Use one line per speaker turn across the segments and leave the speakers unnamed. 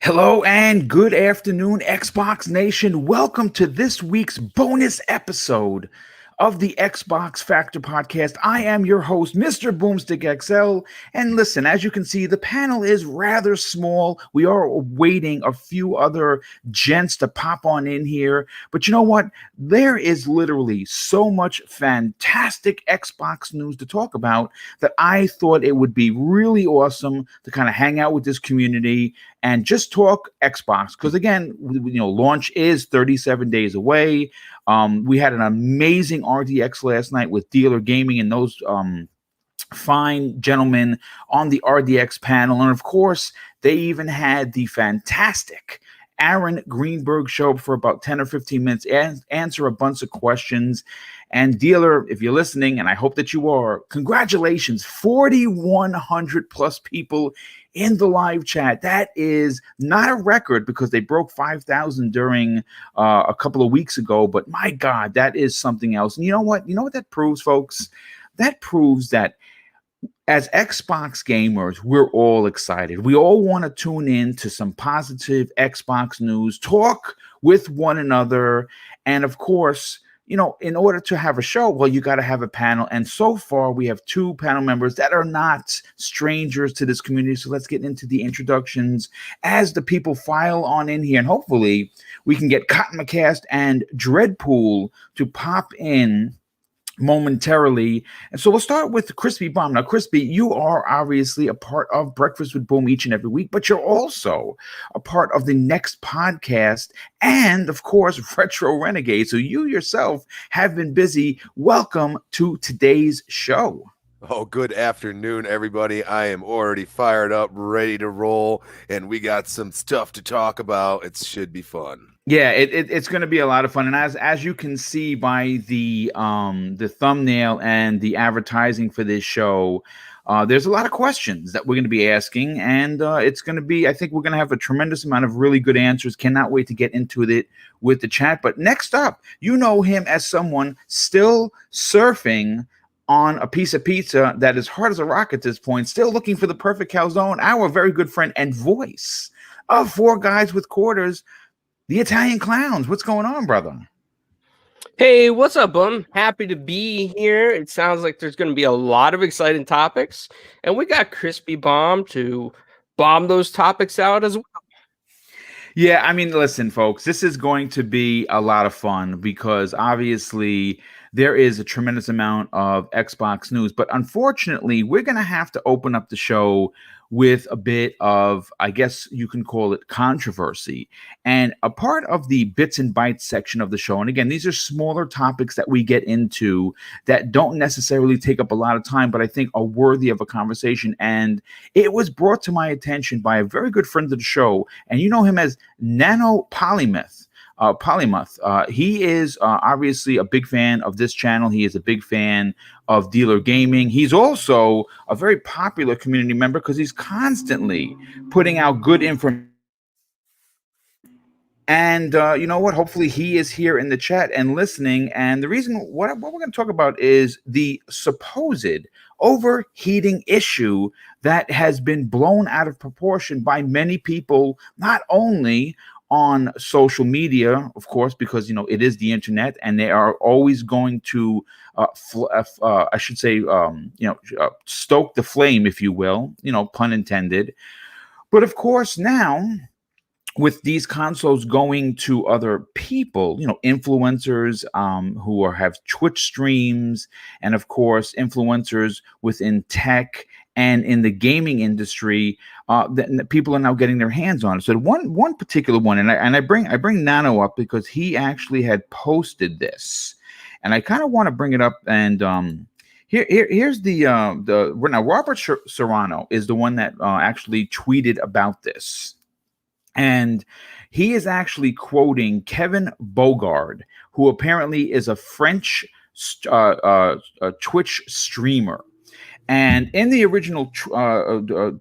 Hello and good afternoon, Xbox Nation. Welcome to this week's bonus episode of the Xbox Factor podcast. I am your host, Mr. Boomstick XL. And listen, as you can see, the panel is rather small. We are waiting a few other gents to pop on in here. But you know what? There is literally so much fantastic Xbox news to talk about that I thought it would be really awesome to kind of hang out with this community and just talk Xbox. Because again, launch is 37 days away. We had an amazing RDX last night with Dealer Gaming and those fine gentlemen on the RDX panel. And of course, they even had the fantastic Aaron Greenberg show up for about 10 or 15 minutes and answer a bunch of questions. And Dealer, if you're listening, and I hope that you are, congratulations, 4,100 plus people in the live chat. That is not a record because they broke 5,000 during a couple of weeks ago. But my God, that is something else. And you know what? You know what that proves, folks? That proves that as Xbox gamers, we're all excited. We all want to tune in to some positive Xbox news, talk with one another. And of course, in order to have a show, well, you got to have a panel. And so far, we have two panel members that are not strangers to this community. So let's get into the introductions as the people file on in here. And hopefully, we can get Cotton McCast and Dreadpool to pop in momentarily. And so we'll start with Crispy Bomb. Now, Crispy, you are obviously a part of Breakfast with Boom each and every week, but you're also a part of the next podcast and, of course, Retro Renegade. So you yourself have been busy. Welcome to today's show.
Oh, good afternoon, everybody. I am already fired up, ready to roll, and we got some stuff to talk about. It should be fun.
Yeah, it's going to be a lot of fun, and as you can see by the thumbnail and the advertising for this show, there's a lot of questions that we're going to be asking, and it's going to be. I think we're going to have a tremendous amount of really good answers. Cannot wait to get into it with the chat. But next up, you know him as someone still surfing on a piece of pizza that is hard as a rock at this point, still looking for the perfect calzone. Our very good friend and voice of Four Guys with Quarters, the Italian Clowns. What's going on, brother?
Hey, what's up, Boom? Happy to be here. It sounds like there's going to be a lot of exciting topics, and we got Crispy Bomb to bomb those topics out as well.
Yeah, I mean, listen, folks, this is going to be a lot of fun because obviously there is a tremendous amount of Xbox news, but unfortunately, we're going to have to open up the show with a bit of, I guess you can call it, controversy. And a part of the bits and bytes section of the show, and again, these are smaller topics that we get into that don't necessarily take up a lot of time, but I think are worthy of a conversation. And it was brought to my attention by a very good friend of the show, and you know him as Nano Polymath. He is obviously a big fan of this channel. He is a big fan of Dealer Gaming. He's also a very popular community member because he's constantly putting out good information. And you know what? Hopefully he is here in the chat and listening. And the reason what we're going to talk about is the supposed overheating issue that has been blown out of proportion by many people, not only on social media, of course, because it is the internet, and they are always going to, I should say, stoke the flame, if you will, pun intended. But of course, now with these consoles going to other people, influencers who have Twitch streams, and of course, influencers within tech and in the gaming industry, people are now getting their hands on it. So one particular one, and I bring Nano up because he actually had posted this, and I kind of want to bring it up. And here's the now Robert Serrano is the one that actually tweeted about this, and he is actually quoting Kevin Bogard, who apparently is a French Twitch streamer. And in the original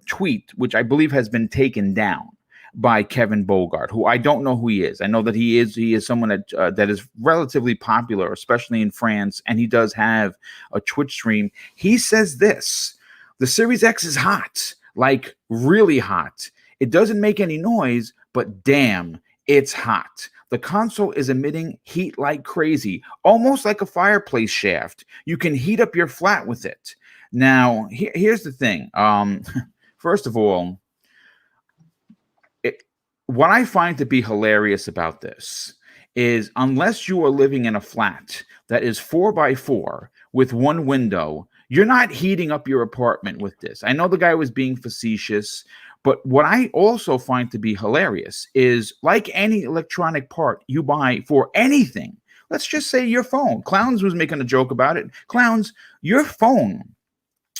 tweet, which I believe has been taken down by Kevin Bogard, who I don't know who he is. I know that he is someone that is relatively popular, especially in France, and he does have a Twitch stream. He says this: the Series X is hot, like really hot. It doesn't make any noise, but damn, it's hot. The console is emitting heat like crazy, almost like a fireplace shaft. You can heat up your flat with it. Now, here's the thing. First of all, what I find to be hilarious about this is unless you are living in a flat that is 4x4 with one window, you're not heating up your apartment with this. I know the guy was being facetious, but what I also find to be hilarious is like any electronic part you buy for anything, let's just say your phone. Clowns was making a joke about it. Clowns, your phone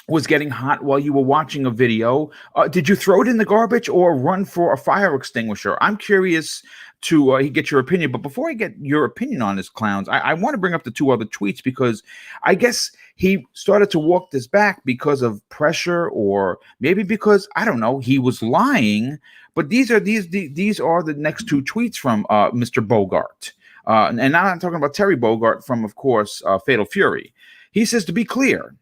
was getting hot while you were watching a video. Did you throw it in the garbage or run for a fire extinguisher? I'm curious to get your opinion. But before I get your opinion on this, Clowns, I want to bring up the two other tweets because I guess he started to walk this back because of pressure or maybe because, I don't know, he was lying. But these are the next two tweets from Mr. Bogart. And now I'm talking about Terry Bogart from, of course, Fatal Fury. He says, to be clear,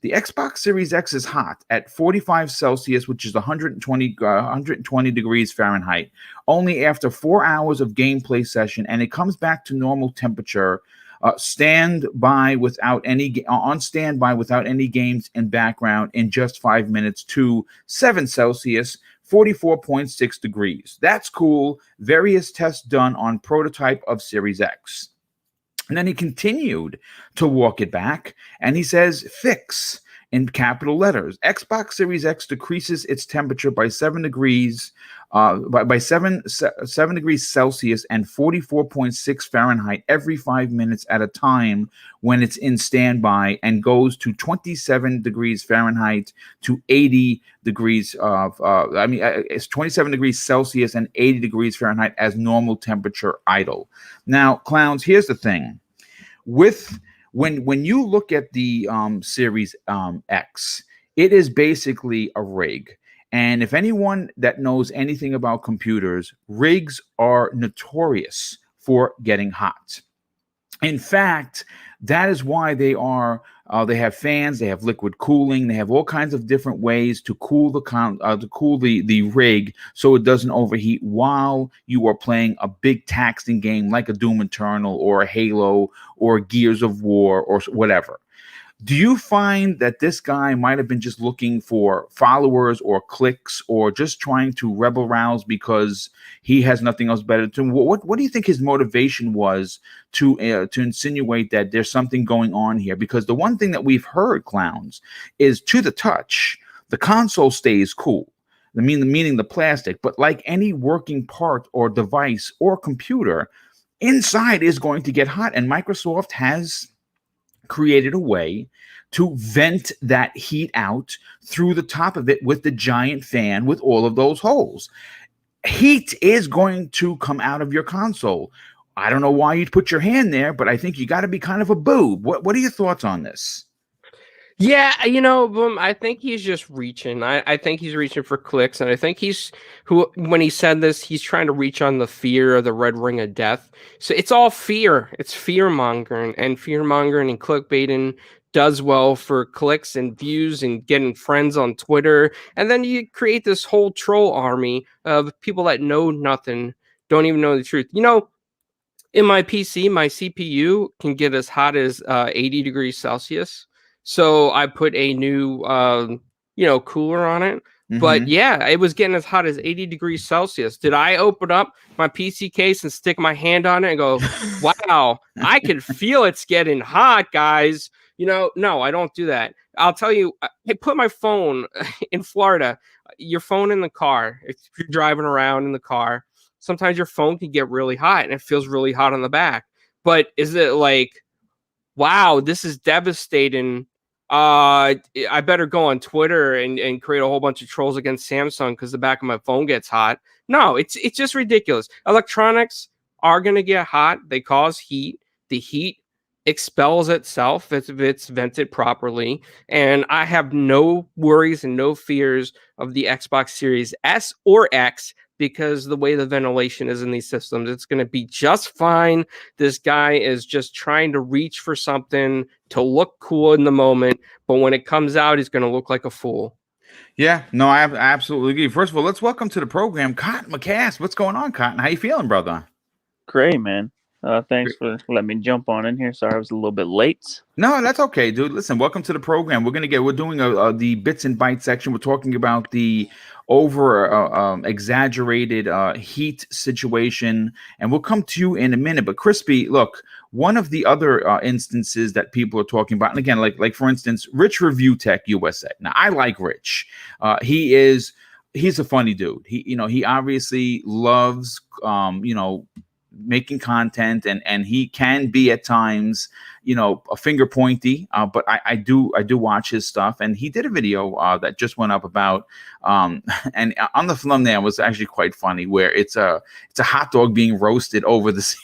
the Xbox Series X is hot at 45 Celsius, which is 120 degrees Fahrenheit, only after 4 hours of gameplay session, and it comes back to normal temperature on standby without any games in background in just 5 minutes to 7 Celsius, 44.6 degrees. That's cool. Various tests done on prototype of Series X. And then he continued to walk it back, and he says, fix, in capital letters. Xbox Series X decreases its temperature by 7 degrees, by 7 degrees Celsius and 44.6 Fahrenheit every 5 minutes at a time when it's in standby, and goes to 27 degrees Fahrenheit to 80 degrees it's 27 degrees Celsius and 80 degrees Fahrenheit as normal temperature idle. Now, Clowns, here's the thing. When you look at the Series X, it is basically a rig. And if anyone that knows anything about computers, rigs are notorious for getting hot. In fact, that is why they have fans, they have liquid cooling, they have all kinds of different ways to cool the rig so it doesn't overheat while you are playing a big taxing game like a Doom Eternal or a Halo or Gears of War or whatever. Do you find that this guy might have been just looking for followers or clicks or just trying to rebel rouse because he has nothing else better to do? What do you think his motivation was to insinuate that there's something going on here? Because the one thing that we've heard, Clowns, is to the touch, the console stays cool. Meaning the plastic, but like any working part or device or computer, inside is going to get hot, and Microsoft has created a way to vent that heat out through the top of it with the giant fan with all of those holes. Heat is going to come out of your console. I don't know why you'd put your hand there, but I think you got to be kind of a boob. What are your thoughts on this?
Yeah, Boom, I think he's just reaching. I think he's reaching for clicks, and I think when he said this, he's trying to reach on the fear of the red ring of death. So it's all fear. It's fear-mongering, and fear-mongering and clickbaiting does well for clicks and views and getting friends on Twitter. And then you create this whole troll army of people that know nothing, don't even know the truth. In my PC, my CPU can get as hot as 80 degrees Celsius. So I put a new, cooler on it. Mm-hmm. But yeah, it was getting as hot as 80 degrees Celsius. Did I open up my PC case and stick my hand on it and go, wow, I can feel it's getting hot, guys? No, I don't do that. I'll tell you, I put my phone in Florida, your phone in the car. If you're driving around in the car, sometimes your phone can get really hot and it feels really hot on the back. But is it like, wow, this is devastating? I better go on Twitter and create a whole bunch of trolls against Samsung because the back of my phone gets hot. No, it's just ridiculous. Electronics are going to get hot. They cause heat. The heat expels itself if it's vented properly. And I have no worries and no fears of the Xbox Series S or X because the way the ventilation is in these systems, it's going to be just fine. This guy is just trying to reach for something to look cool in the moment, but when it comes out, he's going to look like a fool.
Yeah, no, I absolutely agree. First of all, let's welcome to the program Cotton McCass. What's going on, Cotton? How you feeling, brother?
Great, man. Thanks for letting me jump on in here. Sorry I was a little bit late.
No, that's okay, dude. Listen, welcome to the program. We're doing the bits and bytes section. We're talking about the over exaggerated heat situation, and we'll come to you in a minute. But Crispy, look, one of the other instances that people are talking about, and again, like for instance, Rich Review Tech USA. Now, I like Rich. He's a funny dude. He obviously loves making content, and he can be at times a finger pointy, but I do watch his stuff. And he did a video that just went up about and on the thumbnail was actually quite funny, where it's a hot dog being roasted over the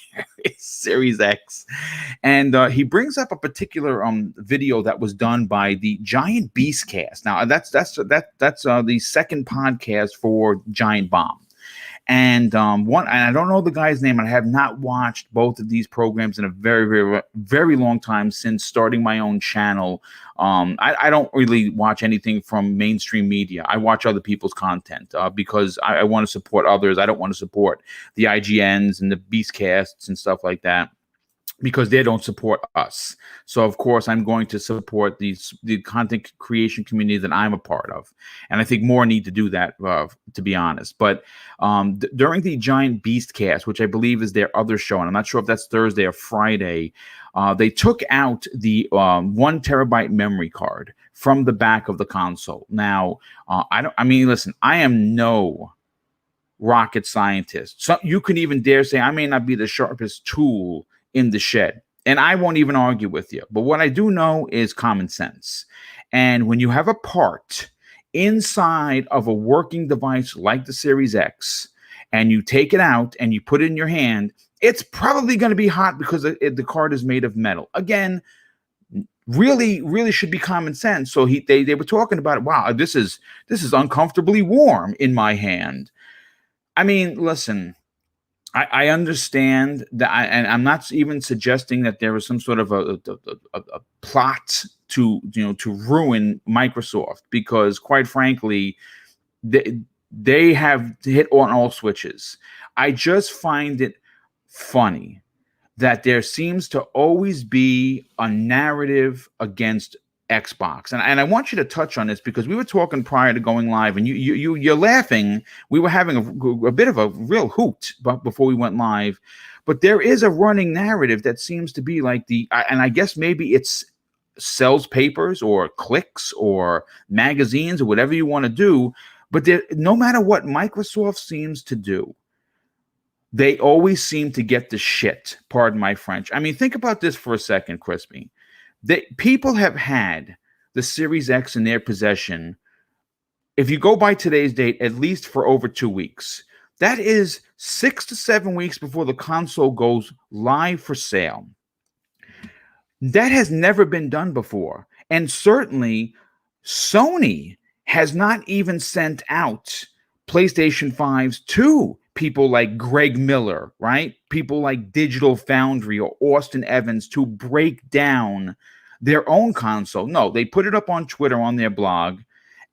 Series X, and he brings up a particular video that was done by the Giant Beastcast. Now that's the second podcast for Giant Bomb. And and I don't know the guy's name, and I have not watched both of these programs in a very, very, very long time since starting my own channel. I don't really watch anything from mainstream media. I watch other people's content because I want to support others. I don't want to support the IGNs and the Beastcasts and stuff like that, because they don't support us. So of course I'm going to support the content creation community that I'm a part of, and I think more need to do that, to be honest. But during the Giant Beastcast, which I believe is their other show, and I'm not sure if that's Thursday or Friday, they took out the 1 terabyte memory card from the back of the console. Now, listen, I am no rocket scientist. So you can even dare say I may not be the sharpest tool in the shed, and I won't even argue with you. But what I do know is common sense. And when you have a part inside of a working device like the Series X, and you take it out and you put it in your hand, it's probably going to be hot because the card is made of metal. Again, really should be common sense. So they were talking about it. Wow, this is uncomfortably warm in my hand. I mean, listen, I understand that, and I'm not even suggesting that there was some sort of a plot to ruin Microsoft, because quite frankly, they have hit on all switches. I just find it funny that there seems to always be a narrative against Xbox, and I want you to touch on this, because we were talking prior to going live, and you're laughing. We were having a bit of a real hoot before we went live, but there is a running narrative that seems to be like and I guess maybe it's sells papers or clicks or magazines or whatever you want to do, but no matter what Microsoft seems to do, they always seem to get the shit. Pardon my French. I mean, think about this for a second, Crispy. People have had the Series X in their possession, if you go by today's date, at least for over 2 weeks. That is 6 to 7 weeks before the console goes live for sale. That has never been done before. And certainly, Sony has not even sent out PlayStation 5s to people like Greg Miller, right? People like Digital Foundry or Austin Evans to break down their own console. No, they put it up on Twitter on their blog,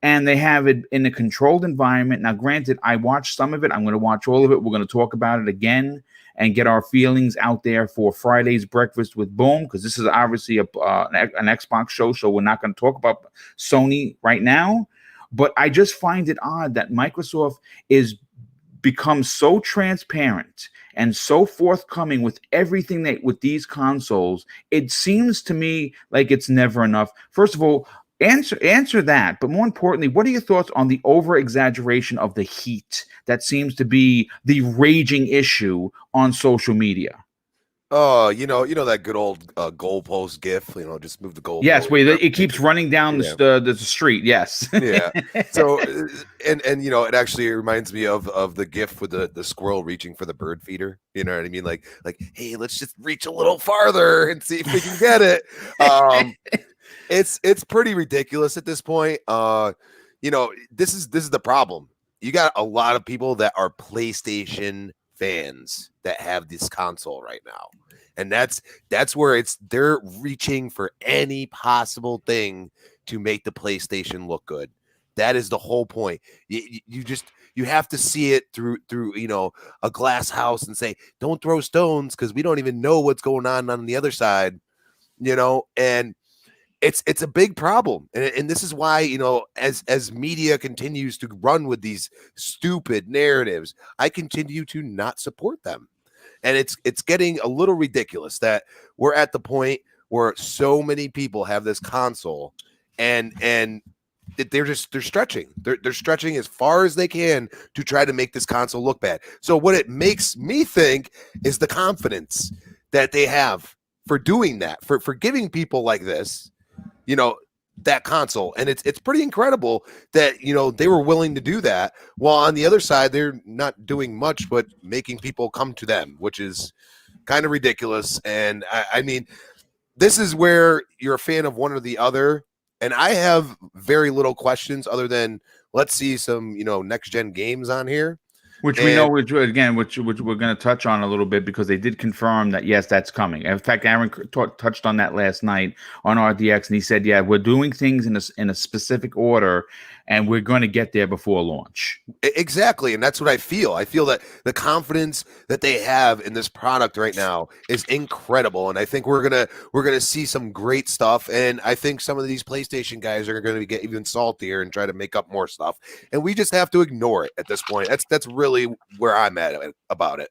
and they have it in a controlled environment. Now, granted, I watched some of it. I'm going to watch all of it. We're going to talk about it again and get our feelings out there for Friday's Breakfast with Boom, because this is obviously an Xbox show, so we're not going to talk about Sony right now. But I just find it odd that Microsoft is become so transparent and so forthcoming with everything with these consoles. It seems to me like it's never enough. First of all, answer that, but more importantly, what are your thoughts on the over exaggeration of the heat that seems to be the raging issue on social media?
Oh, that good old goalpost gif, just move the goalpost.
Yes, wait, it keeps running down the street. Yes.
Yeah. So, and it actually reminds me of the gif with the squirrel reaching for the bird feeder. You know what I mean? Like, hey, let's just reach a little farther and see if we can get it. It's pretty ridiculous at this point. This is the problem. You got a lot of people that are PlayStation fans that have this console right now, and that's where they're reaching for any possible thing to make the PlayStation look good. That is the whole point. You have to see it through a glass house and say, don't throw stones because we don't even know what's going on the other side, and it's a big problem. And this is why, as media continues to run with these stupid narratives, I continue to not support them. And it's getting a little ridiculous that we're at the point where so many people have this console and they're stretching. They're stretching as far as they can to try to make this console look bad. So what it makes me think is the confidence that they have for doing that, for giving people like this, that console. And it's pretty incredible that, they were willing to do that, while on the other side, they're not doing much but making people come to them, which is kind of ridiculous. And I mean, this is where you're a fan of one or the other. And I have very little questions other than let's see some, next gen games on here.
Which we know, which we're going to touch on a little bit, because they did confirm that, yes, that's coming. In fact, Aaron touched on that last night on RDX, and he said, yeah, we're doing things in a specific order, and we're going to get there before launch.
Exactly, and that's what I feel. I feel that the confidence that they have in this product right now is incredible, and I think we're gonna see some great stuff. And I think some of these PlayStation guys are going to get even saltier and try to make up more stuff, and we just have to ignore it at this point. That's really where I'm at about it.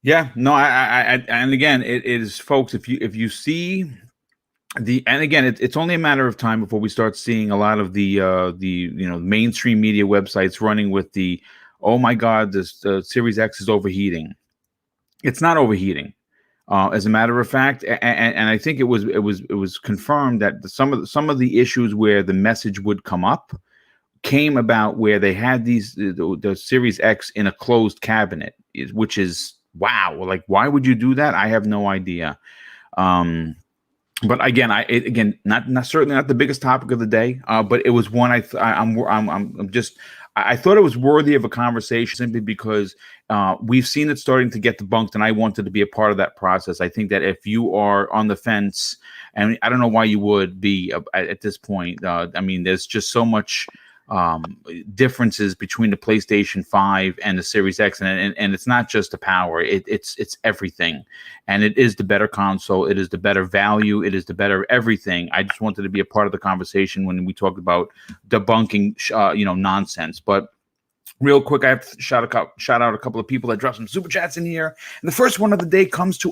Yeah, no, I and again, it is, folks. If you see and again, it's only a matter of time before we start seeing a lot of the mainstream media websites running with the, oh my God, this Series X is overheating. It's not overheating, as a matter of fact, and I think it was confirmed that some of the issues where the message would come up came about where they had the Series X in a closed cabinet, which is, wow. Like, why would you do that? I have no idea. But again, not certainly not the biggest topic of the day, but it was one I thought it was worthy of a conversation, simply because we've seen it starting to get debunked, and I wanted to be a part of that process. I think that if you are on the fence, and I don't know why you would be at this point, I mean, there's just so much differences between the PlayStation 5 and the Series X, and it's not just the power, it's everything, and it is the better console, it is the better value, it is the better everything. I just wanted to be a part of the conversation when we talked about debunking nonsense. But real quick, I have to shout out a couple of people that dropped some super chats in here. And the first one of the day comes to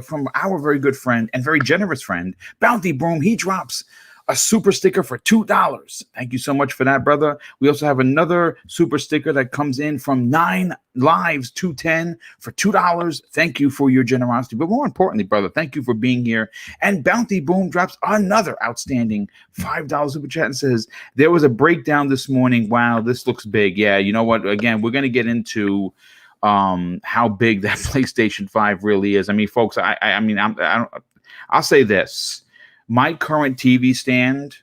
from our very good friend and very generous friend, Bounty Broom. He drops a super sticker for $2. Thank you so much for that, brother. We also have another super sticker that comes in from 9 Lives 210 for $2. Thank you for your generosity. But more importantly, brother, thank you for being here. And Bounty Boom drops another outstanding $5 super chat and says, there was a breakdown this morning. Wow, this looks big. Yeah, you know what? Again, we're going to get into how big that PlayStation 5 really is. I mean, folks, I'll say this. My current TV stand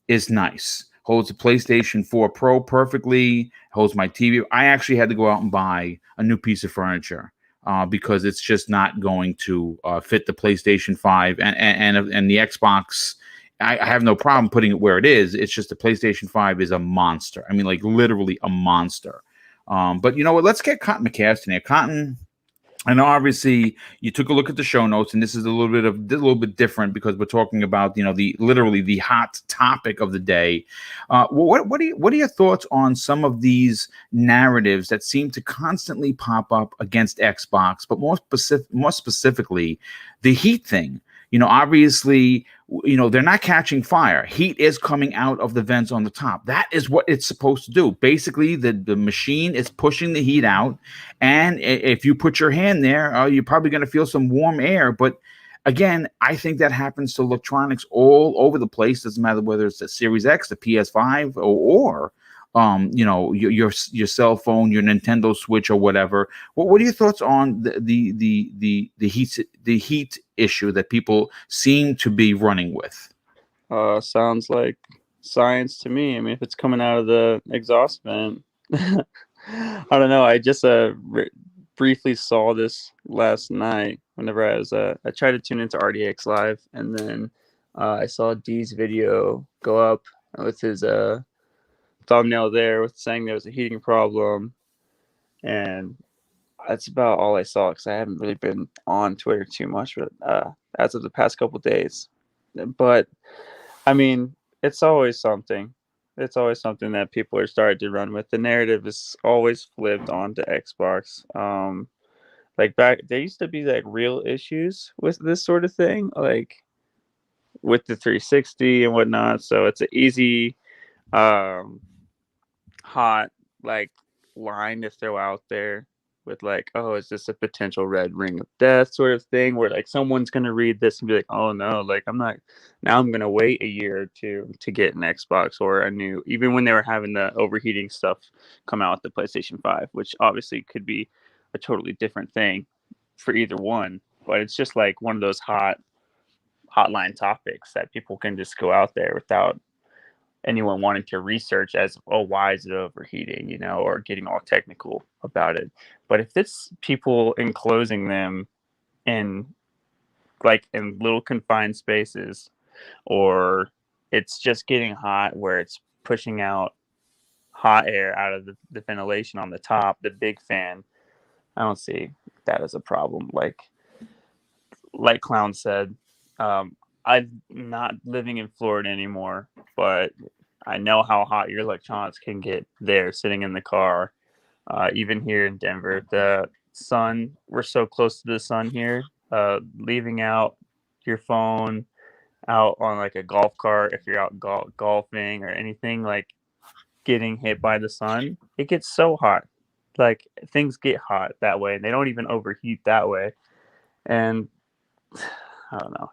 is nice. Holds a PlayStation 4 Pro perfectly. Holds my TV. I actually had to go out and buy a new piece of furniture because it's just not going to fit the PlayStation 5 and the Xbox. I have no problem putting it where it is. It's just the PlayStation 5 is a monster. I mean, like, literally a monster. But you know what? Let's get Cotton McCastin here. Cotton, I know obviously you took a look at the show notes, and this is a little bit different because we're talking about the hot topic of the day. What are your thoughts on some of these narratives that seem to constantly pop up against Xbox, but more specifically the heat thing? Obviously, they're not catching fire. Heat is coming out of the vents on the top. That is what it's supposed to do. Basically, the machine is pushing the heat out. And if you put your hand there, you're probably going to feel some warm air. But again, I think that happens to electronics all over the place. Doesn't matter whether it's the Series X, the PS5, or your cell phone, your Nintendo Switch, or whatever. What are your thoughts on the heat issue that people seem to be running with?
Sounds like science to me. I mean, if it's coming out of the exhaust vent, I don't know. I just briefly saw this last night whenever I tried to tune into RDX Live, and then I saw D's video go up with his thumbnail there with saying there was a heating problem, and that's about all I saw because I haven't really been on Twitter too much, but as of the past couple days. But I mean, it's always something. It's always something that people are starting to run with. The narrative is always flipped onto Xbox. Like back, there used to be like real issues with this sort of thing, like with the 360 and whatnot. So it's an easy, hot like line to throw out there with like, oh, is this a potential red ring of death sort of thing, where like someone's gonna read this and be like, oh no, like I'm gonna wait a year or two to get an Xbox or a new, even when they were having the overheating stuff come out with the PlayStation 5, which obviously could be a totally different thing for either one, but it's just like one of those hotline topics that people can just go out there without anyone wanting to research as, oh, why is it overheating, or getting all technical about it. But if it's people enclosing them in little confined spaces, or it's just getting hot where it's pushing out hot air out of the ventilation on the top, the big fan, I don't see that as a problem. Like Clown said, I'm not living in Florida anymore, but I know how hot your electronics can get there sitting in the car. Even here in Denver, the sun, we're so close to the sun here. Leaving out your phone out on like a golf cart, if you're out golfing or anything, like getting hit by the sun, it gets so hot. Like things get hot that way, and they don't even overheat that way. And I don't know.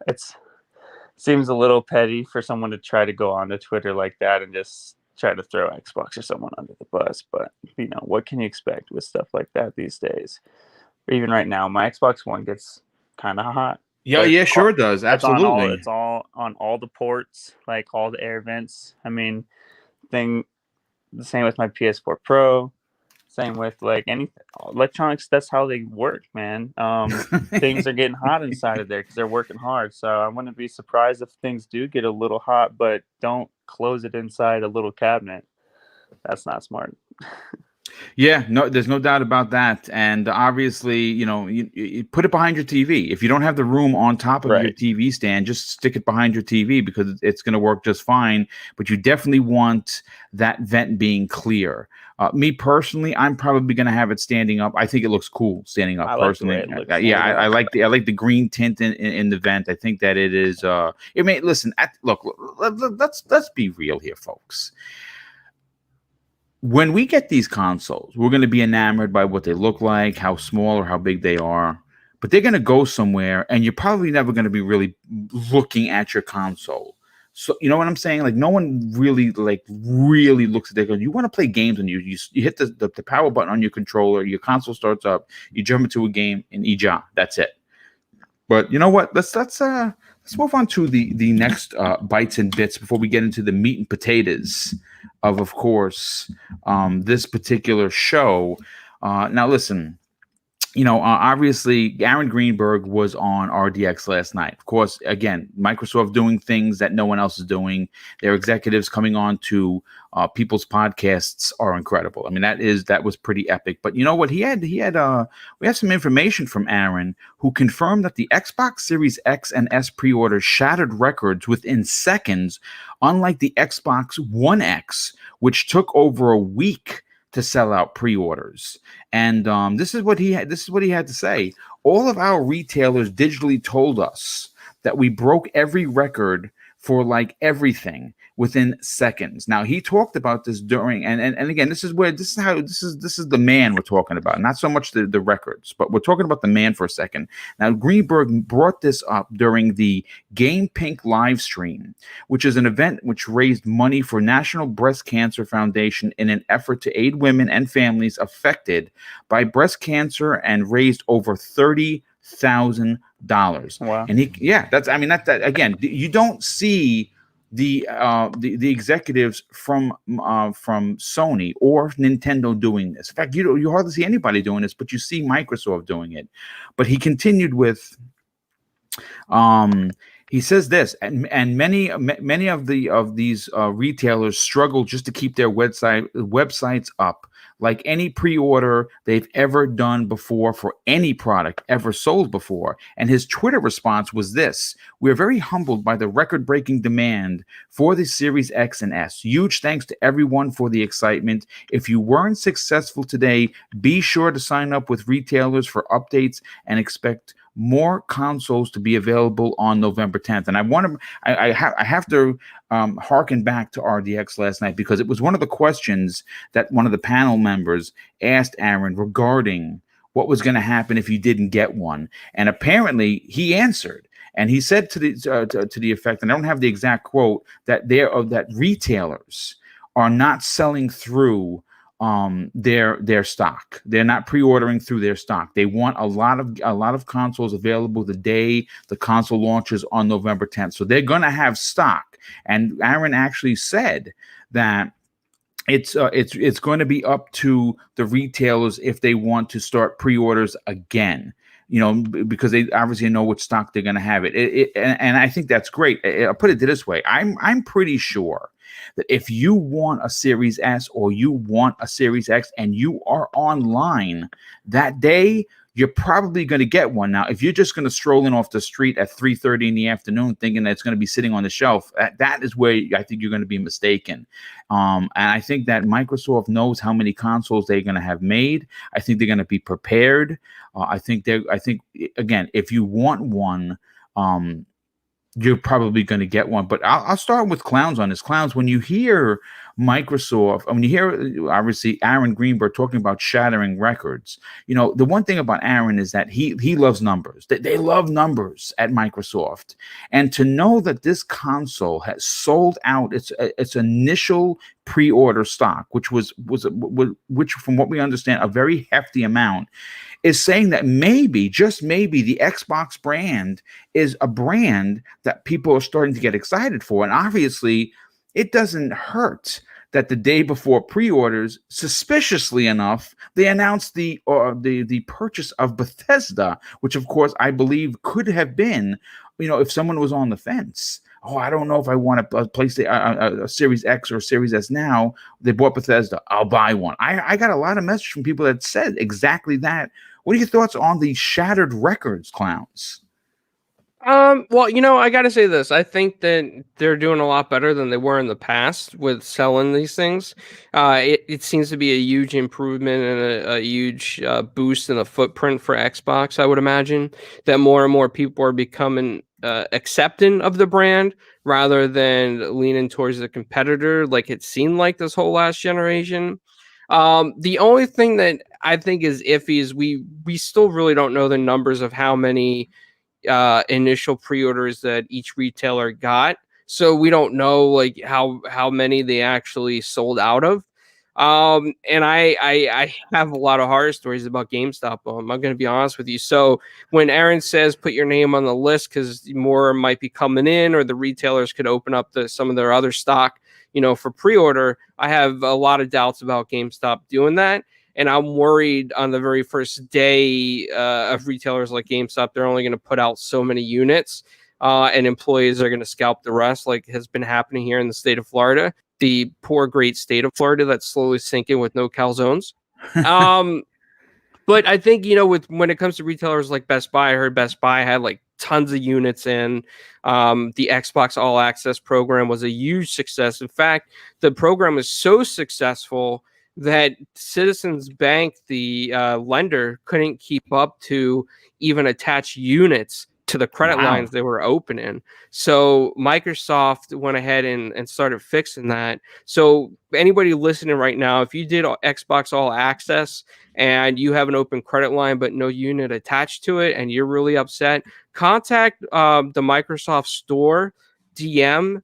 Seems a little petty for someone to try to go onto Twitter like that and just try to throw Xbox or someone under the bus. But what can you expect with stuff like that these days? Even right now, my Xbox One gets kind of hot.
Yeah, sure it does. Absolutely.
It's all on all the ports, like all the air vents. I mean, the same with my PS4 Pro. Same with like anything electronics. That's how they work, man. Things are getting hot inside of there because they're working hard. So I wouldn't be surprised if things do get a little hot, but don't close it inside a little cabinet. That's not smart.
Yeah, no, there's no doubt about that. And obviously, you put it behind your TV. If you don't have the room on top of your TV stand, just stick it behind your TV because it's going to work just fine. But you definitely want that vent being clear. Me personally, I'm probably going to have it standing up. I think it looks cool standing up. Personally, I like the green tint in the vent. I think that it is. Look. Let's be real here, folks. When we get these consoles, we're going to be enamored by what they look like, how small or how big they are. But they're going to go somewhere, and you're probably never going to be really looking at your console. So you know what I'm saying? Like no one really looks at it. You want to play games, and you hit the power button on your controller. Your console starts up. You jump into a game, and that's it. But you know what? Let's move on to the next bites and bits before we get into the meat and potatoes of course, this particular show. Now, listen. Obviously, Aaron Greenberg was on RDX last night. Of course, again, Microsoft doing things that no one else is doing. Their executives coming on to people's podcasts are incredible. I mean, that was pretty epic. But you know what? We have some information from Aaron, who confirmed that the Xbox Series X and S pre-orders shattered records within seconds, unlike the Xbox One X, which took over a week to sell out pre-orders. And this is what he had to say. All of our retailers digitally told us that we broke every record for like everything within seconds. Now he talked about this during and again, this is the man we're talking about, not so much the records, but we're talking about the man for a second. Now Greenberg brought this up during the Game Pink live stream, which is an event which raised money for National Breast Cancer Foundation in an effort to aid women and families affected by breast cancer, and raised over $30,000.
Wow.
And that again, you don't see the executives from Sony or Nintendo doing this. In fact, you hardly see anybody doing this, but you see Microsoft doing it. But he continued with He says this, and many of these retailers struggle just to keep their websites up. Like any pre-order they've ever done before for any product ever sold before. And his Twitter response was this: "We're very humbled by the record-breaking demand for the Series X and S. Huge thanks to everyone for the excitement. If you weren't successful today, be sure to sign up with retailers for updates and expect more consoles to be available on November 10th." And I have to harken back to RDX last night, because it was one of the questions that one of the panel members asked Aaron regarding what was going to happen if you didn't get one. And apparently he answered. And he said to the effect, and I don't have the exact quote, that that retailers are not selling through their stock. They're not pre-ordering through their stock. They want a lot of consoles available the day the console launches on November 10th. So they're going to have stock. And Aaron actually said that it's going to be up to the retailers if they want to start pre-orders again, because they obviously know what stock they're going to have and I think that's great. I'll put it this way. I'm pretty sure that if you want a Series S or you want a Series X and you are online that day, you're probably going to get one. Now, if you're just going to stroll in off the street at 3:30 in the afternoon thinking that it's going to be sitting on the shelf, that is where I think you're going to be mistaken. And I think that Microsoft knows how many consoles they're going to have made. I think they're going to be prepared. I think again, if you want one, you're probably going to get one. But I'll start with Clowns on this. Clowns, when you hear Microsoft, when you hear obviously Aaron Greenberg talking about shattering records, the one thing about Aaron is that he loves numbers. They love numbers at Microsoft. And to know that this console has sold out its initial pre-order stock, which which from what we understand, a very hefty amount, is saying that maybe, just maybe, the Xbox brand is a brand that people are starting to get excited for. And obviously, it doesn't hurt that the day before pre-orders, suspiciously enough, they announced the purchase of Bethesda, which of course I believe could have been, if someone was on the fence. Oh, I don't know if I want a PlayStation, a Series X or a Series S now. They bought Bethesda. I'll buy one. I got a lot of messages from people that said exactly that. What are your thoughts on the shattered records, Clowns?
Well, I got to say this. I think that they're doing a lot better than they were in the past with selling these things. It seems to be a huge improvement and a huge boost in the footprint for Xbox, I would imagine, that more and more people are becoming accepting of the brand rather than leaning towards the competitor like it seemed like this whole last generation. The only thing that I think is iffy is we still really don't know the numbers of how many initial pre-orders that each retailer got, so we don't know like how many they actually sold out of. And I have a lot of horror stories about GameStop. I'm going to be honest with you. So when Aaron says put your name on the list because more might be coming in, or the retailers could open up some of their other stock, for pre-order, I have a lot of doubts about GameStop doing that. And I'm worried on the very first day of retailers like GameStop, they're only going to put out so many units, and employees are going to scalp the rest, like has been happening here in the state of Florida, the poor, great state of Florida that's slowly sinking with no calzones. But I think, when it comes to retailers like Best Buy, I heard Best Buy had like tons of units in. The Xbox All Access program was a huge success. In fact, the program is so successful that Citizens Bank, the lender, couldn't keep up to even attach units to the credit lines they were opening. So Microsoft went ahead and started fixing that. So anybody listening right now, if you did Xbox All Access and you have an open credit line but no unit attached to it and you're really upset, contact the Microsoft store, DM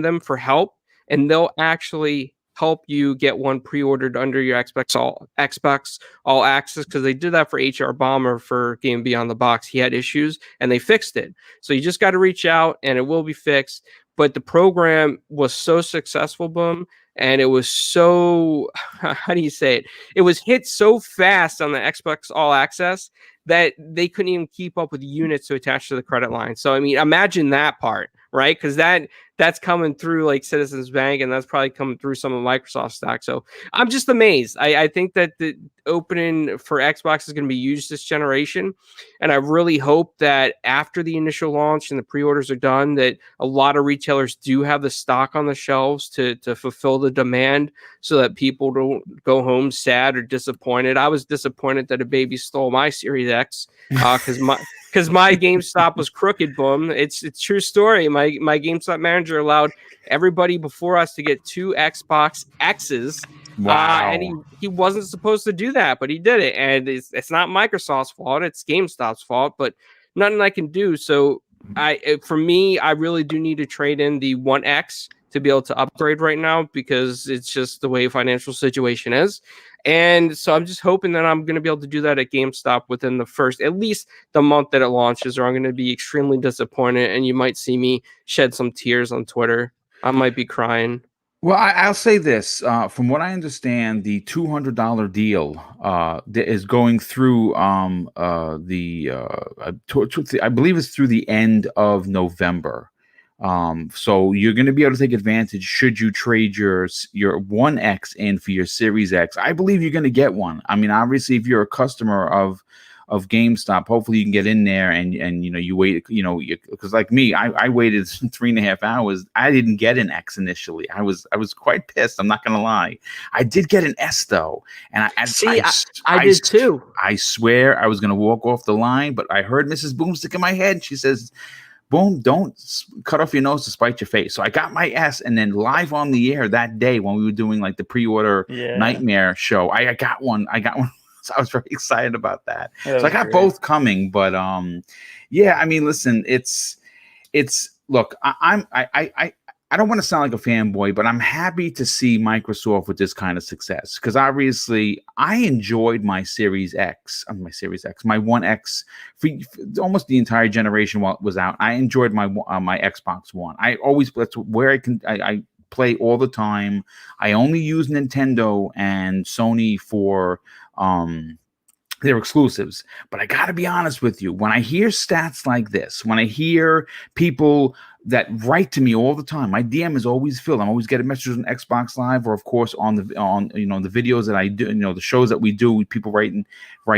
them for help, and they'll actually help you get one pre-ordered under your Xbox All Access, because they did that for HR Bomber for Game Beyond the Box. He had issues and they fixed it. So you just got to reach out and it will be fixed. But the program was so successful, Boom, and it was so how do you say it? It was hit so fast on the Xbox All Access that they couldn't even keep up with units to attach to the credit line. So I mean, imagine that part, right? Because that's coming through like Citizens Bank, and that's probably coming through some of Microsoft stock. So I'm just amazed. I think that the opening for Xbox is going to be huge this generation, and I really hope that after the initial launch and the pre-orders are done, that a lot of retailers do have the stock on the shelves to fulfill the demand, so that people don't go home sad or disappointed. I was disappointed that a baby stole my Series X because my GameStop was crooked. Boom! It's true story. My GameStop manager allowed everybody before us to get 2 Xbox X's.
Wow.
And he wasn't supposed to do that, but he did it. And it's not Microsoft's fault; it's GameStop's fault. But nothing I can do. So for me, I really do need to trade in the One X to be able to upgrade right now, because it's just the way financial situation is. And so I'm just hoping that I'm going to be able to do that at GameStop within the first, at least the month that it launches, or I'm going to be extremely disappointed. And you might see me shed some tears on Twitter. I might be crying.
Well, I'll say this. From what I understand, the $200 deal that is going through I believe it's through the end of November. So you're going to be able to take advantage should you trade your One X in for your Series X. I believe you're going to get one. I mean, obviously, if you're a customer of GameStop, hopefully you can get in there and you wait, because like me, I waited 3.5 hours. I didn't get an X initially. I was quite pissed. I'm not gonna lie. I did get an S though, and I
did too.
I swear I was gonna walk off the line, but I heard Mrs. Boomstick in my head, and she says, "Boom, don't cut off your nose to spite your face." So I got my S, and then live on the air that day when we were doing like the pre-order nightmare show, I got one. So I was very excited about that. So I got both coming, but yeah, I mean, listen, it's look, I don't want to sound like a fanboy, but I'm happy to see Microsoft with this kind of success, because obviously I enjoyed my Series X, my One X for almost the entire generation while it was out. I enjoyed my Xbox One. That's where I play all the time. I only use Nintendo and Sony for their exclusives. But I gotta be honest with you, when I hear stats like this, when I hear people that write to me all the time, my DM is always filled. I'm always getting messages on Xbox Live, or of course on the videos that I do, the shows that we do, people write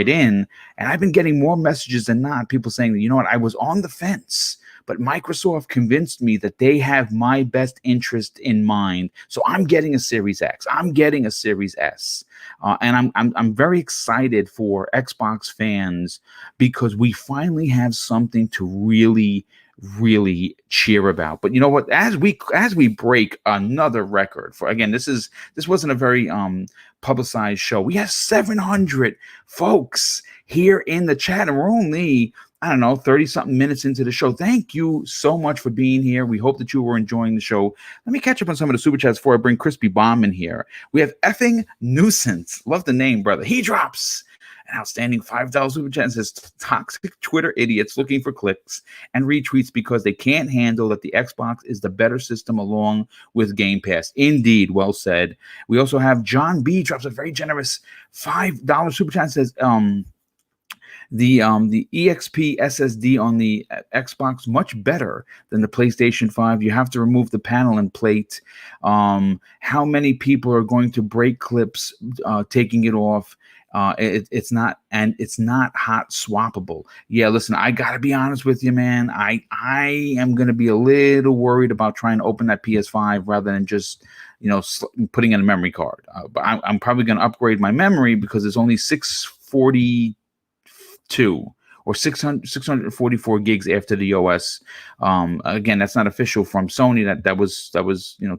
in, and I've been getting more messages than not, people saying that, you know what, I was on the fence, but Microsoft convinced me that they have my best interest in mind. So I'm getting a Series X. I'm getting a Series S. And I'm very excited for Xbox fans, because we finally have something to really cheer about. But you know what? As we break another record for, again, this wasn't a very publicized show. We have 700 folks here in the chat, and we're only, I don't know, 30-something minutes into the show. Thank you so much for being here. We hope that you were enjoying the show. Let me catch up on some of the super chats before I bring Crispy Bomb in here. We have Effing Nuisance. Love the name, brother. He drops an outstanding $5 super chat and says, toxic Twitter idiots looking for clicks and retweets because they can't handle that the Xbox is the better system along with Game Pass. Indeed, well said. We also have John B. drops a very generous $5 super chat and says, the EXP SSD on the Xbox much better than the PlayStation 5. You have to remove the panel and plate. How many people are going to break clips taking it off? It's not hot swappable. Yeah, listen, I gotta be honest with you, man. I am gonna be a little worried about trying to open that PS5 rather than just putting in a memory card. But I'm probably gonna upgrade my memory, because it's only 642 or 644 gigs after the OS. Again, that's not official from Sony. That was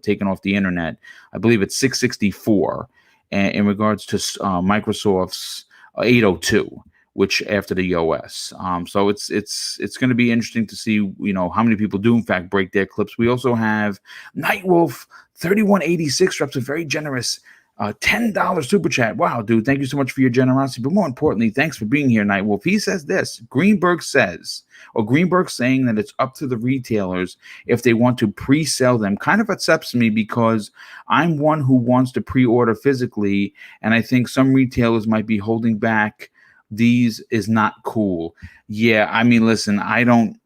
taken off the internet. I believe it's 664 in regards to Microsoft's 802, which after the OS. So it's going to be interesting to see how many people do in fact break their clips. We also have Nightwolf 3186 drops a very generous $10 super chat. Wow, dude, thank you so much for your generosity. But more importantly, thanks for being here, Nightwolf. He says this, Greenberg's saying that it's up to the retailers if they want to pre-sell them. Kind of upsets me because I'm one who wants to pre-order physically, and I think some retailers might be holding back. These is not cool. Yeah, I mean, listen, it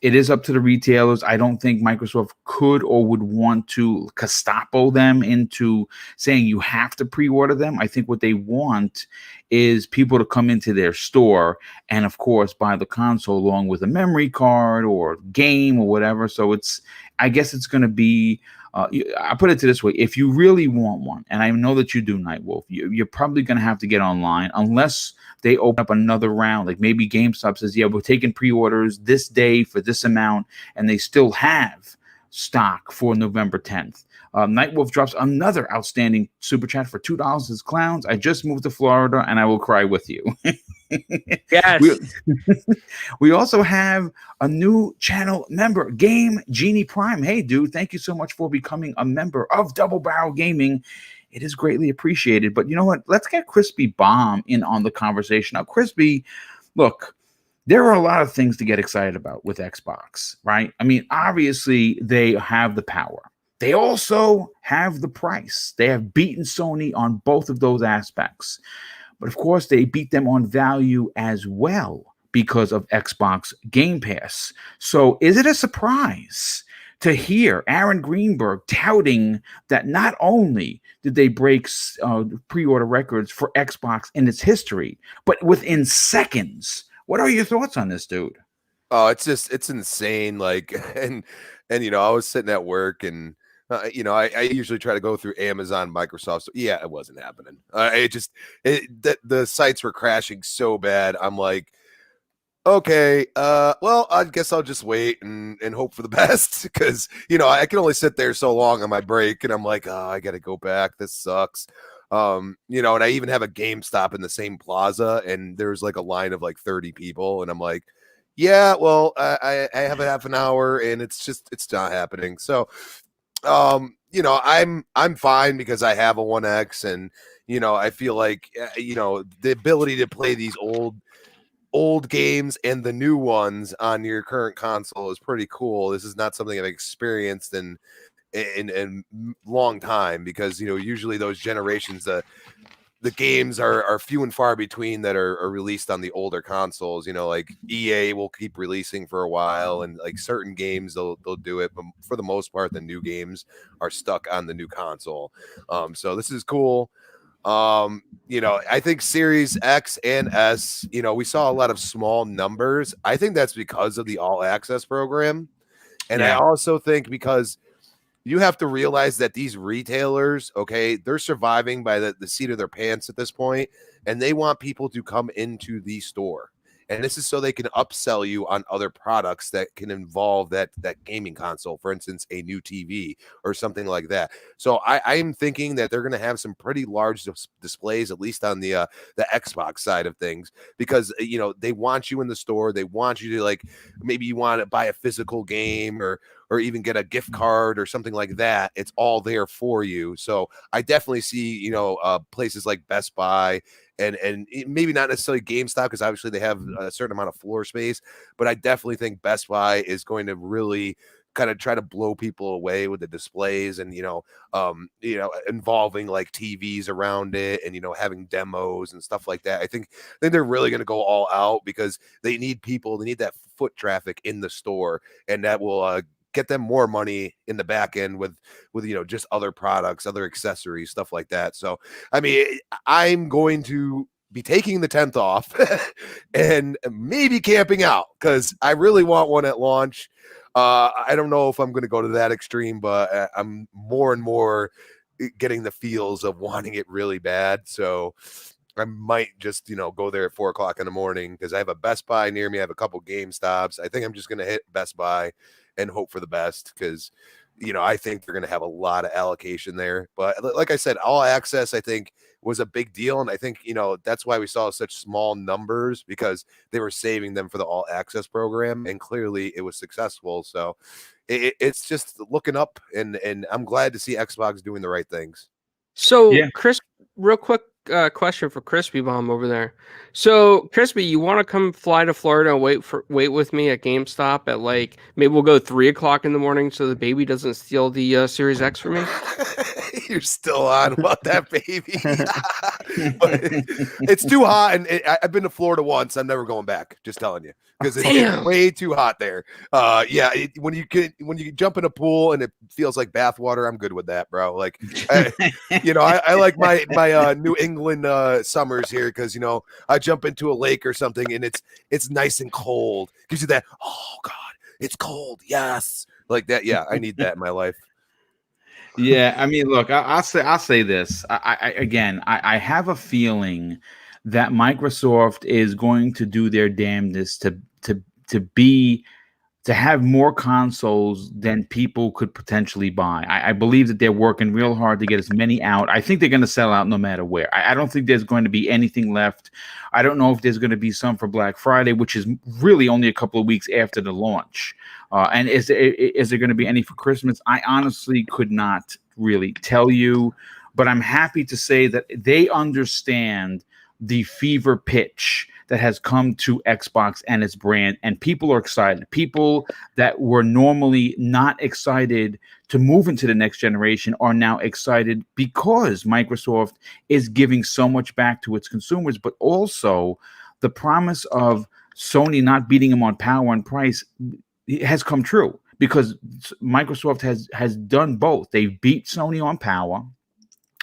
is up to the retailers. I don't think Microsoft could or would want to Gestapo them into saying you have to pre-order them. I think what they want is people to come into their store and, of course, buy the console along with a memory card or game or whatever. So I guess it's going to be, I put it to this way. If you really want one, and I know that you do, Nightwolf, you're probably going to have to get online unless they open up another round. Like maybe GameStop says, yeah, we're taking pre-orders this day for this amount, and they still have stock for November 10th. Nightwolf drops another outstanding super chat for $2 as clowns. I just moved to Florida, and I will cry with you.
Yes.
We also have a new channel member, Game Genie Prime. Hey, dude, thank you so much for becoming a member of Double Barrel Gaming. It is greatly appreciated. But you know what? Let's get Crispy Bomb in on the conversation. Now, Crispy, look, there are a lot of things to get excited about with Xbox, right? I mean, obviously, they have the power. They also have the price. They have beaten Sony on both of those aspects. But of course, they beat them on value as well because of Xbox Game Pass. So is it a surprise to hear Aaron Greenberg touting that not only did they break pre-order records for Xbox in its history, but within seconds? What are your thoughts on this, dude?
Oh, it's insane. Like, and I was sitting at work and, I usually try to go through Amazon, Microsoft. So yeah, it wasn't happening. The sites were crashing so bad. I'm like, okay, well, I guess I'll just wait and hope for the best because, I can only sit there so long on my break and I'm like, oh, I got to go back. This sucks. And I even have a GameStop in the same plaza and there's like a line of like 30 people. And I'm like, yeah, well, I have a half an hour and it's not happening. So, I'm fine because I have a 1X and, I feel like, the ability to play these old games and the new ones on your current console is pretty cool. This is not something I've experienced in long time because, usually those generations, the games are few and far between that are released on the older consoles. Like EA will keep releasing for a while, and like certain games they'll do it, but for the most part, the new games are stuck on the new console. So this is cool. I think Series X and S, we saw a lot of small numbers. I think that's because of the All Access program, and
Yeah.
I also think because you have to realize that these retailers, okay, they're surviving by the seat of their pants at this point, and they want people to come into the store. And this is so they can upsell you on other products that can involve that gaming console, for instance, a new TV or something like that. So I'm thinking that they're going to have some pretty large displays, at least on the Xbox side of things, because they want you in the store. They want you to, like, maybe you want to buy a physical game or even get a gift card or something like that. It's all there for you. So I definitely see, places like Best Buy and maybe not necessarily GameStop because obviously they have a certain amount of floor space, but I definitely think Best Buy is going to really kind of try to blow people away with the displays and, involving like TVs around it and, having demos and stuff like that. I think they're really going to go all out because they need people, they need that foot traffic in the store, and that will, get them more money in the back end with just other products, other accessories, stuff like that. So, I mean, I'm going to be taking the 10th off and maybe camping out because I really want one at launch. I don't know if I'm going to go to that extreme, but I'm more and more getting the feels of wanting it really bad. So I might just, go there at 4:00 in the morning because I have a Best Buy near me. I have a couple GameStops. I think I'm just going to hit Best Buy and hope for the best because, I think they're going to have a lot of allocation there. But like I said, All Access, I think, was a big deal. And I think, that's why we saw such small numbers because they were saving them for the All Access program. And clearly it was successful. So it's just looking up, and I'm glad to see Xbox doing the right things.
So,
Yeah.
Chris, real quick question for Crispy Bomb over there. So, Crispy, you want to come fly to Florida and wait with me at GameStop at like maybe we'll go 3 o'clock in the morning so the baby doesn't steal the Series X from me?
You're still on about that, baby. But it's too hot, and I've been to Florida once. I'm never going back. Just telling you, because it's
Damn.
way too hot there. When you jump in a pool and it feels like bathwater, I'm good with that, bro. Like, I like my New England summers here because I jump into a lake or something and it's nice and cold. Gives you that, oh God, it's cold. Yes, like that. Yeah, I need that in my life.
Yeah, I mean, look, I'll say this. I have a feeling that Microsoft is going to do their damnedest to have more consoles than people could potentially buy. I believe that they're working real hard to get as many out. I think they're going to sell out no matter where. I don't think there's going to be anything left. I don't know if there's going to be some for Black Friday, which is really only a couple of weeks after the launch. And is there going to be any for Christmas? I honestly could not really tell you, but I'm happy to say that they understand the fever pitch that has come to Xbox and its brand, and people are excited. People that were normally not excited to move into the next generation are now excited because Microsoft is giving so much back to its consumers, but also the promise of Sony not beating them on power and price has come true because Microsoft has done both. They've beat Sony on power.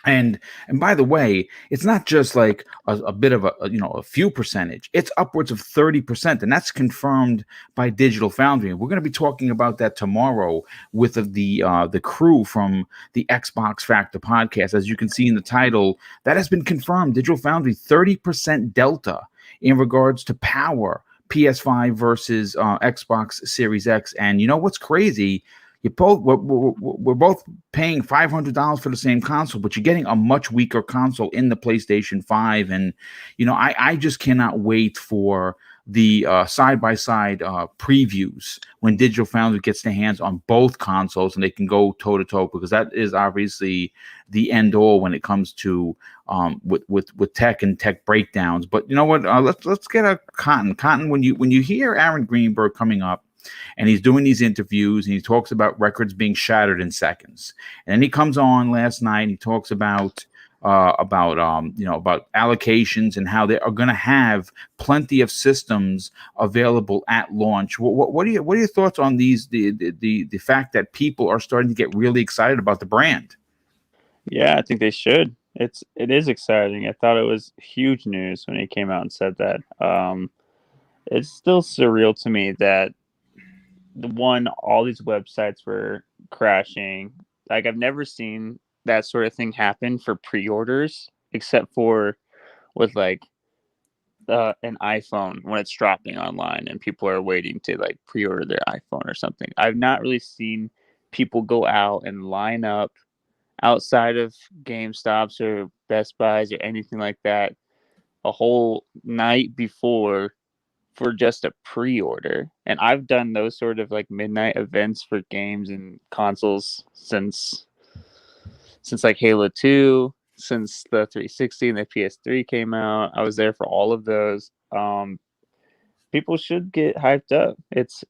And by the way, it's not just like a bit of a few percentage. It's upwards of 30%, and that's confirmed by Digital Foundry. And we're going to be talking about that tomorrow with the crew from the Xbox Factor podcast. As you can see in the title, that has been confirmed. Digital Foundry 30% delta in regards to power, PS5 versus Xbox Series X. And you know what's crazy? We're both paying $500 for the same console, but you're getting a much weaker console in the PlayStation 5. And, I just cannot wait for the side-by-side previews when Digital Foundry gets their hands on both consoles and they can go toe-to-toe, because that is obviously the end-all when it comes to with tech and tech breakdowns. But you know what? Let's get a Cotton. When you hear Aaron Greenberg coming up, and he's doing these interviews and he talks about records being shattered in seconds. And then he comes on last night and he talks about allocations and how they are going to have plenty of systems available at launch. What are your thoughts on these? The fact that people are starting to get really excited about the brand.
Yeah, I think they should. It is exciting. I thought it was huge news when he came out and said that. It's still surreal to me that all these websites were crashing. Like, I've never seen that sort of thing happen for pre-orders, except for with like an iPhone when it's dropping online and people are waiting to like pre-order their iPhone or something. I've not really seen people go out and line up outside of GameStops or Best Buys or anything like that a whole night before for just a pre-order. And I've done those sort of like midnight events for games and consoles since like Halo 2, since the 360 and the PS3 came out. I was there for all of those. People should get hyped up. It's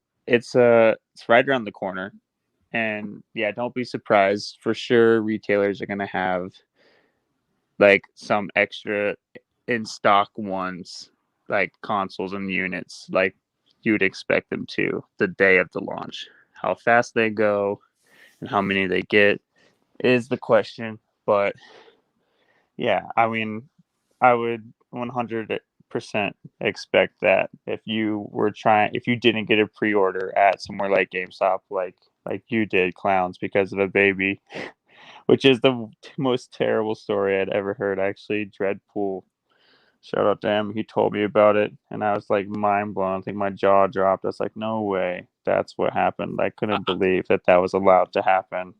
right around the corner. And yeah, don't be surprised. For sure, retailers are going to have like some extra in stock ones, like consoles and units, like you'd expect them to the day of the launch. How fast they go and how many they get is the question. But yeah, I mean, I would 100% expect that if you didn't get a pre-order at somewhere like GameStop, like you did, Clowns, because of a baby, which is the most terrible story I'd ever heard. Actually, Dreadpool, shout out to him, he told me about it and I was like mind blown. I think my jaw dropped. I was like, no way, that's what happened. I couldn't believe that was allowed to happen.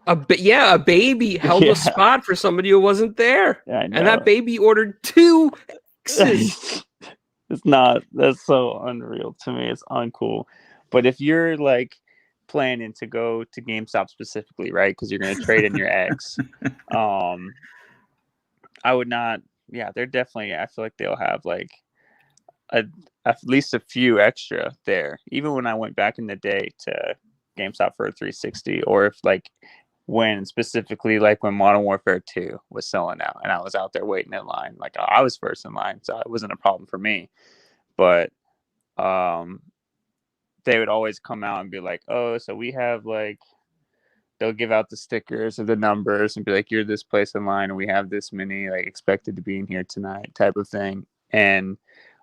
A baby held a spot for somebody who wasn't there.
Yeah, I know.
And that baby ordered 2 X's.
That's so unreal to me. It's uncool. But if you're like planning to go to GameStop specifically, right? Because you're going to trade in your eggs. I would not. Yeah, they're definitely. I feel like they'll have like at least a few extra there. Even when I went back in the day to GameStop for a 360, or if like when specifically like when Modern Warfare 2 was selling out and I was out there waiting in line, like I was first in line, so it wasn't a problem for me. But they would always come out and be like, oh, so we have like, they'll give out the stickers of the numbers and be like, you're this place in line and we have this many like expected to be in here tonight type of thing. And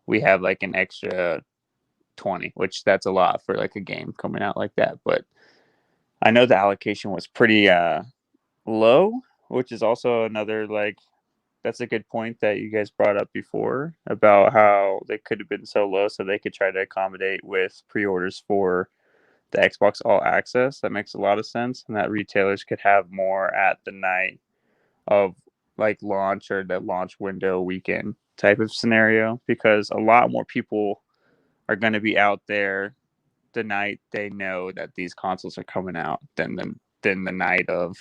we have like an extra 20, which that's a lot for like a game coming out like that. But I know the allocation was pretty low, which is also another like, that's a good point that you guys brought up before about how they could have been so low so they could try to accommodate with pre-orders for the Xbox All Access. That makes a lot of sense, and that retailers could have more at the night of like launch or the launch window weekend type of scenario, because a lot more people are going to be out there the night they know that these consoles are coming out than the night of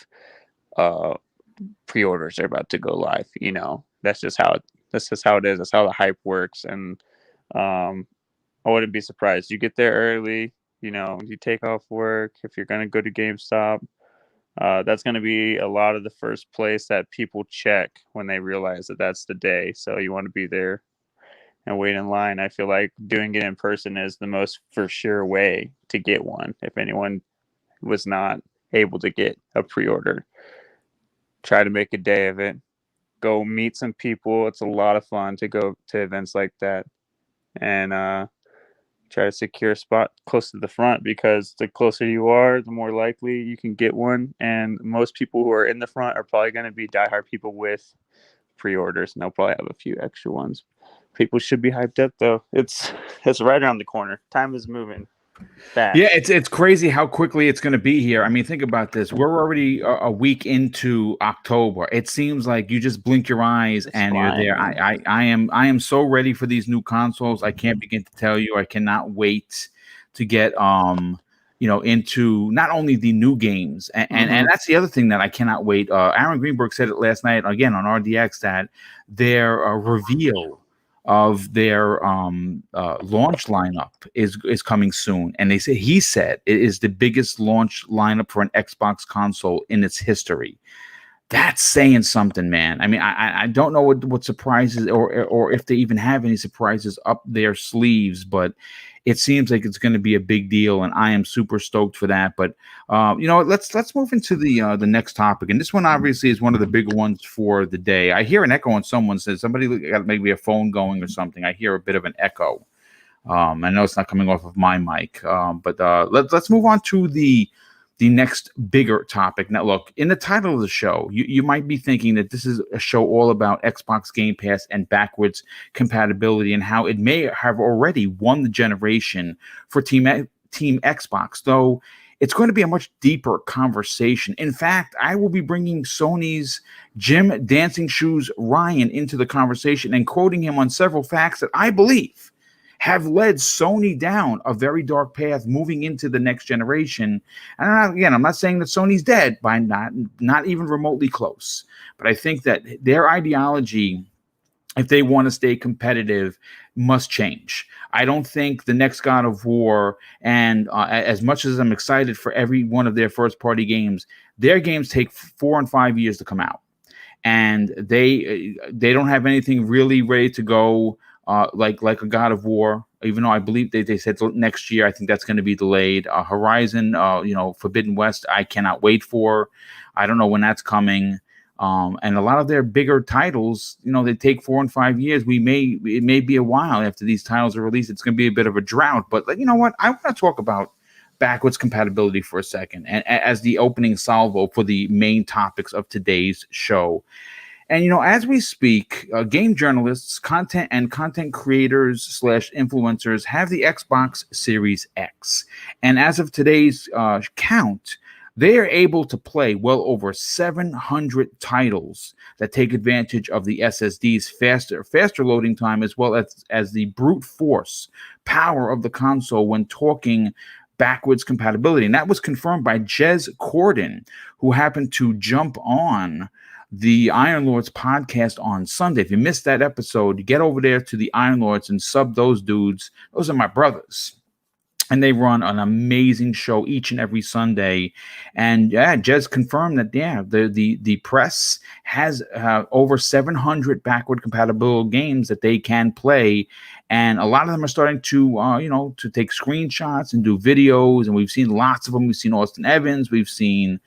pre-orders are about to go live. You know, that's just how it is. That's how the hype works. And I wouldn't be surprised. You get there early, you know, you take off work. If you're going to go to GameStop, that's going to be a lot of the first place that people check when they realize that that's the day. So you want to be there and wait in line. I feel like doing it in person is the most for sure way to get one. If anyone was not able to get a pre-order, try to make a day of it. Go meet some people. It's a lot of fun to go to events like that, and try to secure a spot close to the front, because the closer you are, the more likely you can get one. And most people who are in the front are probably going to be diehard people with pre-orders, and they'll probably have a few extra ones. People should be hyped up though. It's right around the corner. Time is moving fast.
Yeah, it's crazy how quickly it's going to be here. I mean, think about this. We're already a week into October. It seems like you just blink your eyes and you're there. I am so ready for these new consoles. I can't begin to tell you. I cannot wait to get into not only the new games and that's the other thing that I cannot wait. Aaron Greenberg said it last night again on RDX that their reveal of their launch lineup is coming soon, and he said it is the biggest launch lineup for an Xbox console in its history. That's saying something, man. I mean, I don't know what surprises or if they even have any surprises up their sleeves, but it seems like it's going to be a big deal, and I am super stoked for that. But let's move into the next topic, and this one obviously is one of the big ones for the day. I hear an echo on someone says somebody got maybe a phone going or something. I hear a bit of an echo. I know it's not coming off of my mic, but let's move on to the next bigger topic. Now, look, in the title of the show, you might be thinking that this is a show all about Xbox Game Pass and backwards compatibility and how it may have already won the generation for Team Xbox, though it's going to be a much deeper conversation. In fact, I will be bringing Sony's Jim Dancing Shoes Ryan into the conversation and quoting him on several facts that I believe have led Sony down a very dark path moving into the next generation. And again, I'm not saying that Sony's dead, by not even remotely close. But I think that their ideology, if they want to stay competitive, must change. I don't think the next God of War, and as much as I'm excited for every one of their first-party games, their games take 4 and 5 years to come out. And they don't have anything really ready to go like a God of War, even though I believe they said next year. I think that's going to be delayed. Horizon, Forbidden West, I cannot wait for. I don't know when that's coming. And a lot of their bigger titles, they take 4 and 5 years. It may be a while after these titles are released. It's going to be a bit of a drought. But you know what? I want to talk about backwards compatibility for a second, and as the opening salvo for the main topics of today's show. And, as we speak, game journalists, content creators / influencers have the Xbox Series X. And as of today's count, they are able to play well over 700 titles that take advantage of the SSD's faster loading time, as well as the brute force power of the console when talking backwards compatibility. And that was confirmed by Jez Corden, who happened to jump on the Iron Lords podcast on Sunday. If you missed that episode, get over there to the Iron Lords and sub those dudes. Those are my brothers. And they run an amazing show each and every Sunday. And yeah, Jez confirmed that, yeah, the press has over 700 backward compatible games that they can play. And a lot of them are starting to, to take screenshots and do videos. And we've seen lots of them. We've seen Austin Evans. We've seen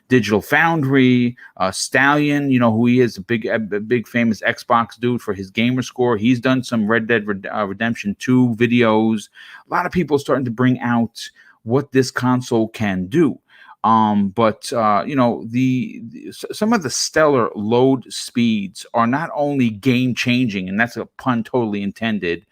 Digital Foundry, Stallion, who he is, a big famous Xbox dude for his gamer score. He's done some Red Dead Redemption 2 videos. A lot of people are starting to bring out what this console can do. But some of the stellar load speeds are not only game changing, and that's a pun totally intended.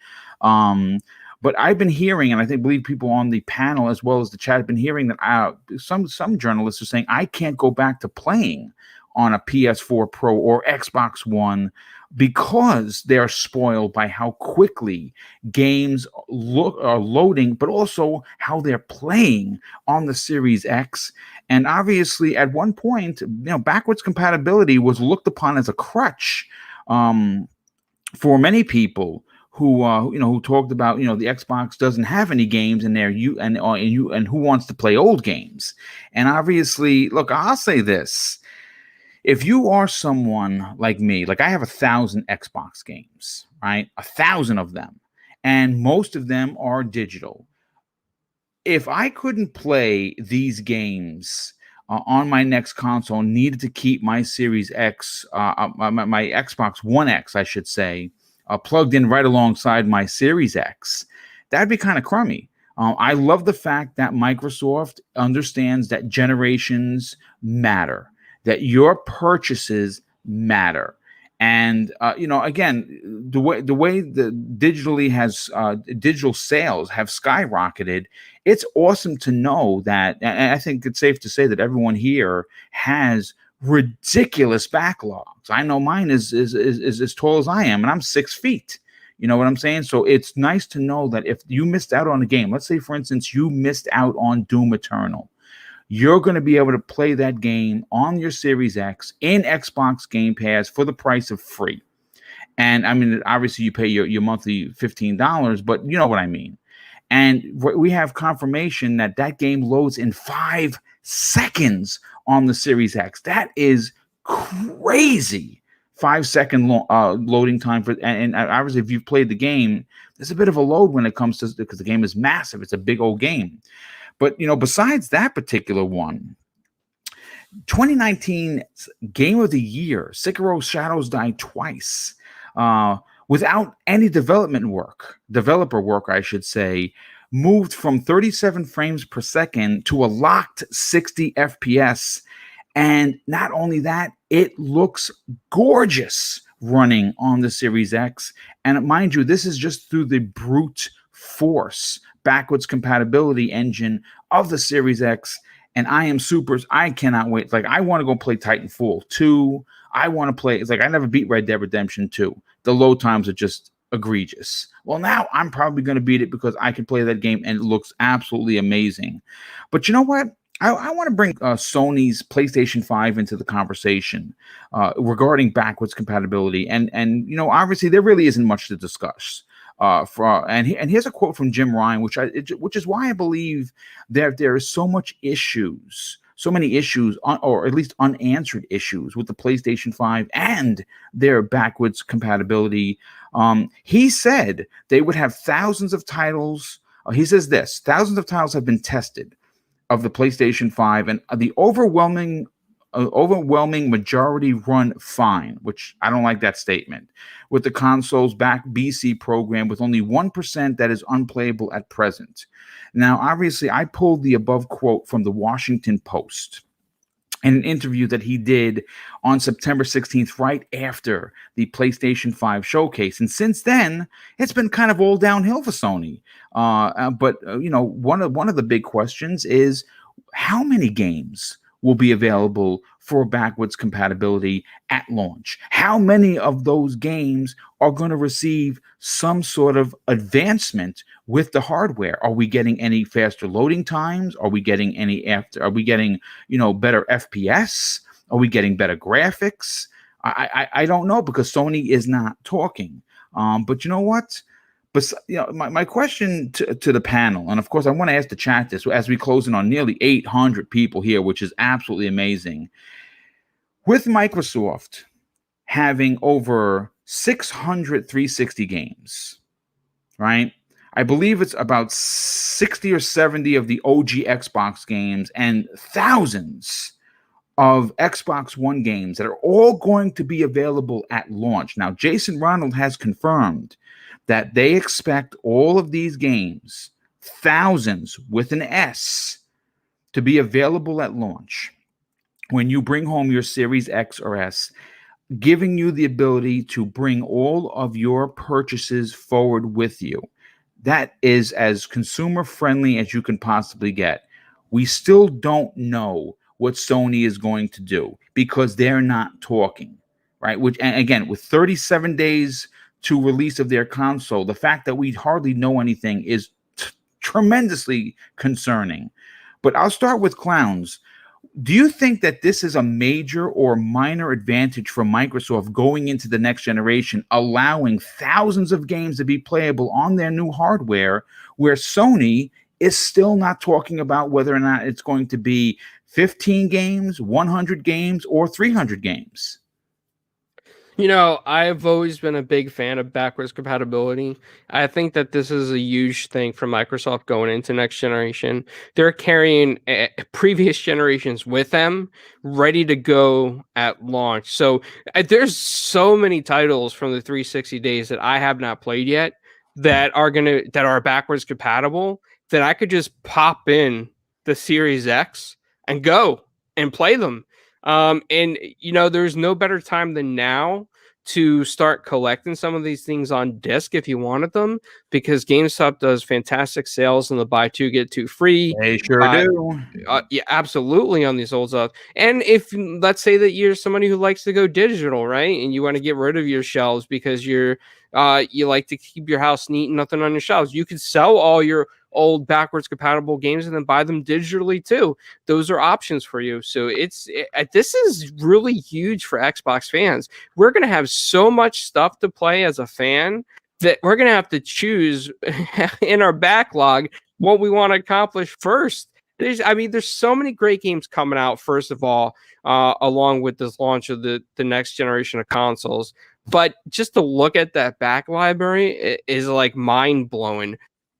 But I've been hearing, and I believe people on the panel as well as the chat have been hearing that some journalists are saying I can't go back to playing on a PS4 Pro or Xbox One because they're spoiled by how quickly games are loading, but also how they're playing on the Series X. And obviously, at one point, backwards compatibility was looked upon as a crutch for many people who talked about, the Xbox doesn't have any games in there, and who wants to play old games. And obviously, look, I'll say this. If you are someone like me, like I have 1,000 Xbox games, right? 1,000 of them, and most of them are digital. If I couldn't play these games on my next console, needed to keep my Series X, my Xbox One X, I should say, plugged in right alongside my Series X, that'd be kind of crummy. I love the fact that Microsoft understands that generations matter, that your purchases matter. And, again, the way the digital sales have skyrocketed, it's awesome to know that, and I think it's safe to say that everyone here has ridiculous backlogs. I know mine is as tall as I am, and I'm 6 feet. You know what I'm saying? So it's nice to know that if you missed out on a game, let's say, for instance, you missed out on Doom Eternal, you're going to be able to play that game on your Series X in Xbox Game Pass for the price of free. And I mean, obviously you pay your monthly $15, but you know what I mean. And we have confirmation that game loads in 5 seconds on the Series X. That is crazy. 5-second loading time and obviously if you've played the game, there's a bit of a load when it comes to, because the game is massive. It's a big old game. But besides that particular one, 2019 Game of the Year, Sekiro Shadows Die Twice, without any developer work, I should say, moved from 37 frames per second to a locked 60 FPS. And not only that, it looks gorgeous running on the Series X. And mind you, this is just through the brute force backwards compatibility engine of the Series X. And I cannot wait. Like, I want to go play Titanfall 2. I want to play, it's like I never beat Red Dead Redemption 2. The load times are just egregious. Well, now I'm probably going to beat it because I can play that game and it looks absolutely amazing. But you know what? I want to bring Sony's PlayStation 5 into the conversation regarding backwards compatibility. And obviously there really isn't much to discuss. And here's a quote from Jim Ryan, which is why I believe that there is so many issues, or at least unanswered issues with the PlayStation 5 and their backwards compatibility. He said they would have thousands of titles. He says this: thousands of titles have been tested of the PlayStation 5, and the overwhelming majority run fine, which I don't like that statement, with the console's back BC program, with only 1% that is unplayable at present. Now, obviously, I pulled the above quote from the Washington Post in an interview that he did on September 16th, right after the PlayStation 5 showcase. And since then, it's been kind of all downhill for Sony. But one of the big questions is, how many games will be available for backwards compatibility at launch? How many of those games are going to receive some sort of advancement with the hardware? Are we getting any faster loading times? Are we getting better FPS? Are we getting better graphics? I don't know, because Sony is not talking. But you know what? But my question to the panel, and of course I want to ask the chat this as we close in on nearly 800 people here, which is absolutely amazing. With Microsoft having over 600 360 games, right? I believe it's about 60 or 70 of the OG Xbox games and thousands of Xbox One games that are all going to be available at launch. Now, Jason Ronald has confirmed that they expect all of these games, thousands with an S, to be available at launch when you bring home your Series X or S, giving you the ability to bring all of your purchases forward with you. That is as consumer friendly as you can possibly get. We still don't know what Sony is going to do because they're not talking, right? Which, and again, with 37 days to release of their console, the fact that we hardly know anything is tremendously concerning. But I'll start with Clowns. Do you think that this is a major or minor advantage for Microsoft going into the next generation, allowing thousands of games to be playable on their new hardware, where Sony is still not talking about whether or not it's going to be 15 games, 100 games, or 300 games?
I've always been a big fan of backwards compatibility. I think that this is a huge thing for Microsoft going into next generation. They're carrying previous generations with them, ready to go at launch. So there's so many titles from the 360 days that I have not played yet that are backwards compatible, that I could just pop in the Series X and go and play them. There's no better time than now to start collecting some of these things on disc if you wanted them, because GameStop does fantastic sales and the buy two get two free.
They sure do.
Yeah, absolutely, on these old stuff. And if, let's say that you're somebody who likes to go digital, right, and you want to get rid of your shelves because you like to keep your house neat and nothing on your shelves, you can sell all your old backwards compatible games and then buy them digitally too. Those are options for you. So this is really huge for Xbox fans. We're going to have so much stuff to play as a fan that we're going to have to choose in our backlog what we want to accomplish first. There's so many great games coming out, first of all, along with this launch of the next generation of consoles. But just to look at that back library is like mind-blowing.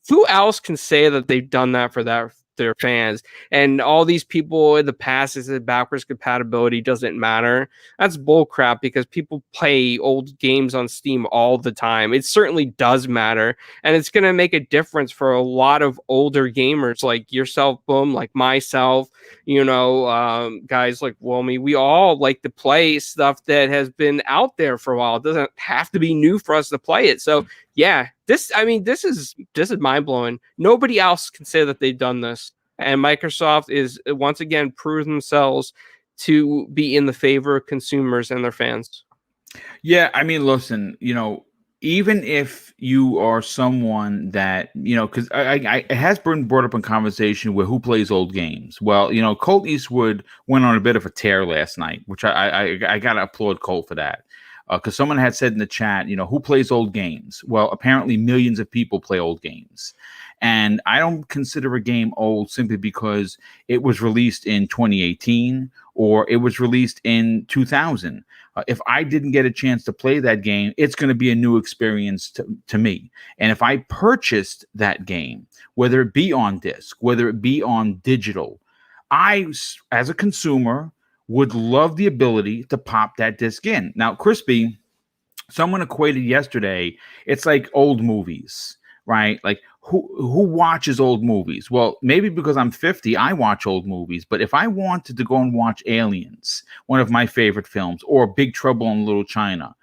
Who else can say that they've done that for their fans? And all these people in the past that said backwards compatibility doesn't matter. That's bullcrap, because people play old games on Steam all the time. It certainly does matter, and it's going to make a difference for a lot of older gamers like yourself, Boom, like myself, guys like Wilmy. We all like to play stuff that has been out there for a while. It doesn't have to be new for us to play it. So yeah, this is mind-blowing. Nobody else can say that they've done this. And Microsoft is once again proving themselves to be in the favor of consumers and their fans.
Yeah, listen, even if you are someone that, because it has been brought up in conversation with who plays old games. Well, Colt Eastwood went on a bit of a tear last night, which I got to applaud Colt for that. Because someone had said in the chat, who plays old games? Well, apparently millions of people play old games. And I don't consider a game old simply because it was released in 2018 or it was released in 2000. If I didn't get a chance to play that game, it's going to be a new experience to me. And if I purchased that game, whether it be on disc, whether it be on digital, I, as a consumer, would love the ability to pop that disc in. Now, Crispy, someone equated yesterday, it's like old movies, right? Like who watches old movies? Well, maybe because I'm 50, I watch old movies. But if I wanted to go and watch Aliens, one of my favorite films, or Big Trouble in Little China,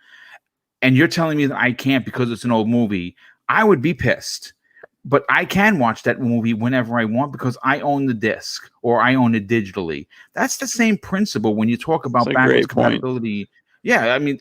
and you're telling me that I can't because it's an old movie, I would be pissed. but I can watch that movie whenever I want because I own the disc or I own it digitally. That's the same principle when you talk about
That's a
backwards
great point.
compatibility. Yeah, I mean,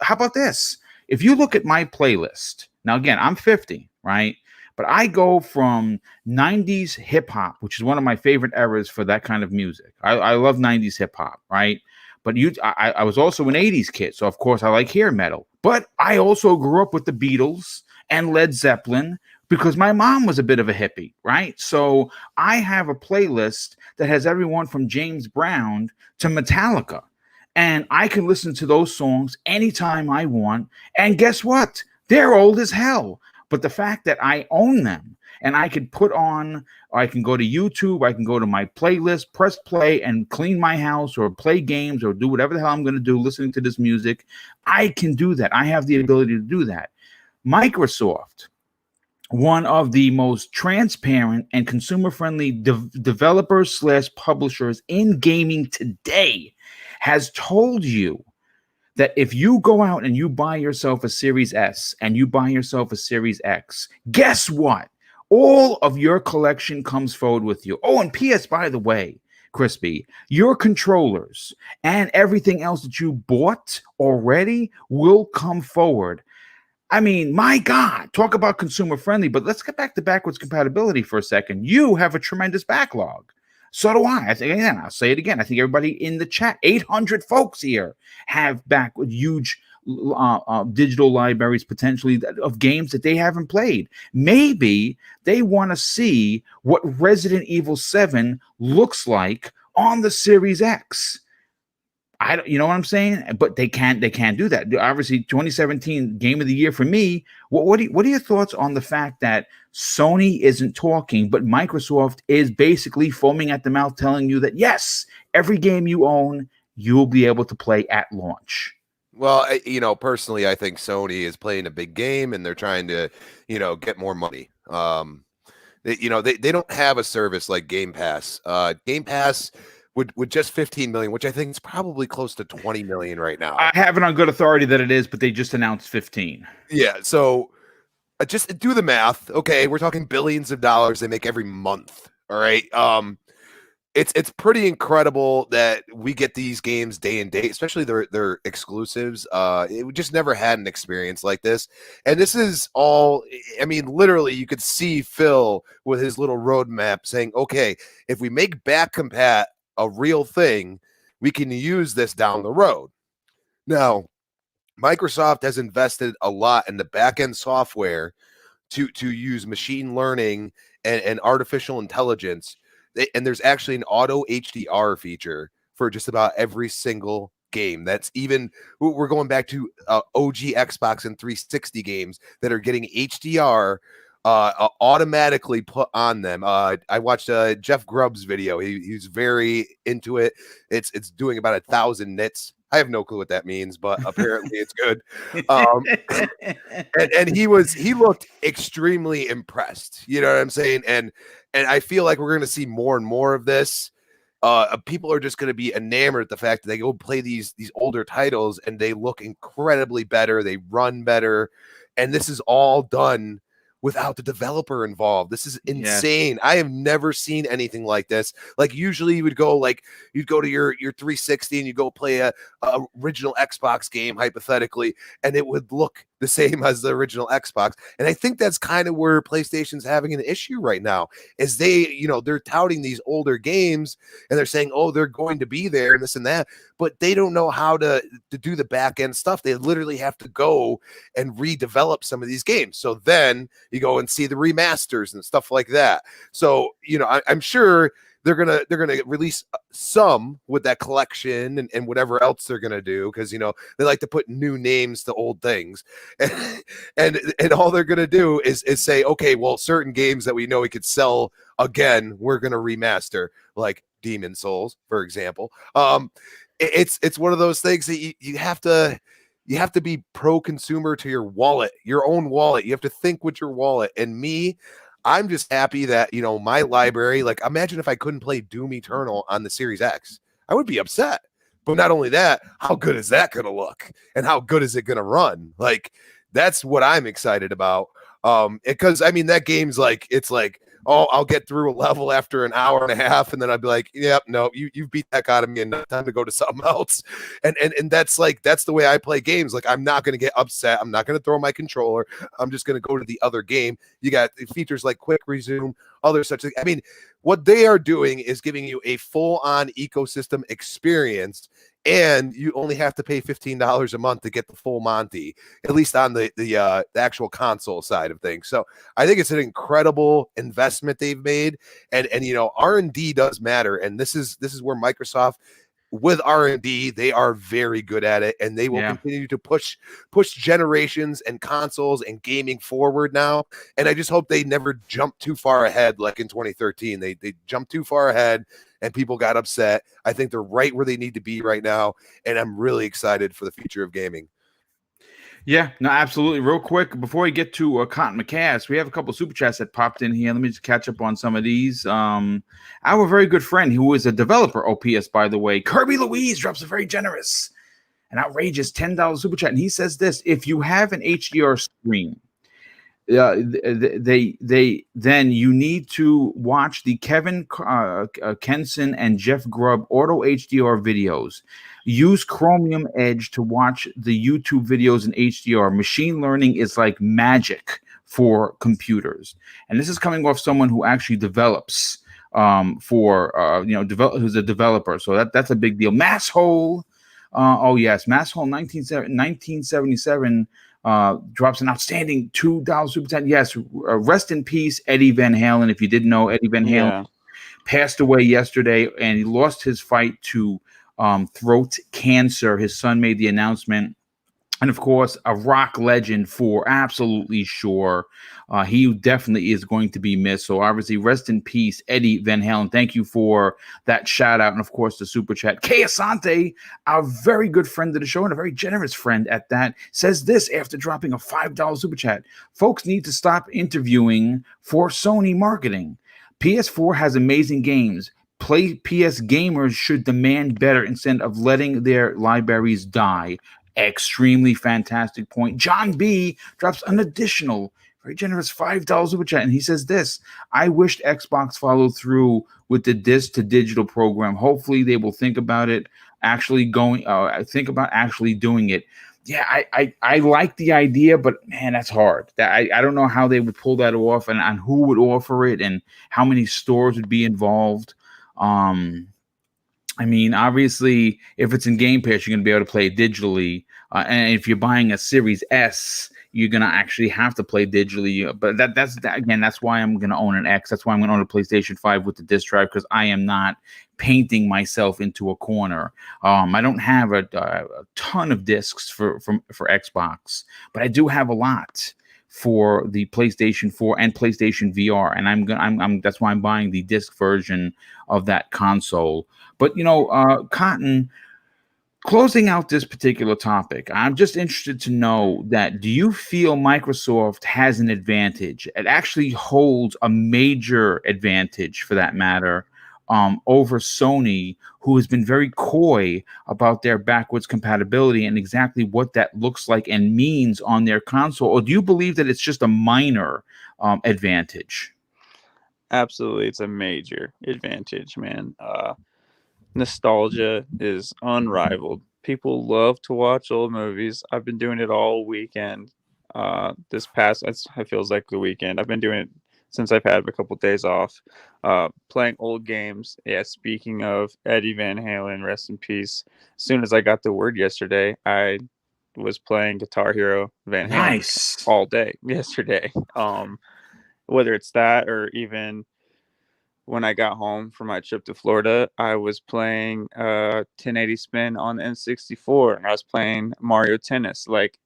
how about this? If you look at my playlist, now again, I'm 50, right? But I go from 90s hip hop, which is one of my favorite eras for that kind of music. I love 90s hip hop, right? But I was also an 80s kid, so of course I like hair metal. But I also grew up with the Beatles and Led Zeppelin because my mom was a bit of a hippie, right? So I have a playlist that has everyone from James Brown to Metallica. And I can listen to those songs anytime I want. And guess what? They're old as hell. But the fact that I own them and I can put on, or I can go to YouTube, I can go to my playlist, press play and clean my house or play games or do whatever the hell I'm going to do listening to this music, I can do that. I have the ability to do that. Microsoft, one of the most transparent and consumer-friendly developers / publishers in gaming today, has told you that if you go out and you buy yourself a Series S and you buy yourself a Series X, guess what? All of your collection comes forward with you. Oh, and PS, by the way, Crispy, your controllers and everything else that you bought already will come forward. I mean, my God, talk about consumer friendly, but let's get back to backwards compatibility for a second. You have a tremendous backlog. So do I. I think, again, I'll say it again. I think everybody in the chat, 800 folks here, have backward huge digital libraries potentially of games that they haven't played. Maybe they want to see what Resident Evil 7 looks like on the Series X. I don't, you know what I'm saying? But they can't do that. Obviously, 2017 Game of the Year for me. What are your thoughts on the fact that Sony isn't talking, but Microsoft is basically foaming at the mouth, telling you that yes, every game you own, you'll be able to play at launch.
Well, personally, I think Sony is playing a big game and they're trying to, get more money. They don't have a service like Game Pass. Game Pass with just 15 million, which I think is probably close to 20 million right now.
I have it on good authority that it is, but they just announced 15.
Yeah, so just do the math. Okay, we're talking billions of dollars they make every month. All right. It's pretty incredible that we get these games day and day, especially their exclusives. We just never had an experience like this. And this is all, I mean, literally you could see Phil with his little roadmap saying, okay, if we make back compat a real thing, we can use this down the road. Now, Microsoft has invested a lot in the back-end software to use machine learning and artificial intelligence. And there's actually an auto HDR feature for just about every single game. That's even, we're going back to OG Xbox and 360 games that are getting HDR automatically put on them. I watched Jeff Grubb's video. He's very into it. It's doing about 1,000 nits. I have no clue what that means, but apparently it's good. And he looked extremely impressed. You know what I'm saying? And I feel like we're going to see more and more of this. People are just going to be enamored at the fact that they go play these older titles and they look incredibly better. They run better. And this is all done without the developer involved. This is insane. Yes. I have never seen anything like this. Like usually you'd go to your 360 and you go play a original Xbox game hypothetically, and it would look the same as the original Xbox. And I think that's kind of where PlayStation's having an issue right now, is they're touting these older games and they're saying, oh, they're going to be there and this and that, but they don't know how to do the back end stuff. They literally have to go and redevelop some of these games. So then you go and see the remasters and stuff like that. So, I'm sure they're gonna release some with that collection and whatever else they're gonna do, because they like to put new names to old things, and all they're gonna do is say, okay, well, certain games that we know we could sell again, we're gonna remaster, like Demon Souls, for example. It's one of those things that you have to be pro-consumer to your wallet, your own wallet. You have to think with your wallet. And I'm just happy that, my library, like imagine if I couldn't play Doom Eternal on the Series X, I would be upset. But not only that, how good is that going to look? And how good is it going to run? Like, that's what I'm excited about. Because I mean that game's like it's like, oh, I'll get through a level after an hour and a half, and then I'd be like, yep, no, you beat that out of me, and time to go to something else. And that's like that's the way I play games. Like I'm not gonna get upset. I'm not gonna throw my controller. I'm just gonna go to the other game. You got features like quick resume, other such things. I mean, what they are doing is giving you a full-on ecosystem experience, and you only have to pay $15 a month to get the full Monty, at least on the actual console side of things. So I think it's an incredible investment they've made, and you know R&D does matter, and this is where Microsoft with R&D, they are very good at it, and they will continue to push generations and consoles and gaming forward now. And I just hope they never jump too far ahead like in 2013. They jumped too far ahead and people got upset. I think they're right where they need to be right now, and I'm really excited for the future of gaming.
Yeah, no, absolutely. Real quick, before we get to Cotton McCass, we have a couple of super chats that popped in here. Let me just catch up on some of these. I have a very good friend who is a developer, OPS, by the way. Kirby Louise drops a very generous and outrageous $10 super chat. And he says this: if you have an HDR screen, then you need to watch the Kevin Kenson and Jeff Grubb Auto HDR videos. Use Chromium Edge to watch the YouTube videos in HDR. Machine learning is like magic for computers. And this is coming off someone who actually develops who's a developer. So that's a big deal. Masshole. Masshole 1977 drops an outstanding $2 super chat. Yes, rest in peace, Eddie Van Halen. If you didn't know, Eddie Van Halen passed away yesterday, and he lost his fight to throat cancer. His son made the announcement. And of course, a rock legend for absolutely sure. He definitely is going to be missed. So obviously, rest in peace, Eddie Van Halen. Thank you for that shout out. And of course, the super chat. Kay Asante, our very good friend of the show and a very generous friend at that, says this after dropping a $5 super chat. Folks need to stop interviewing for Sony marketing. PS4 has amazing games. PS gamers should demand better instead of letting their libraries die. Extremely fantastic point. John B drops an additional very generous $5 super chat, and he says this: I wished Xbox followed through with the disc to digital program. Hopefully they will think about it actually doing it. Yeah, I like the idea, but man, that's hard. I don't know how they would pull that off, and on who would offer it and how many stores would be involved. I mean, obviously, if it's in Game Pass, you're going to be able to play it digitally. And if you're buying a Series S, you're going to actually have to play digitally. But that's why I'm going to own an X. That's why I'm going to own a PlayStation 5 with the disc drive, because I am not painting myself into a corner. I don't have a ton of discs for Xbox, but I do have a lot for the PlayStation 4 and PlayStation VR, and that's why I'm buying the disc version of that console. But Cotton, closing out this particular topic, I'm just interested to know that do you feel Microsoft has an advantage? It actually holds a major advantage, for that matter, over Sony, who has been very coy about their backwards compatibility and exactly what that looks like and means on their console? Or do you believe that it's just a minor advantage?
Absolutely, it's a major advantage, man. Nostalgia is unrivaled. People love to watch old movies. I've been doing it all weekend. It feels like the weekend. I've been doing it since I've had a couple days off, playing old games. Yeah, speaking of Eddie Van Halen, rest in peace. As soon as I got the word yesterday, I was playing Guitar Hero Van Halen all day yesterday. Whether it's that or even when I got home from my trip to Florida, I was playing 1080 spin on the N64, and I was playing Mario Tennis. Like,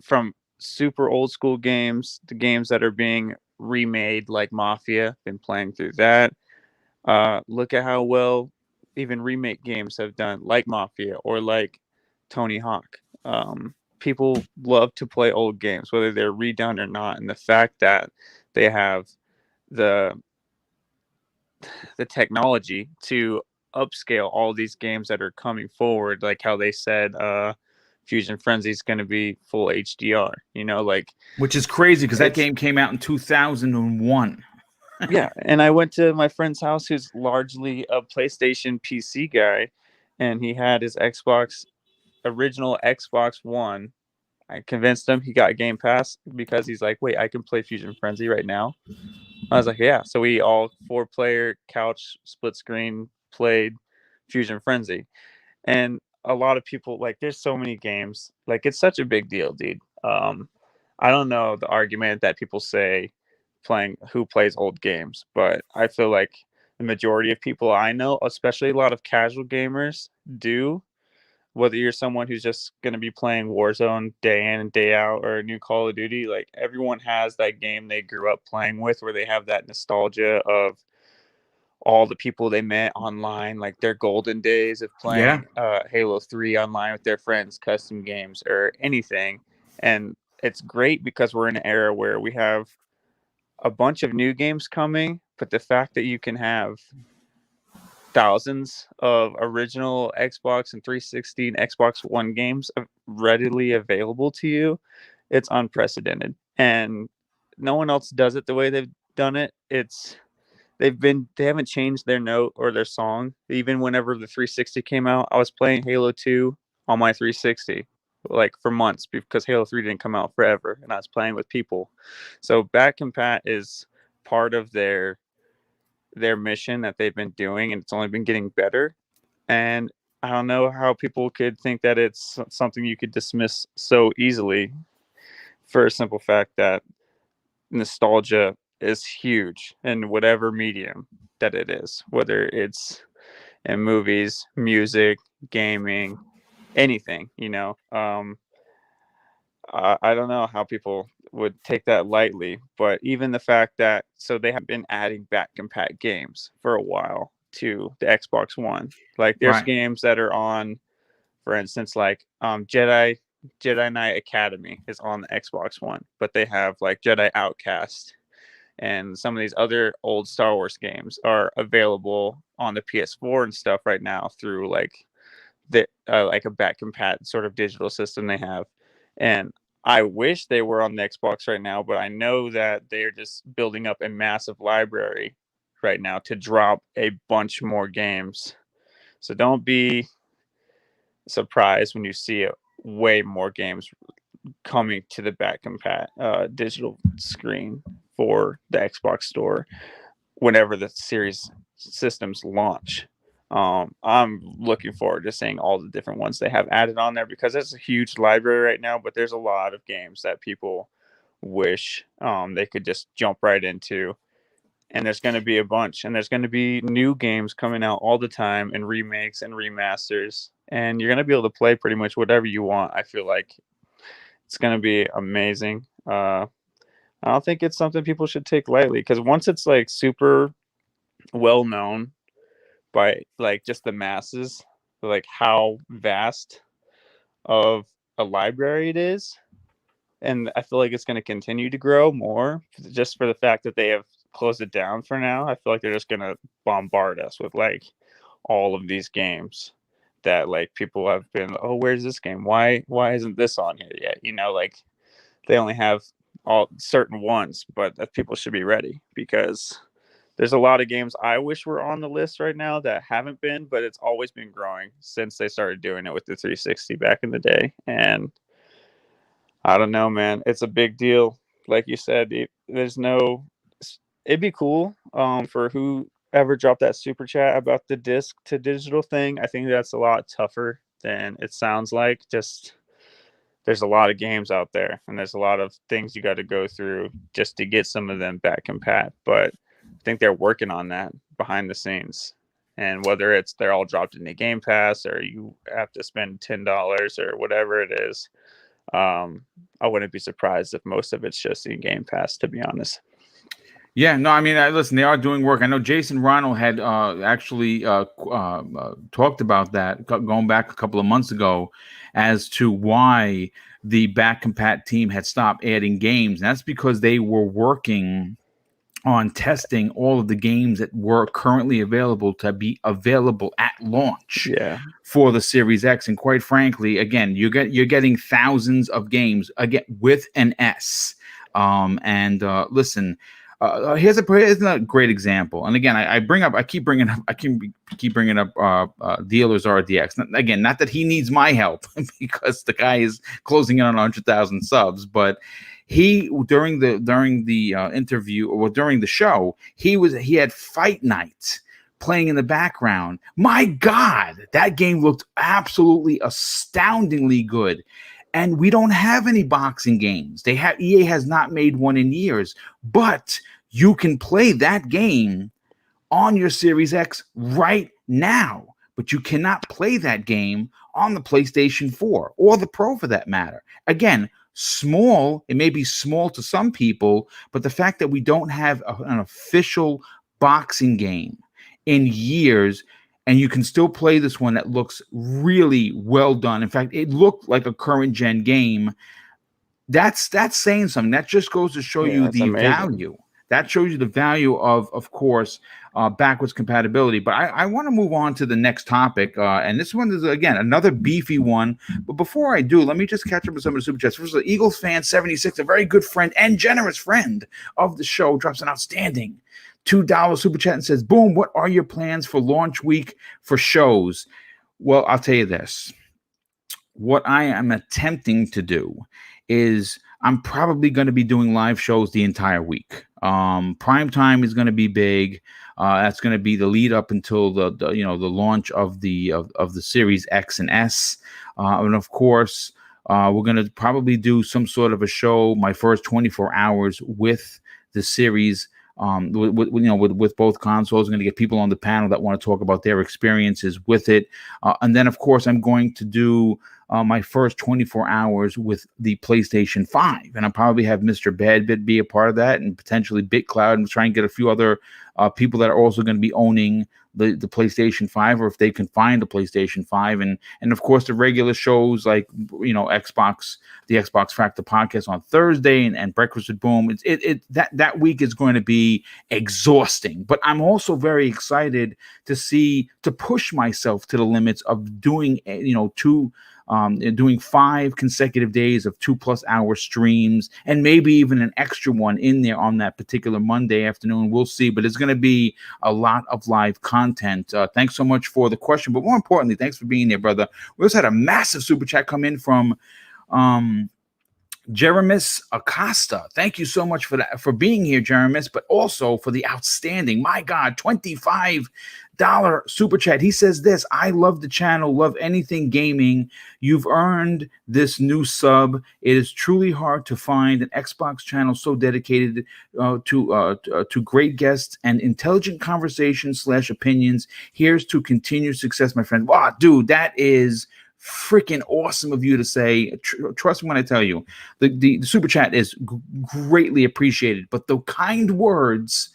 from super old school games to games that are being remade, like Mafia, been playing through that. Look at how well even remake games have done, like Mafia or like Tony Hawk. People love to play old games, whether they're redone or not, and the fact that they have the technology to upscale all these games that are coming forward, like how they said Fusion Frenzy is going to be full HDR. You know, like,
which is crazy because that
it's-
game came out in 2001.
yeah. And I went to my friend's house, who's largely a PlayStation PC guy, and he had his original Xbox One. I convinced him. He got Game Pass because he's like, wait, I can play Fusion Frenzy right now. I was like, yeah. So we all 4-player couch split screen played Fusion Frenzy. And a lot of people, like, there's so many games. Like, it's such a big deal, dude. I don't know the argument that people say playing who plays old games, but I feel like the majority of people I know, especially a lot of casual gamers, do. Whether you're someone who's just going to be playing Warzone day in and day out, or a new Call of Duty, like, everyone has that game they grew up playing with, where they have that nostalgia of all the people they met online, like their golden days of playing Halo 3 online with their friends, custom games, or anything. And it's great because we're in an era where we have a bunch of new games coming, but the fact that you can have thousands of original Xbox and 360 and Xbox One games readily available to you, it's unprecedented. And no one else does it the way they've done it. They haven't changed their note or their song. Even whenever the 360 came out, I was playing Halo 2 on my 360 like for months because Halo 3 didn't come out forever, and I was playing with people. So back compat is part of their mission that they've been doing, and it's only been getting better. And I don't know how people could think that it's something you could dismiss so easily, for a simple fact that nostalgia is huge in whatever medium that it is, whether it's in movies, music, gaming, anything, you know. I don't know how people would take that lightly, but even the fact that, so they have been adding back compat games for a while to the Xbox One. Like, there's games that are on, for instance, like Jedi Knight Academy is on the Xbox One, but they have like Jedi Outcast and some of these other old Star Wars games are available on the PS4 and stuff right now through like like a back compat sort of digital system they have. And I wish they were on the Xbox right now, but I know that they're just building up a massive library right now to drop a bunch more games. So don't be surprised when you see way more games coming to the back compat digital screen for the Xbox store whenever the series systems launch. I'm looking forward to seeing all the different ones they have added on there, because it's a huge library right now, but there's a lot of games that people wish they could just jump right into. And there's going to be a bunch, and there's going to be new games coming out all the time, and remakes and remasters, and you're going to be able to play pretty much whatever you want. I feel like it's going to be amazing. I don't think it's something people should take lightly, because once it's like super well known by like just the masses, like how vast of a library it is, and I feel like it's going to continue to grow more just for the fact that they have closed it down for now. I feel like they're just going to bombard us with like all of these games that like people have been, oh, where's this game? Why isn't this on here yet? You know, like they only have all certain ones, but people should be ready, because there's a lot of games I wish were on the list right now that haven't been, but it's always been growing since they started doing it with the 360 back in the day. And I don't know, man, it's a big deal. Like you said, it'd be cool for whoever dropped that super chat about the disc to digital thing. I think that's a lot tougher than it sounds like. Just there's a lot of games out there, and there's a lot of things you got to go through just to get some of them back compat. But I think they're working on that behind the scenes. And whether it's they're all dropped into Game Pass, or you have to spend $10 or whatever it is, I wouldn't be surprised if most of it's just in Game Pass, to be honest.
Yeah, no, I mean, listen, they are doing work. I know Jason Ronald had actually talked about that going back a couple of months ago as to why the back compat team had stopped adding games. And that's because they were working on testing all of the games that were currently available to be available at launch for the Series X. And quite frankly, again, you're getting thousands of games again with an S. Listen, here's a great example. And again, I keep bringing up Dealers RDX. Again, not that he needs my help because the guy is closing in on 100,000 subs, but he during the interview or during the show, he had Fight Night playing in the background. My God, that game looked absolutely astoundingly good. And we don't have any boxing games. EA has not made one in years, but you can play that game on your Series X right now. But you cannot play that game on the PlayStation 4 or the Pro for that matter. Again, small, it may be small to some people, but the fact that we don't have an official boxing game in years, and you can still play this one that looks really well done. In fact, it looked like a current gen game. That's saying something. That just goes to show you the value. That shows you the value of course, backwards compatibility. But I want to move on to the next topic. And this one is, again, another beefy one. But before I do, let me just catch up with some of the super chats. First of all, Eagles fan 76, a very good friend and generous friend of the show, drops an outstanding $2 super chat and says, boom, what are your plans for launch week for shows? Well, I'll tell you this. What I am attempting to do is I'm probably going to be doing live shows the entire week. Prime time is going to be big. That's going to be the lead up until the launch of the Series X and S. And of course, we're going to probably do some sort of a show, my first 24 hours with the series. With both consoles. I'm going to get people on the panel that want to talk about their experiences with it. And then, of course, I'm going to do my first 24 hours with the PlayStation 5. And I'll probably have Mr. Badbit be a part of that, and potentially BitCloud, and try and get a few other people that are also going to be owning the PlayStation 5, or if they can find a PlayStation 5. And of course, the regular shows like, the Xbox Factor podcast on Thursday and Breakfast with Boom. That week is going to be exhausting. But I'm also very excited to push myself to the limits of doing, doing 5 consecutive days of 2+ hour streams, and maybe even an extra one in there on that particular Monday afternoon. We'll see, but it's going to be a lot of live content. Thanks so much for the question, but more importantly, thanks for being there, brother. We also had a massive super chat come in from Jeremis Acosta. Thank you so much for that, for being here, Jeremis, but also for the outstanding, my God, $25 super chat. He says this: I love the channel, love anything gaming. You've earned this new sub. It is truly hard to find an Xbox channel so dedicated to great guests and intelligent conversations / opinions. Here's to continued success, my friend. Wow, dude, that is freaking awesome of you to say. Trust me when I tell you, the super chat is greatly appreciated, but the kind words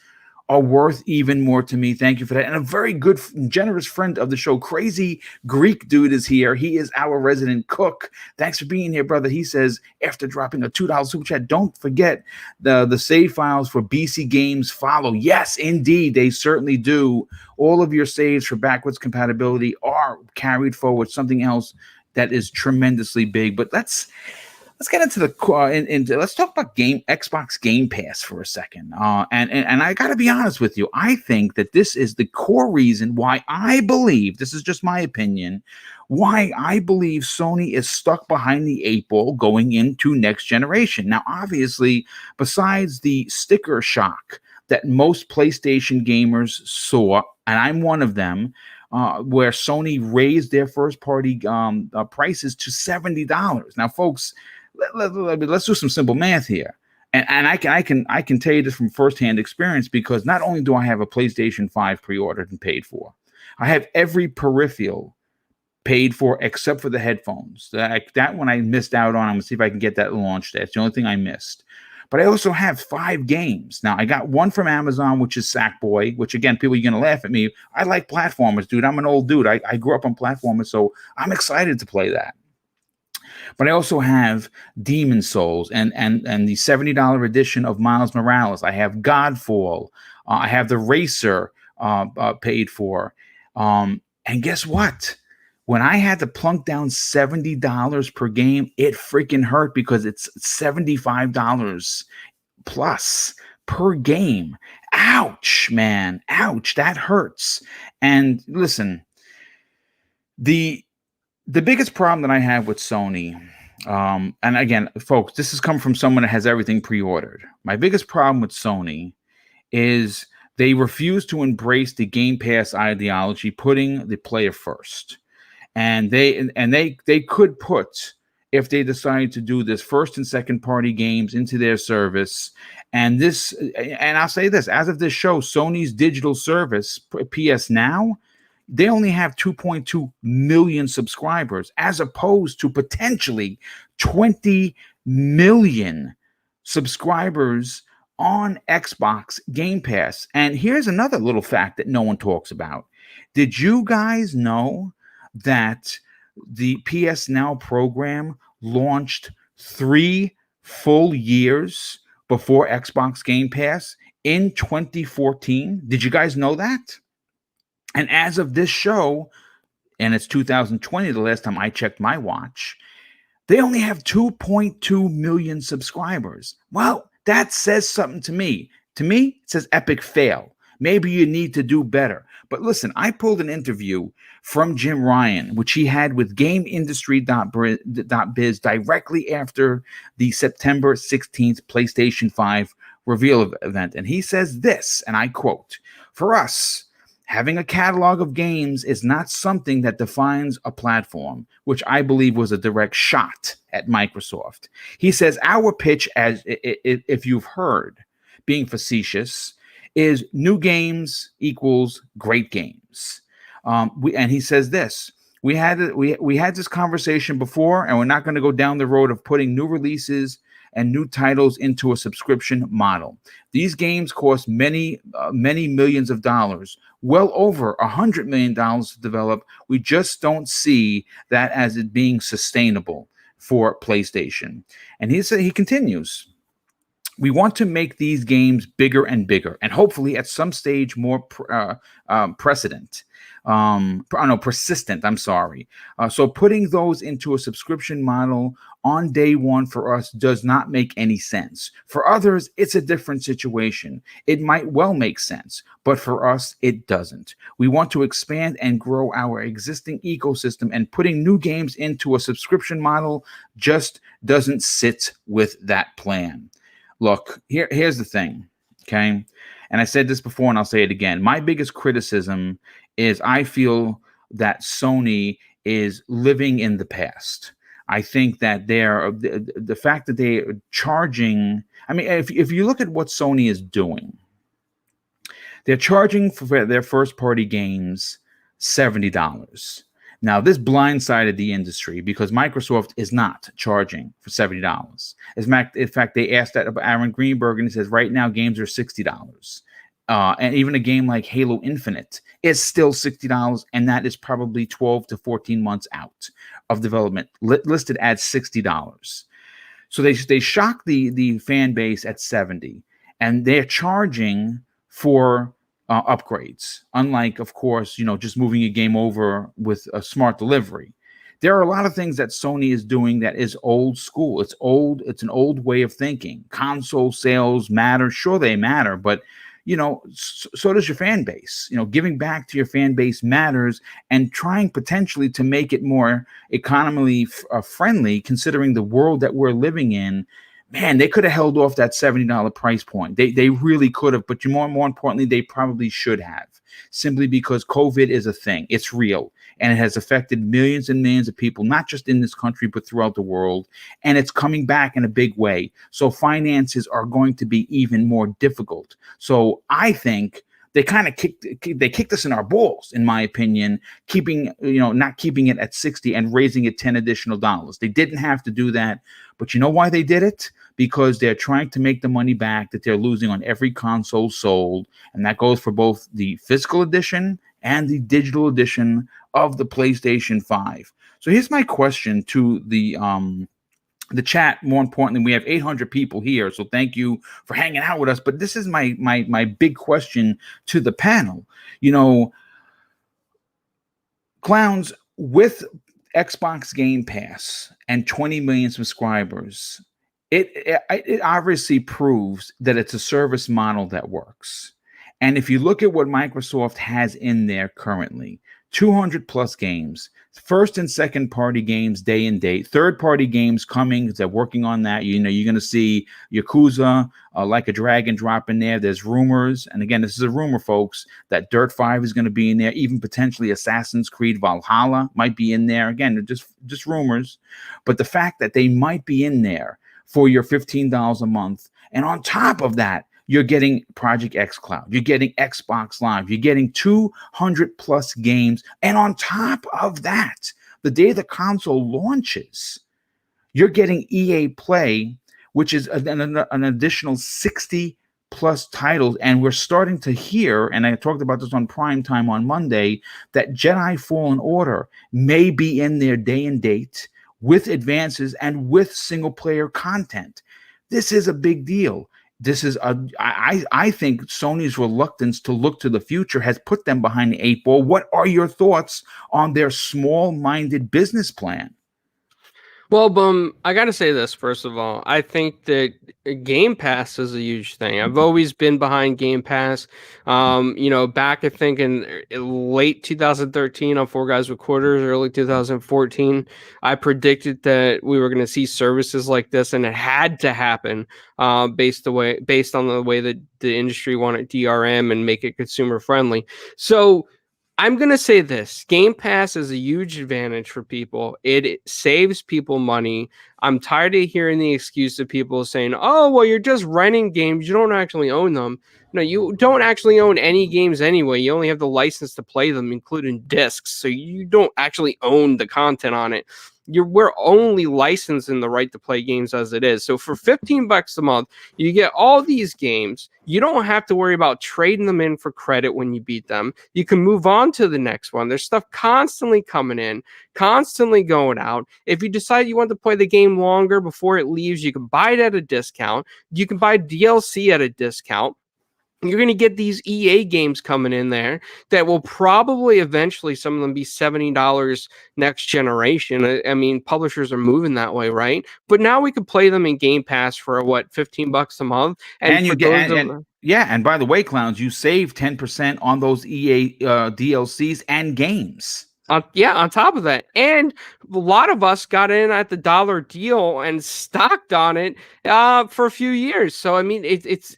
are worth even more to me. Thank you for that. And a very good, generous friend of the show, Crazy Greek Dude, is here. He is our resident cook. Thanks for being here, brother. He says, after dropping a $2 super chat, don't forget the save files for BC Games follow. Yes, indeed, they certainly do. All of your saves for backwards compatibility are carried forward. Something else that is tremendously big. But let's get into let's talk about Xbox Game Pass for a second. And I got to be honest with you. I think that this is the core reason why I believe, this is just my opinion, why I believe Sony is stuck behind the 8 ball going into next generation. Now, obviously, besides the sticker shock that most PlayStation gamers saw, and I'm one of them, where Sony raised their first-party prices to $70. Now, folks, let's do some simple math here, and I can tell you this from firsthand experience, because not only do I have a PlayStation 5 pre-ordered and paid for, I have every peripheral paid for except for the headphones. That one I missed out on. I'm gonna see if I can get that launched. That's the only thing I missed. But I also have 5 games. Now, I got one from Amazon, which is Sackboy, which, again, people are going to laugh at me. I like platformers, dude. I'm an old dude. I grew up on platformers, so I'm excited to play that. But I also have Demon Souls and the $70 edition of Miles Morales. I have Godfall. I have the Racer paid for. And guess what? When I had to plunk down $70 per game, it freaking hurt because it's $75 plus per game. Ouch, man. Ouch. That hurts. And listen, the biggest problem that I have with Sony, and again, folks, this has come from someone that has everything pre-ordered. My biggest problem with Sony is they refuse to embrace the Game Pass ideology, putting the player first. And they could put, if they decide to do this, first and second party games into their service. And I'll say this, as of this show, Sony's digital service, PS Now, they only have 2.2 million subscribers, as opposed to potentially 20 million subscribers on Xbox Game Pass. And here's another little fact that no one talks about. Did you guys know that the PS Now program launched 3 full years before Xbox Game Pass in 2014? Did you guys know that? And as of this show, and it's 2020, the last time I checked my watch, they only have 2.2 million subscribers. Well, that says something to me. To me, it says epic fail. Maybe you need to do better. But listen, I pulled an interview from Jim Ryan, which he had with GameIndustry.biz directly after the September 16th PlayStation 5 reveal event. And he says this, and I quote, "For us, having a catalog of games is not something that defines a platform," which I believe was a direct shot at Microsoft. He says, "Our pitch, as if you've heard, being facetious, is new games equals great games." And he says this: we had this conversation before, and we're not going to go down the road of putting new releases and new titles into a subscription model. These games cost many millions of dollars, well over $100 million to develop. We just don't see that as it being sustainable for PlayStation. And he continues, "We want to make these games bigger and bigger, and hopefully at some stage more persistent. I'm sorry. So putting those into a subscription model on day one for us does not make any sense. For others, it's a different situation. It might well make sense, but for us, it doesn't. We want to expand and grow our existing ecosystem, and putting new games into a subscription model just doesn't sit with that plan." Look, here's the thing, okay? And I said this before and I'll say it again. My biggest criticism is I feel that Sony is living in the past. I think that the fact that they are charging, I mean, if you look at what Sony is doing, they're charging for their first party games $70. Now, this blindsided the industry because Microsoft is not charging for $70. In fact, they asked that of Aaron Greenberg, and he says right now games are $60. And even a game like Halo Infinite is still $60, and that is probably 12 to 14 months out of development, listed at $60. So they shock the fan base at 70, and they're charging for upgrades, unlike, of course, just moving a game over with a smart delivery. There are a lot of things that Sony is doing that is old school. It's old. It's an old way of thinking. Console sales matter. Sure, they matter, but so does your fan base. Giving back to your fan base matters, and trying potentially to make it more economically friendly, considering the world that we're living in. Man, they could have held off that $70 price point. They really could have, but more importantly, they probably should have, simply because COVID is a thing. It's real, and it has affected millions and millions of people, not just in this country, but throughout the world, and it's coming back in a big way. So finances are going to be even more difficult. So I think they kind of kicked us in our balls, in my opinion, not keeping it at 60 and raising it $10 additional. They didn't have to do that, but you know why they did it? Because they're trying to make the money back that they're losing on every console sold, and that goes for both the physical edition and the digital edition of the PlayStation 5. So here's my question to the chat. More importantly, we have 800 people here, so thank you for hanging out with us. But this is my big question to the panel. You know, clowns, with Xbox Game Pass and 20 million subscribers, it obviously proves that it's a service model that works. And if you look at what Microsoft has in there currently, 200 plus games, first and second party games day and date, third party games coming. They're working on that. You know, you're going to see Yakuza, Like a Dragon drop in there. There's rumors, and again, this is a rumor, folks, that Dirt 5 is going to be in there. Even potentially Assassin's Creed Valhalla might be in there. Again, they're just rumors, but the fact that they might be in there for your $15 a month, and on top of that, you're getting Project X Cloud, you're getting Xbox Live, you're getting 200 plus games. And on top of that, the day the console launches, you're getting EA Play, which is an additional 60 plus titles. And we're starting to hear, and I talked about this on Prime Time on Monday, that Jedi Fallen Order may be in there day and date with advances and with single player content. This is a big deal. This is I think Sony's reluctance to look to the future has put them behind the 8 ball. What are your thoughts on their small-minded business plan?
Well, I got to say this, first of all. I think that Game Pass is a huge thing. I've always been behind Game Pass. Back, I think, in late 2013 on Four Guys with Quarters, early 2014, I predicted that we were going to see services like this, and it had to happen based on the way that the industry wanted DRM and make it consumer friendly. So I'm going to say this. Game Pass is a huge advantage for people. It saves people money. I'm tired of hearing the excuse of people saying, oh, well, you're just renting games. You don't actually own them. No, you don't actually own any games anyway. You only have the license to play them, including discs. So you don't actually own the content on it. We're only licensing the right to play games as it is. So for $15 a month, you get all these games. You don't have to worry about trading them in for credit when you beat them. You can move on to the next one. There's stuff constantly coming in, constantly going out. If you decide you want to play the game longer before it leaves, you can buy it at a discount. You can buy DLC at a discount. You're going to get these EA games coming in there that will probably eventually, some of them, be $70 next generation. I mean, publishers are moving that way, right? But now we can play them in Game Pass for $15 a month.
And you get, and by the way, clowns, you save 10% on those EA DLCs and games.
On top of that. And a lot of us got in at the dollar deal and stocked on it for a few years. So, I mean, it's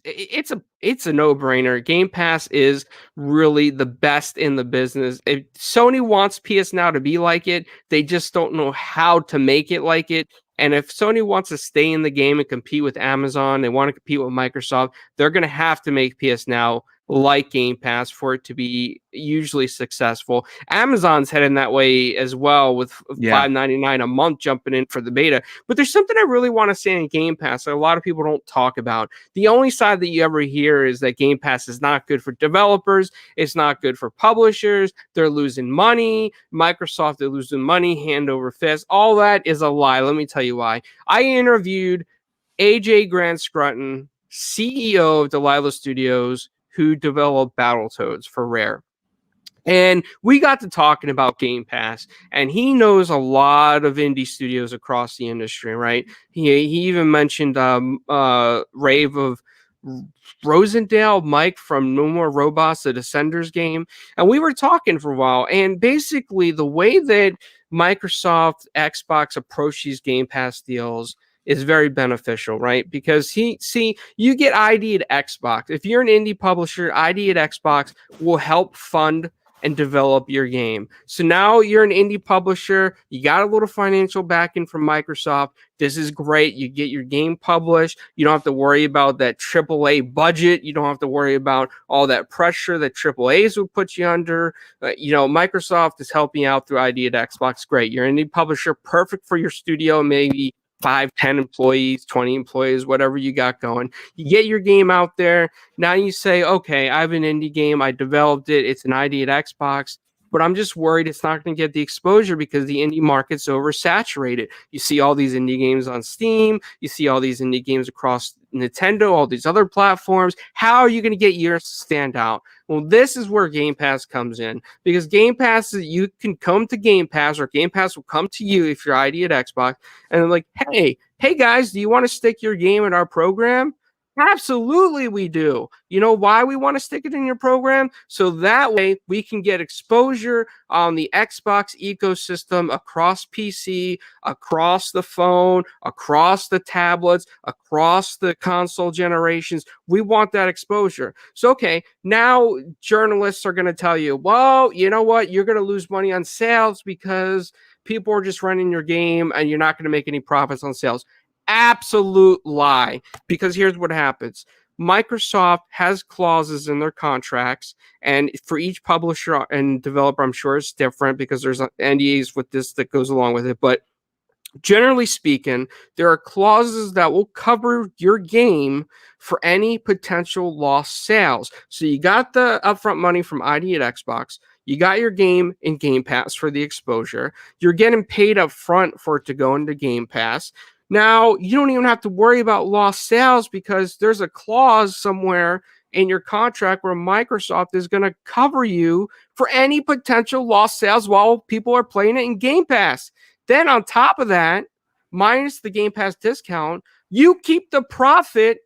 a no-brainer. Game Pass is really the best in the business. If Sony wants PS Now to be like it, they just don't know how to make it like it. And if Sony wants to stay in the game and compete with Amazon, they want to compete with Microsoft, they're going to have to make PS Now like Game Pass for it to be usually successful. Amazon's heading that way as well, with $5.99 a month jumping in for the beta. But there's something I really want to say in Game Pass that a lot of people don't talk about. The only side that you ever hear is that Game Pass is not good for developers. It's not good for publishers. They're losing money. Microsoft, they're losing money hand over fist. All that is a lie. Let me tell you why. I interviewed AJ Grant Scrutton, CEO of Delilah Studios, who developed Battletoads for Rare. And we got to talking about Game Pass, and he knows a lot of indie studios across the industry, right? He even mentioned rave of Rosendale Mike from No More Robots, the Descenders game. And we were talking for a while, and basically the way that Microsoft, Xbox approach these Game Pass deals is very beneficial, right? Because you get ID at Xbox. If you're an indie publisher, ID at Xbox will help fund and develop your game. So now you're an indie publisher, you got a little financial backing from Microsoft. This is great. You get your game published. You don't have to worry about that AAA budget. You don't have to worry about all that pressure that AAAs would put you under. Microsoft is helping out through ID at Xbox. Great. You're an indie publisher, perfect for your studio, maybe 5, 10 employees, 20 employees, whatever you got going. You get your game out there. Now you say, okay, I have an indie game. I developed it. It's an ID at Xbox. but I'm just worried it's not going to get the exposure because the indie market's oversaturated. You see all these indie games on Steam, you see all these indie games across Nintendo, all these other platforms. How are you going to get yours to stand out? Well, this is where Game Pass comes in, because Game Pass, you can come to Game Pass, or Game Pass will come to you if you're ID at Xbox, and they're like, hey guys, do you want to stick your game in our program? Absolutely, we do. You know why we want to stick it in your program? So that way we can get exposure on the Xbox ecosystem across PC, across the phone, across the tablets, across the console generations. We want that exposure. So, okay, now journalists are going to tell you, well, you know what? You're going to lose money on sales because people are just running your game and you're not going to make any profits on sales. Absolute lie, because here's what happens. Microsoft has clauses in their contracts, and for each publisher and developer, I'm sure it's different because there's NDAs with this that goes along with it, but generally speaking, there are clauses that will cover your game for any potential lost sales. So you got the upfront money from ID at Xbox. You got your game in Game Pass for the exposure. You're getting paid up front for it to go into Game Pass. Now, you don't even have to worry about lost sales because there's a clause somewhere in your contract where Microsoft is going to cover you for any potential lost sales while people are playing it in Game Pass. Then on top of that, minus the Game Pass discount, you keep the profit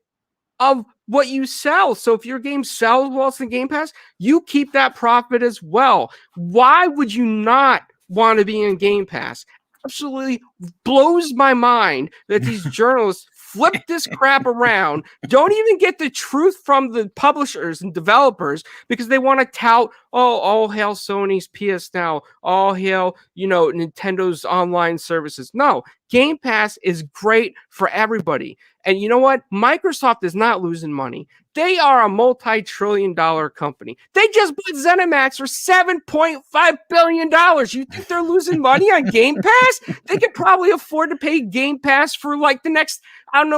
of what you sell. So if your game sells while it's in Game Pass, you keep that profit as well. Why would you not want to be in Game Pass? Absolutely blows my mind that these journalists flip this crap around, don't even get the truth from the publishers and developers because they want to tout, oh, all hail Sony's PS Now, all hail, Nintendo's online services. No, Game Pass is great for everybody. And you know what? Microsoft is not losing money. They are a multi-trillion-dollar company. They just bought ZeniMax for $7.5 billion. You think they're losing money on Game Pass? They could probably afford to pay Game Pass for like the next,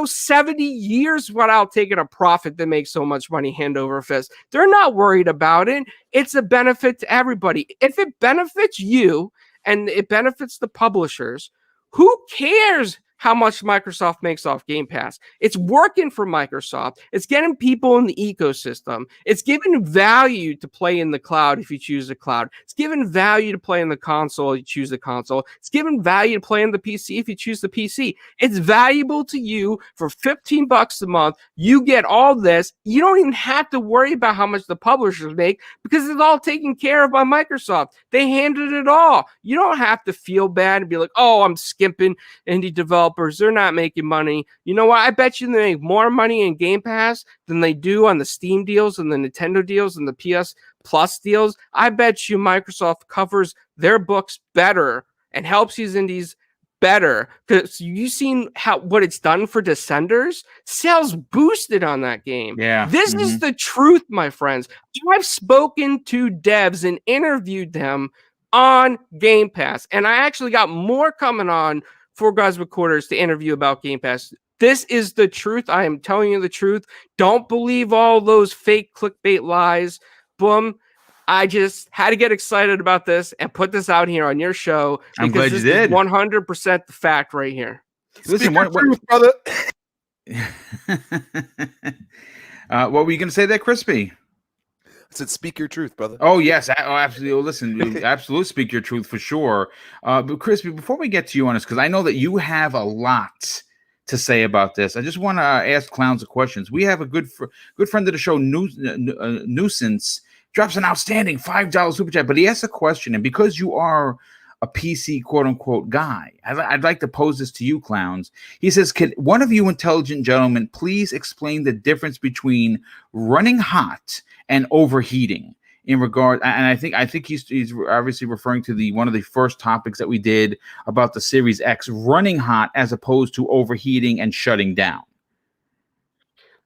70 years without taking a profit that makes so much money hand over fist. They're not worried about it. It's a benefit to everybody. If it benefits you and it benefits the publishers, who cares how much Microsoft makes off Game Pass? It's working for Microsoft. It's getting people in the ecosystem. It's giving value to play in the cloud if you choose the cloud. It's giving value to play in the console if you choose the console. It's giving value to play in the PC if you choose the PC. It's valuable to you for $15 a month. You get all this. You don't even have to worry about how much the publishers make because it's all taken care of by Microsoft. They handled it all. You don't have to feel bad and be like, oh, I'm skimping indie developers. They're not making money. You know what? I bet you they make more money in Game Pass than they do on the Steam deals and the Nintendo deals and the PS Plus deals. I bet you Microsoft covers their books better and helps these indies better because you've seen what it's done for Descenders. Sales boosted on that game.
Yeah.
This is the truth, my friends. I've spoken to devs and interviewed them on Game Pass, and I actually got more coming on Four Guys with Quarters to interview about Game Pass. This is the truth. I am telling you the truth. Don't believe all those fake clickbait lies. Boom. I just had to get excited about this and put this out here on your show.
I'm glad you did.
Is 100% the fact right here.
Listen,
what truth, brother?
What were you going to say there, Crispy?
I said, speak your truth, brother.
Oh, yes. Absolutely. Listen, absolutely speak your truth for sure. But Crispy, before we get to you on this, because I know that you have a lot to say about this, I just want to ask Clowns a questions. We have a good friend of the show, Nuisance, drops an outstanding $5 super chat, but he asks a question, and because you are a PC quote-unquote guy, I'd like to pose this to you, Clowns. He says, could one of you intelligent gentlemen please explain the difference between running hot and overheating in regard, and I think he's obviously referring to one of the first topics that we did about the Series X running hot as opposed to overheating and shutting down.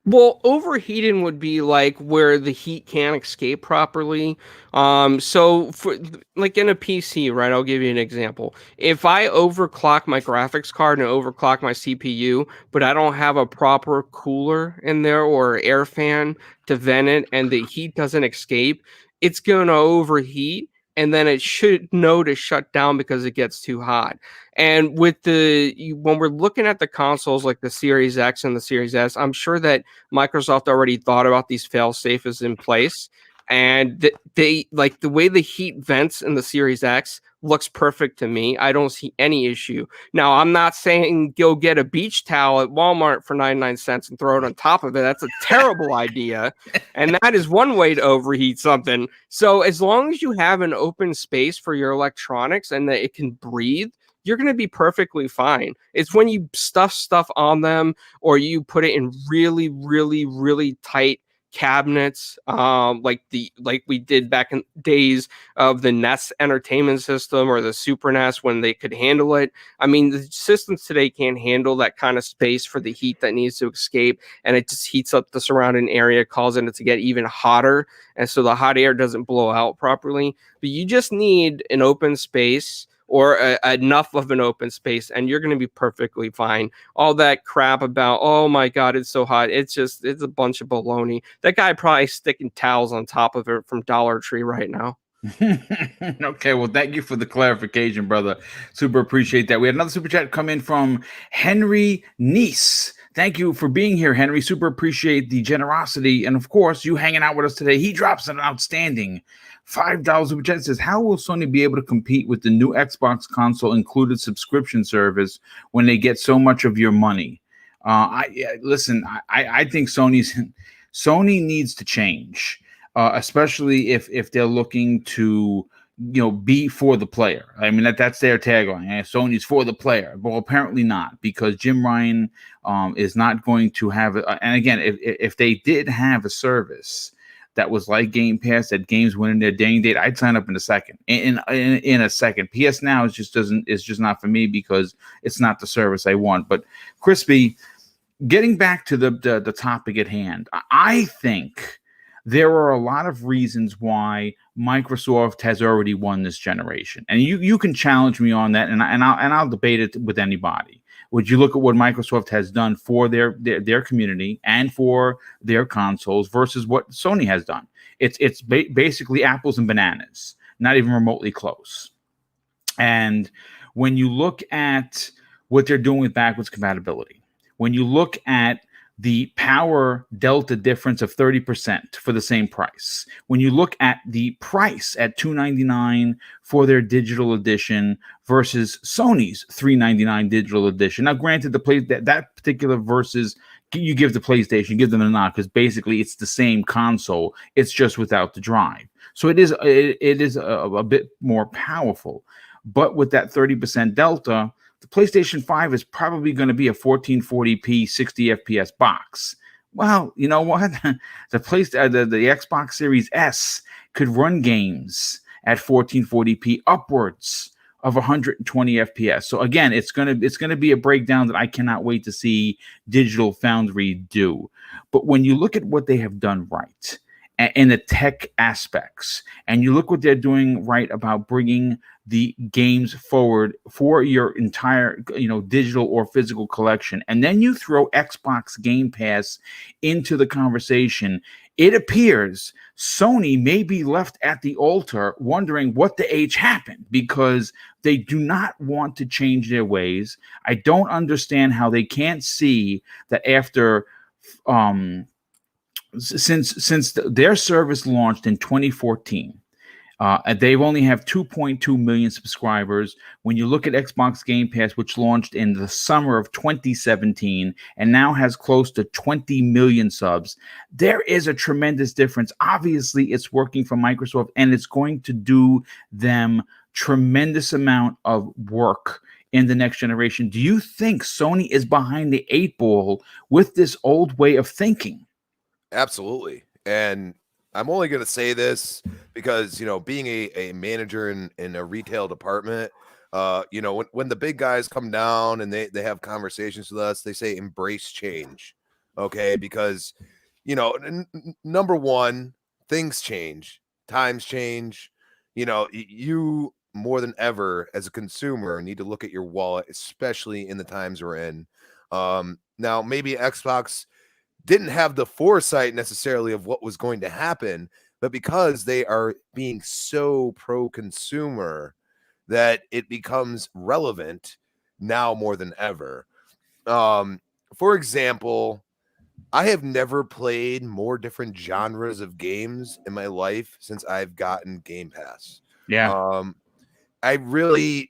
Well, overheating would be like where the heat can't escape properly. So for like in a PC, right? I'll give you an example. If I overclock my graphics card and overclock my CPU, but I don't have a proper cooler in there or air fan to vent it and the heat doesn't escape, it's going to overheat and then it should know to shut down because it gets too hot. And with when we're looking at the consoles like the Series X and the Series S, I'm sure that Microsoft already thought about these fail safes in place. And they like the way the heat vents in the Series X looks perfect to me. I don't see any issue. Now, I'm not saying go get a beach towel at Walmart for 99 cents and throw it on top of it. That's a terrible idea. And that is one way to overheat something. So as long as you have an open space for your electronics and that it can breathe, you're going to be perfectly fine. It's when you stuff stuff on them or you put it in really, really, really tight cabinets, like we did back in days of the NES entertainment system or the Super NES when they could handle it. I mean, the systems today can't handle that kind of space for the heat that needs to escape, and it just heats up the surrounding area, causing it to get even hotter, and so the hot air doesn't blow out properly. But you just need an open space or enough of an open space, and you're going to be perfectly fine. All that crap about, oh my God, it's so hot. It's a bunch of baloney. That guy probably sticking towels on top of it from Dollar Tree right now.
Okay, well, thank you for the clarification, brother. Super appreciate that. We had another super chat come in from Henry Nice. Thank you for being here, Henry. Super appreciate the generosity. And of course, you hanging out with us today. He drops an outstanding $5 super chat. Says, how will Sony be able to compete with the new Xbox console included subscription service when they get so much of your money? I think Sony needs to change, especially if they're looking to be for the player. I mean, that's their tagline. Sony's for the player. Well, apparently not, because Jim Ryan is not going to have it. And again, if they did have a service that was like Game Pass, that games went in their dang date, I'd sign up in a second. In a second. PS Now is just not for me because it's not the service I want. But Crispy, getting back to the topic at hand, I think there are a lot of reasons why Microsoft has already won this generation, and you can challenge me on that, and I'll debate it with anybody. Would you look at what Microsoft has done for their community and for their consoles versus what Sony has done? It's basically apples and bananas, not even remotely close. And when you look at what they're doing with backwards compatibility, when you look at the power delta difference of 30% for the same price, when you look at the price at $299 for their digital edition versus Sony's $399 digital edition. Now, granted, that particular versus you give the PlayStation, give them a nod, because basically it's the same console. It's just without the drive. So it is a bit more powerful. But with that 30% delta, the PlayStation 5 is probably going to be a 1440p 60 FPS box. Well, you know what? The Xbox Series S could run games at 1440p upwards of 120 FPS. So again, it's gonna be a breakdown that I cannot wait to see Digital Foundry do. But when you look at what they have done right in the tech aspects, and you look what they're doing right about bringing the games forward for your entire digital or physical collection, and then you throw Xbox Game Pass into the conversation, it appears Sony may be left at the altar wondering what the H happened, because they do not want to change their ways. I don't understand how they can't see that after since their service launched in 2014, they only have 2.2 million subscribers. When you look at Xbox Game Pass, which launched in the summer of 2017 and now has close to 20 million subs, there is a tremendous difference. Obviously, it's working for Microsoft, and it's going to do them tremendous amount of work in the next generation. Do you think Sony is behind the 8 ball with this old way of thinking?
Absolutely. And I'm only going to say this because, being a manager in a retail department, when the big guys come down and they have conversations with us, they say embrace change. Okay. Because, number one, things change, times change. You more than ever as a consumer need to look at your wallet, especially in the times we're in. Now, maybe Xbox didn't have the foresight necessarily of what was going to happen, but because they are being so pro-consumer that it becomes relevant now more than ever. For example, I have never played more different genres of games in my life since I've gotten Game Pass.
Yeah.
I really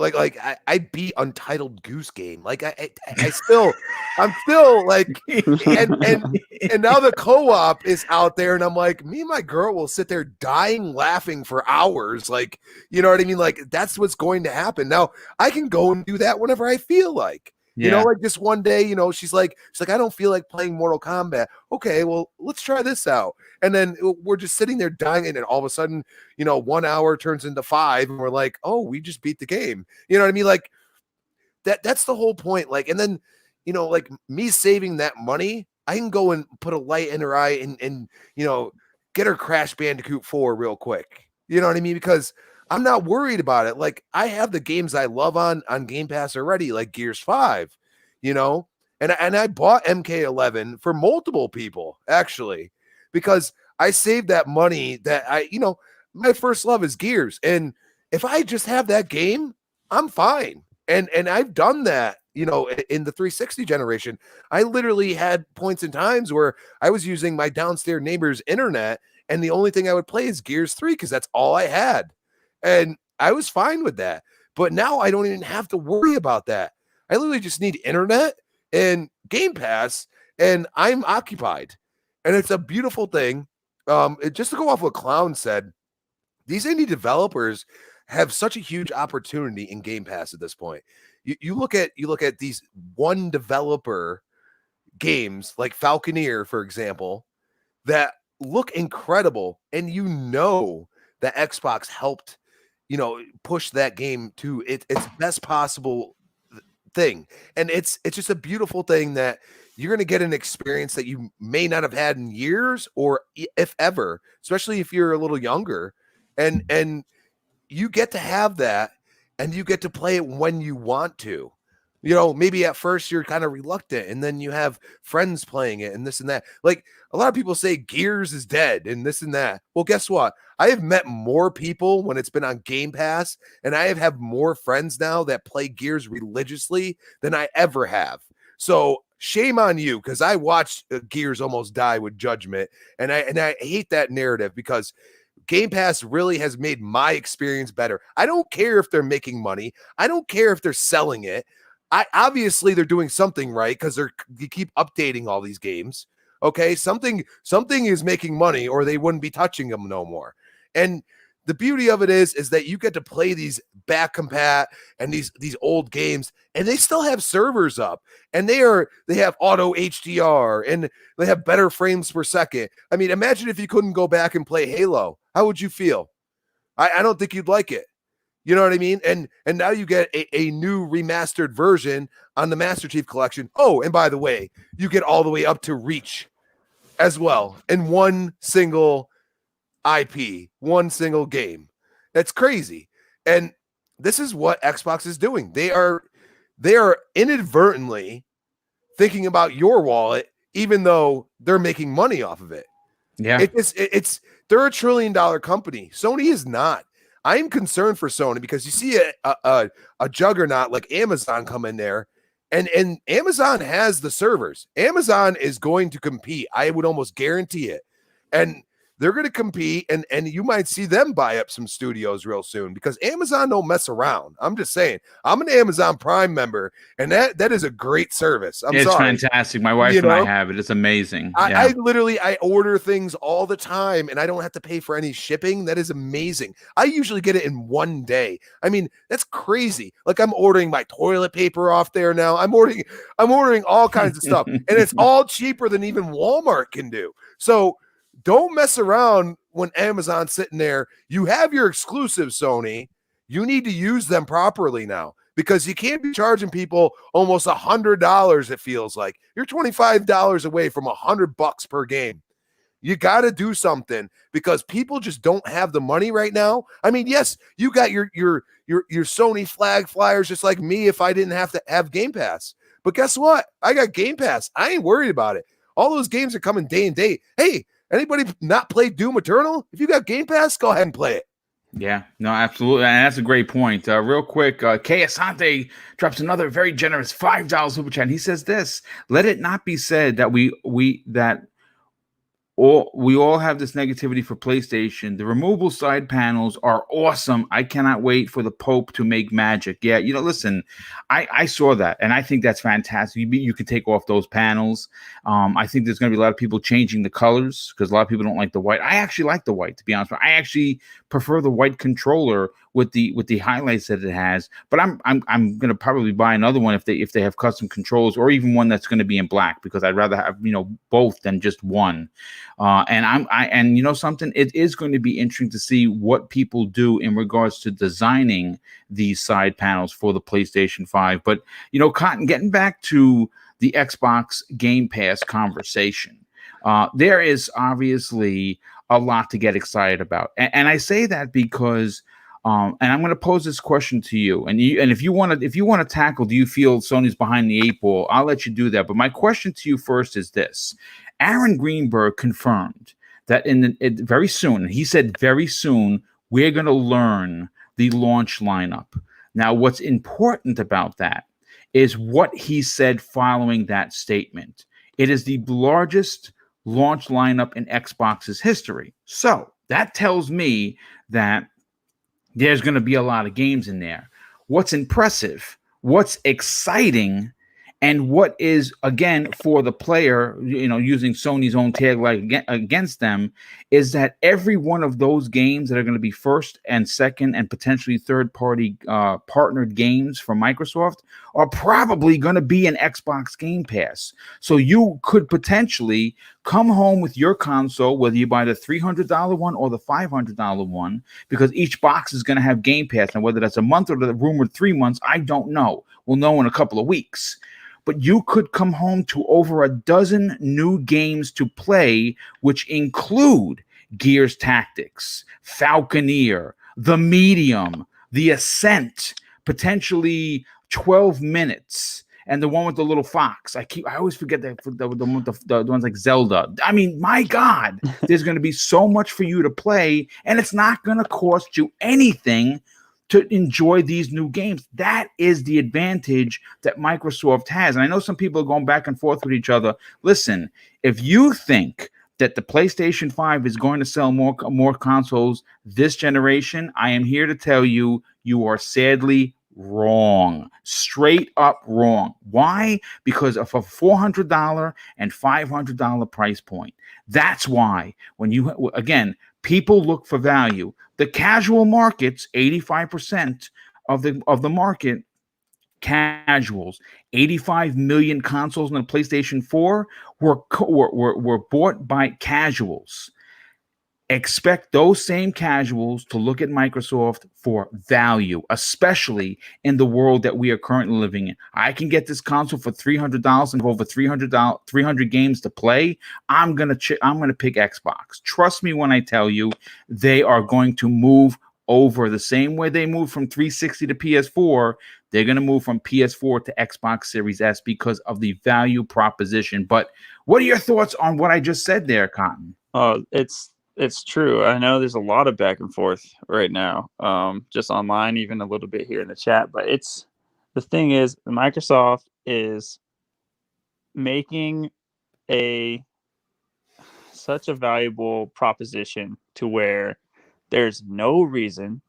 I beat Untitled Goose Game. Like I'm still like, and now the co-op is out there, and I'm like, me and my girl will sit there dying laughing for hours. Like, you know what I mean? Like, that's what's going to happen. Now I can go and do that whenever I feel like. You know, like this one day, you know, she's like, I don't feel like playing Mortal Kombat. Okay, well, let's try this out. And then we're just sitting there dying, and then all of a sudden, you know, 1 hour turns into 5, and we're like, oh, we just beat the game. You know what I mean? Like that's the whole point. Like, and then, you know, like me saving that money, I can go and put a light in her eye and you know, get her Crash Bandicoot 4 real quick. You know what I mean? Because I'm not worried about it. Like, I have the games I love on Game Pass already, like Gears 5, you know, and I bought MK11 for multiple people actually, because I saved that money that you know, my first love is Gears. And if I just have that game, I'm fine. And I've done that, you know, in the 360 generation. I literally had points in times where I was using my downstairs neighbor's internet, and the only thing I would play is Gears 3 because that's all I had. And I was fine with that. But now I don't even have to worry about that. I literally just need internet and Game Pass, and I'm occupied. And it's a beautiful thing. Just to go off what Clown said, these indie developers have such a huge opportunity in Game Pass at this point. You look at these one developer games like Falconeer, for example, that look incredible, and you know that Xbox helped, you know, push that game to its best possible thing. And it's just a beautiful thing that you're going to get an experience that you may not have had in years, or if ever, especially if you're a little younger, and you get to have that, and you get to play it when you want to. You know, maybe at first you're kind of reluctant, and then you have friends playing it and this and that. Like, a lot of people say Gears is dead and this and that. Well, guess what? I have met more people when it's been on Game Pass, and I have more friends now that play Gears religiously than I ever have. So shame on you, because I watched Gears almost die with Judgment, and I hate that narrative, because Game Pass really has made my experience better. I don't care if they're making money. I don't care if they're selling it. Obviously they're doing something right, because you keep updating all these games. Okay, something is making money, or they wouldn't be touching them no more. And the beauty of it is that you get to play these back compat and these old games, and they still have servers up, and they have auto HDR, and they have better frames per second. I mean, imagine if you couldn't go back and play Halo. How would you feel? I don't think you'd like it. You know what I mean? And now you get a new remastered version on the Master Chief Collection. Oh, and by the way, you get all the way up to Reach as well in one single IP, one single game. That's crazy. And this is what Xbox is doing. They are inadvertently thinking about your wallet, even though they're making money off of it.
Yeah.
They're $1 trillion company. Sony is not. I'm concerned for Sony, because you see a juggernaut like Amazon come in there, and Amazon has the servers. Amazon is going to compete. I would almost guarantee it. And they're going to compete, and you might see them buy up some studios real soon, because Amazon don't mess around. I'm just saying. I'm an Amazon Prime member, and that is a great service.
It's fantastic. My wife and I have it. It's amazing.
I literally order things all the time, and I don't have to pay for any shipping. That is amazing. I usually get it in one day. I mean, that's crazy. Like, I'm ordering my toilet paper off there now. I'm ordering all kinds of stuff, and it's all cheaper than even Walmart can do. So don't mess around when Amazon's sitting there. You have your exclusives, Sony. You need to use them properly now, because you can't be charging people almost $100. It feels like you're $25 away from $100 per game. You got to do something, because people just don't have the money right now. I mean, yes, you got your Sony flag flyers, just like me, if I didn't have to have Game Pass. But guess what? I got Game Pass. I ain't worried about it. All those games are coming day and date. Hey, Anybody not play Doom Eternal? If you got Game Pass, go ahead and play it.
Yeah, no, absolutely. And that's a great point. Real quick, Kay Asante drops another very generous $5 super chat. And he says this: let it not be said that we all have this negativity for PlayStation. The removable side panels are awesome. I cannot wait for the Pope to make magic. Yeah, listen, I saw that, and I think that's fantastic. You can take off those panels. I think there's going to be a lot of people changing the colors because a lot of people don't like the white. I actually like the white, to be honest. I actually prefer the white controller with the highlights that it has. But I'm going to probably buy another one if they have custom controls, or even one that's going to be in black, because I'd rather have both than just one. And you know something, it is going to be interesting to see what people do in regards to designing these side panels for the PlayStation 5. But Cotton, getting back to the Xbox Game Pass conversation, there is obviously a lot to get excited about, and I say that because and I'm going to pose this question to you, and if you want to tackle, do you feel Sony's behind the eight ball? I'll let you do that. But my question to you first is this: Aaron Greenberg confirmed that very soon, he said very soon, we're going to learn the launch lineup. Now, what's important about that is what he said following that statement. It is the largest launch lineup in Xbox's history. So that tells me that there's going to be a lot of games in there. What's impressive, what's exciting, and what is, again, for the player, using Sony's own tagline against them, is that every one of those games that are going to be first and second and potentially third-party partnered games from Microsoft are probably going to be an Xbox Game Pass. So you could potentially come home with your console, whether you buy the $300 one or the $500 one, because each box is going to have Game Pass. Now, whether that's a month or the rumored 3 months, I don't know. We'll know in a couple of weeks. But you could come home to over a dozen new games to play, which include Gears Tactics, Falconeer, The Medium, The Ascent, potentially 12 Minutes, and the one with the little fox. I always forget that the ones like Zelda. I mean, my God, there's going to be so much for you to play, and it's not going to cost you anything to enjoy these new games. That is the advantage that Microsoft has. And I know some people are going back and forth with each other. Listen, if you think that the PlayStation 5 is going to sell more consoles this generation, I am here to tell you, you are sadly straight up wrong. Why? Because of a $400 and $500 price point. That's why people look for value. The casual markets, 85% of the market, casuals, 85 million consoles in the PlayStation 4 were bought by casuals. Expect those same casuals to look at Microsoft for value, especially in the world that we are currently living in. I can get this console for $300 and have over 300 games to play. I'm gonna pick Xbox. Trust me when I tell you, they are going to move over the same way they moved from 360 to PS4. They're going to move from PS4 to Xbox Series S because of the value proposition. But what are your thoughts on what I just said there, Cotton?
It's true. I know there's a lot of back and forth right now, just online, even a little bit here in the chat. But the thing is, Microsoft is making such a valuable proposition to where there's no reason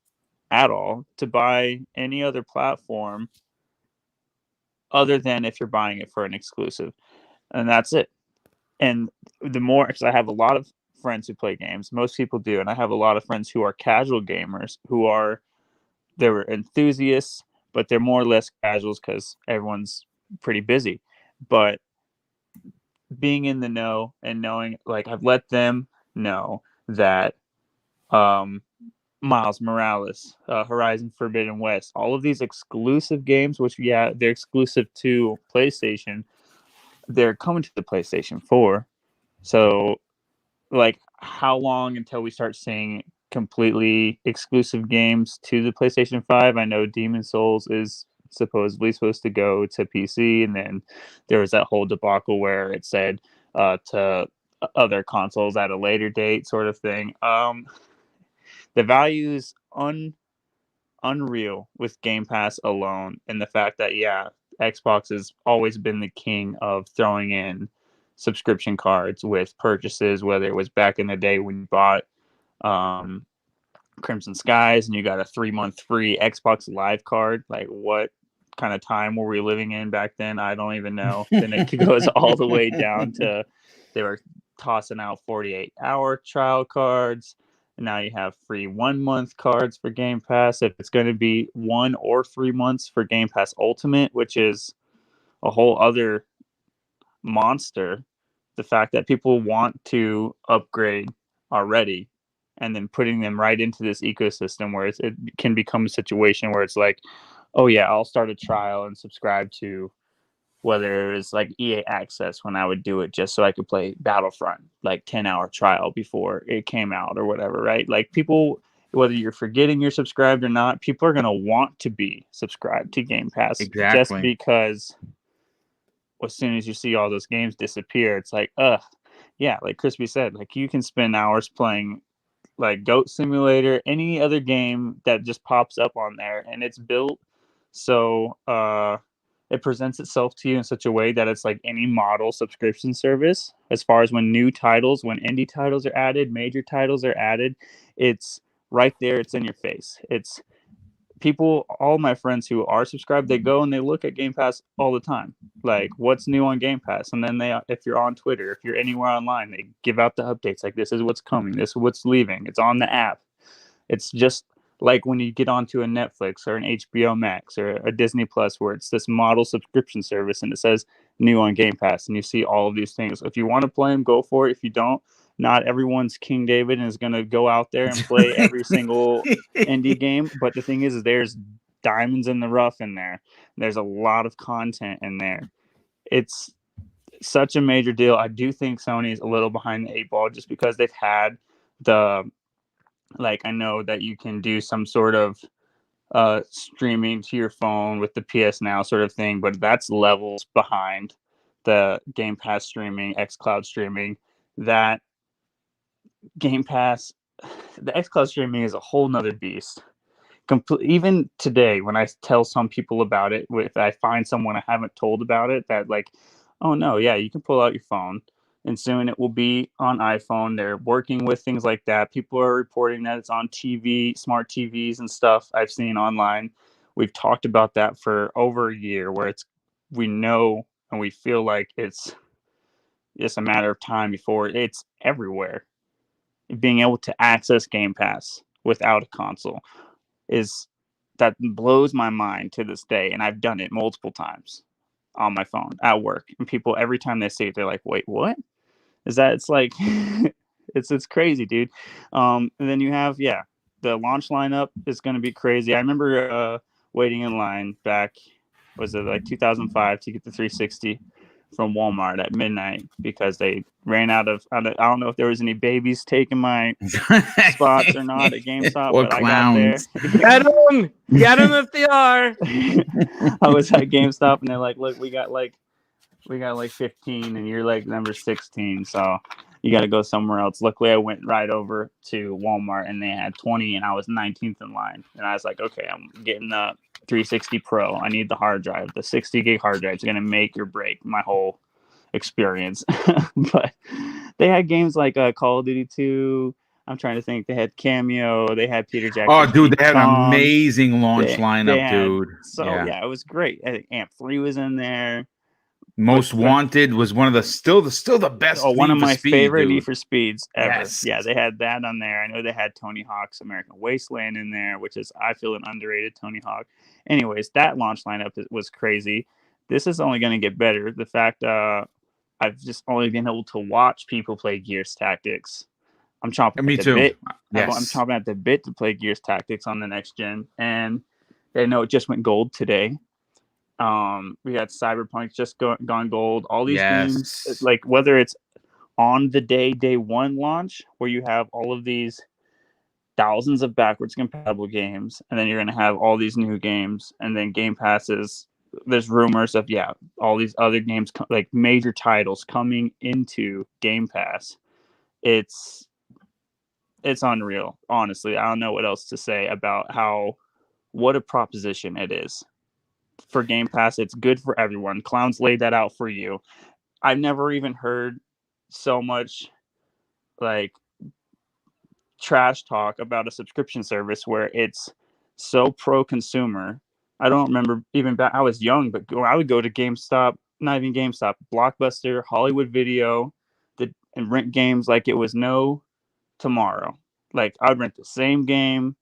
at all to buy any other platform other than if you're buying it for an exclusive, and that's it. And the more, because I have a lot of friends who play games, most people do, and I have a lot of friends who are casual gamers they're enthusiasts, but they're more or less casuals because everyone's pretty busy. But being in the know and knowing, like, I've let them know that Miles Morales, Horizon Forbidden West, all of these exclusive games, which they're exclusive to PlayStation, they're coming to the PlayStation 4. So, like, how long until we start seeing completely exclusive games to the PlayStation 5? I know Demon's Souls is supposedly supposed to go to PC, and then there was that whole debacle where it said to other consoles at a later date, sort of thing. The value is unreal with Game Pass alone, and the fact that Xbox has always been the king of throwing in subscription cards with purchases, whether it was back in the day when you bought Crimson Skies and you got a 3-month free Xbox Live card. Like, what kind of time were we living in back then? I don't even know. Then it goes all the way down to they were tossing out 48-hour trial cards. And now you have free 1-month cards for Game Pass. If it's going to be 1 or 3 months for Game Pass Ultimate, which is a whole other monster, the fact that people want to upgrade already and then putting them right into this ecosystem where it can become a situation where it's like, oh yeah, I'll start a trial and subscribe to whether it's like EA Access when I would do it just so I could play Battlefront, like 10-hour trial before it came out or whatever, right? Like, people, whether you're forgetting you're subscribed or not, people are going to want to be subscribed to Game Pass just because as soon as you see all those games disappear, it's like, yeah, like Crispy said, like you can spend hours playing like Goat Simulator, any other game that just pops up on there, and it's built so it presents itself to you in such a way that it's like any model subscription service. As far as when new titles, when indie titles are added, major titles are added, it's right there. It's in your face. It's people, all my friends who are subscribed, they go and they look at Game Pass all the time. Like, what's new on Game Pass? And then if you're on Twitter, if you're anywhere online, they give out the updates. Like, this is what's coming. This is what's leaving. It's on the app. It's just like when you get onto a Netflix or an HBO Max or a Disney Plus, where it's this model subscription service and it says new on Game Pass, and you see all of these things. If you want to play them, go for it. If you don't, not everyone's King David and is going to go out there and play every single indie game. But the thing is there's diamonds in the rough in there. There's a lot of content in there. It's such a major deal. I do think Sony's a little behind the 8 ball just because they've had I know that you can do some sort of streaming to your phone with the PS Now sort of thing, but that's levels behind the Game Pass streaming, xCloud streaming. That Game Pass, the xCloud streaming is a whole nother beast. Even today, when I tell some people about it, if I find someone I haven't told about it, that like, oh no, yeah, you can pull out your phone and soon it will be on iPhone. They're working with things like that. People are reporting that it's on TV, smart TVs and stuff I've seen online. We've talked about that for over a year, where we know and we feel like it's just a matter of time before it's everywhere. Being able to access Game Pass without a console that blows my mind to this day. And I've done it multiple times on my phone at work. And people, every time they see it, they're like, wait, what? Is that? It's like, it's crazy, dude. And then you have, the launch lineup is going to be crazy. I remember waiting in line back, was it like 2005 to get the 360 from Walmart at midnight because they ran out of, I don't know if there was any babies taking my spots or not at GameStop,
or
but
clowns.
I got there. Get them if they are. I was at GameStop and they're like, look, we got like 15 and you're like number 16, so you got to go somewhere else. Luckily I went right over to Walmart and they had 20 and I was 19th in line, and I was like, okay, I'm getting the 360 Pro. I need the hard drive. The 60 gig hard drive is going to make or break my whole experience. But they had games like Call of Duty 2. I'm trying to think. They had Cameo. They had Peter Jackson.
Oh, dude, they had an amazing launch lineup, dude.
So yeah, it was great. I think Amp 3 was in there.
Most Wanted was one of the still the best.
Oh, one of my favorite
dude.
Need for Speeds ever.
Yes.
Yeah, they had that on there. I know they had Tony Hawk's American Wasteland in there, which is, I feel, an underrated Tony Hawk. Anyways, that launch lineup was crazy. This is only going to get better. The fact I've just only been able to watch people play Gears Tactics. I'm chomping at the bit. Yes. I'm chomping at the bit to play Gears Tactics on the next gen. And I know it just went gold today. We had Cyberpunk just gone gold. All these games, like whether it's on the day one launch, where you have all of these thousands of backwards compatible games, and then you're going to have all these new games, and then Game Pass is there's rumors of all these other games like major titles coming into Game Pass. It's unreal, honestly. I don't know what else to say about what a proposition it is for Game Pass. It's good for everyone. Clowns laid that out for you. I've never even heard so much like trash talk about a subscription service where it's so pro consumer. I don't remember even back. I was young, but I would go to GameStop, not even GameStop, Blockbuster, Hollywood Video, and rent games like it was no tomorrow. Like I'd rent the same game.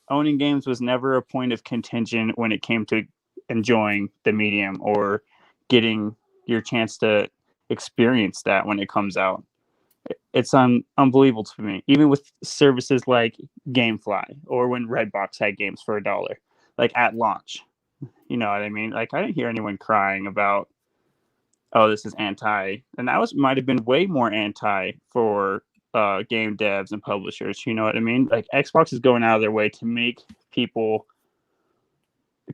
Owning games was never a point of contention when it came to enjoying the medium or getting your chance to experience that when it comes out. It's unbelievable to me. Even with services like GameFly or when Redbox had games for $1, like at launch. You know what I mean? Like I didn't hear anyone crying about, oh, this is anti. And that might have been way more anti for game devs and publishers. You know what I mean? Like Xbox is going out of their way to make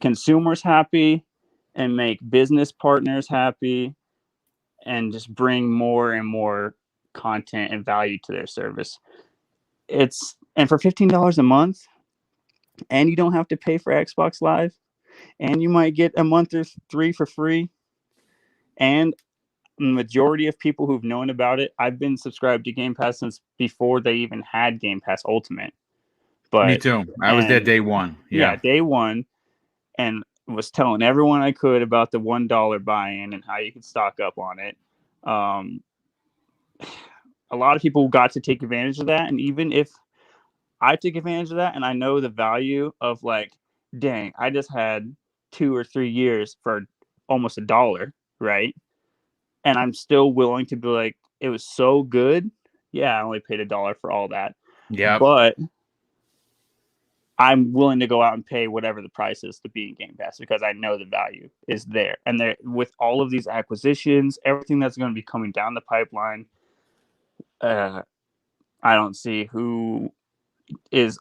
consumers happy and make business partners happy and just bring more and more content and value to their service. And for $15 a month, and you don't have to pay for Xbox Live, and you might get a month or 3 for free, and the majority of people who've known about it, I've been subscribed to Game Pass since before they even had Game Pass Ultimate. But
me too. I was there day one.
Yeah, day one, and was telling everyone I could about the $1 buy-in and how you could stock up on it. A lot of people got to take advantage of that, and even if I took advantage of that, and I know the value of like, dang, I just had 2 or 3 years for almost $1, right? And I'm still willing to be like, it was so good. Yeah, I only paid $1 for all that.
Yeah,
but I'm willing to go out and pay whatever the price is to be in Game Pass because I know the value is there. And there, with all of these acquisitions, everything that's going to be coming down the pipeline, I don't see who is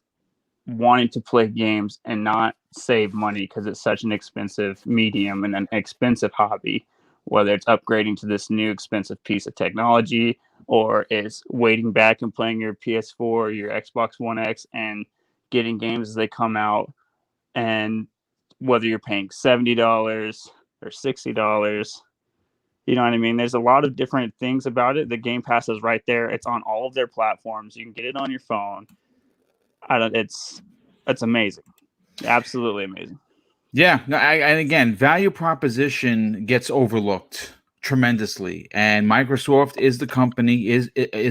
wanting to play games and not save money because it's such an expensive medium and an expensive hobby, whether it's upgrading to this new expensive piece of technology or it's waiting back and playing your PS4 or your Xbox One X and getting games as they come out. And whether you're paying $70 or $60, you know what I mean? There's a lot of different things about it. The Game Pass is right there. It's on all of their platforms. You can get it on your phone. It's amazing. Absolutely amazing.
Yeah, no, and again, value proposition gets overlooked tremendously, and Microsoft is the company, is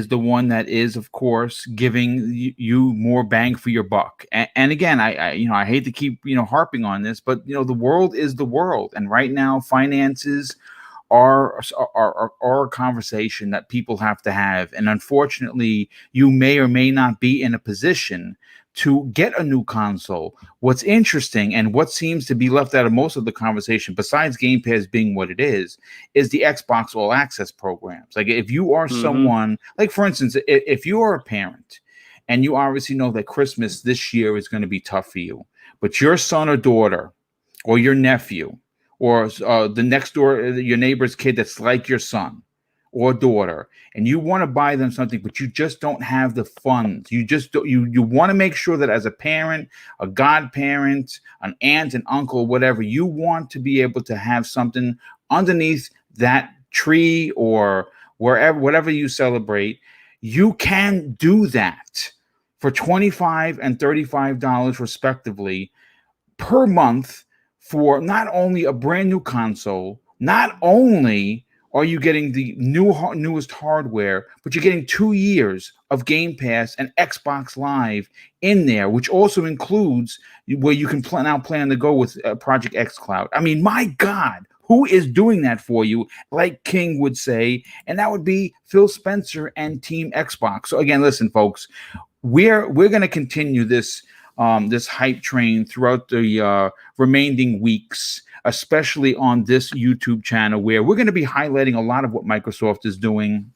the one that is, of course, giving you more bang for your buck. And again, I hate to keep harping on this, but the world is the world, and right now, finances are a conversation that people have to have, and unfortunately, you may or may not be in a position to get a new console. What's interesting and what seems to be left out of most of the conversation, besides Game Pass being what it is the Xbox All Access programs. Like if you are someone, like for instance, if you are a parent and you obviously know that Christmas this year is going to be tough for you, but your son or daughter or your nephew or the next door, your neighbor's kid that's like your son or daughter, and you want to buy them something, but you just don't have the funds. You just don't, you want to make sure that as a parent, a godparent, an aunt, an uncle, whatever, you want to be able to have something underneath that tree or wherever, whatever you celebrate. You can do that for $25 and $35 respectively per month for not only a brand new console, not only are you getting the newest hardware, but you're getting 2 years of Game Pass and Xbox Live in there, which also includes where you can now play on the go with Project xCloud. I mean, my God, who is doing that for you? Like King would say, and that would be Phil Spencer and Team Xbox. So again, listen, folks, we're going to continue this hype train throughout the remaining weeks, especially on this YouTube channel, where we're going to be highlighting a lot of what Microsoft is doing.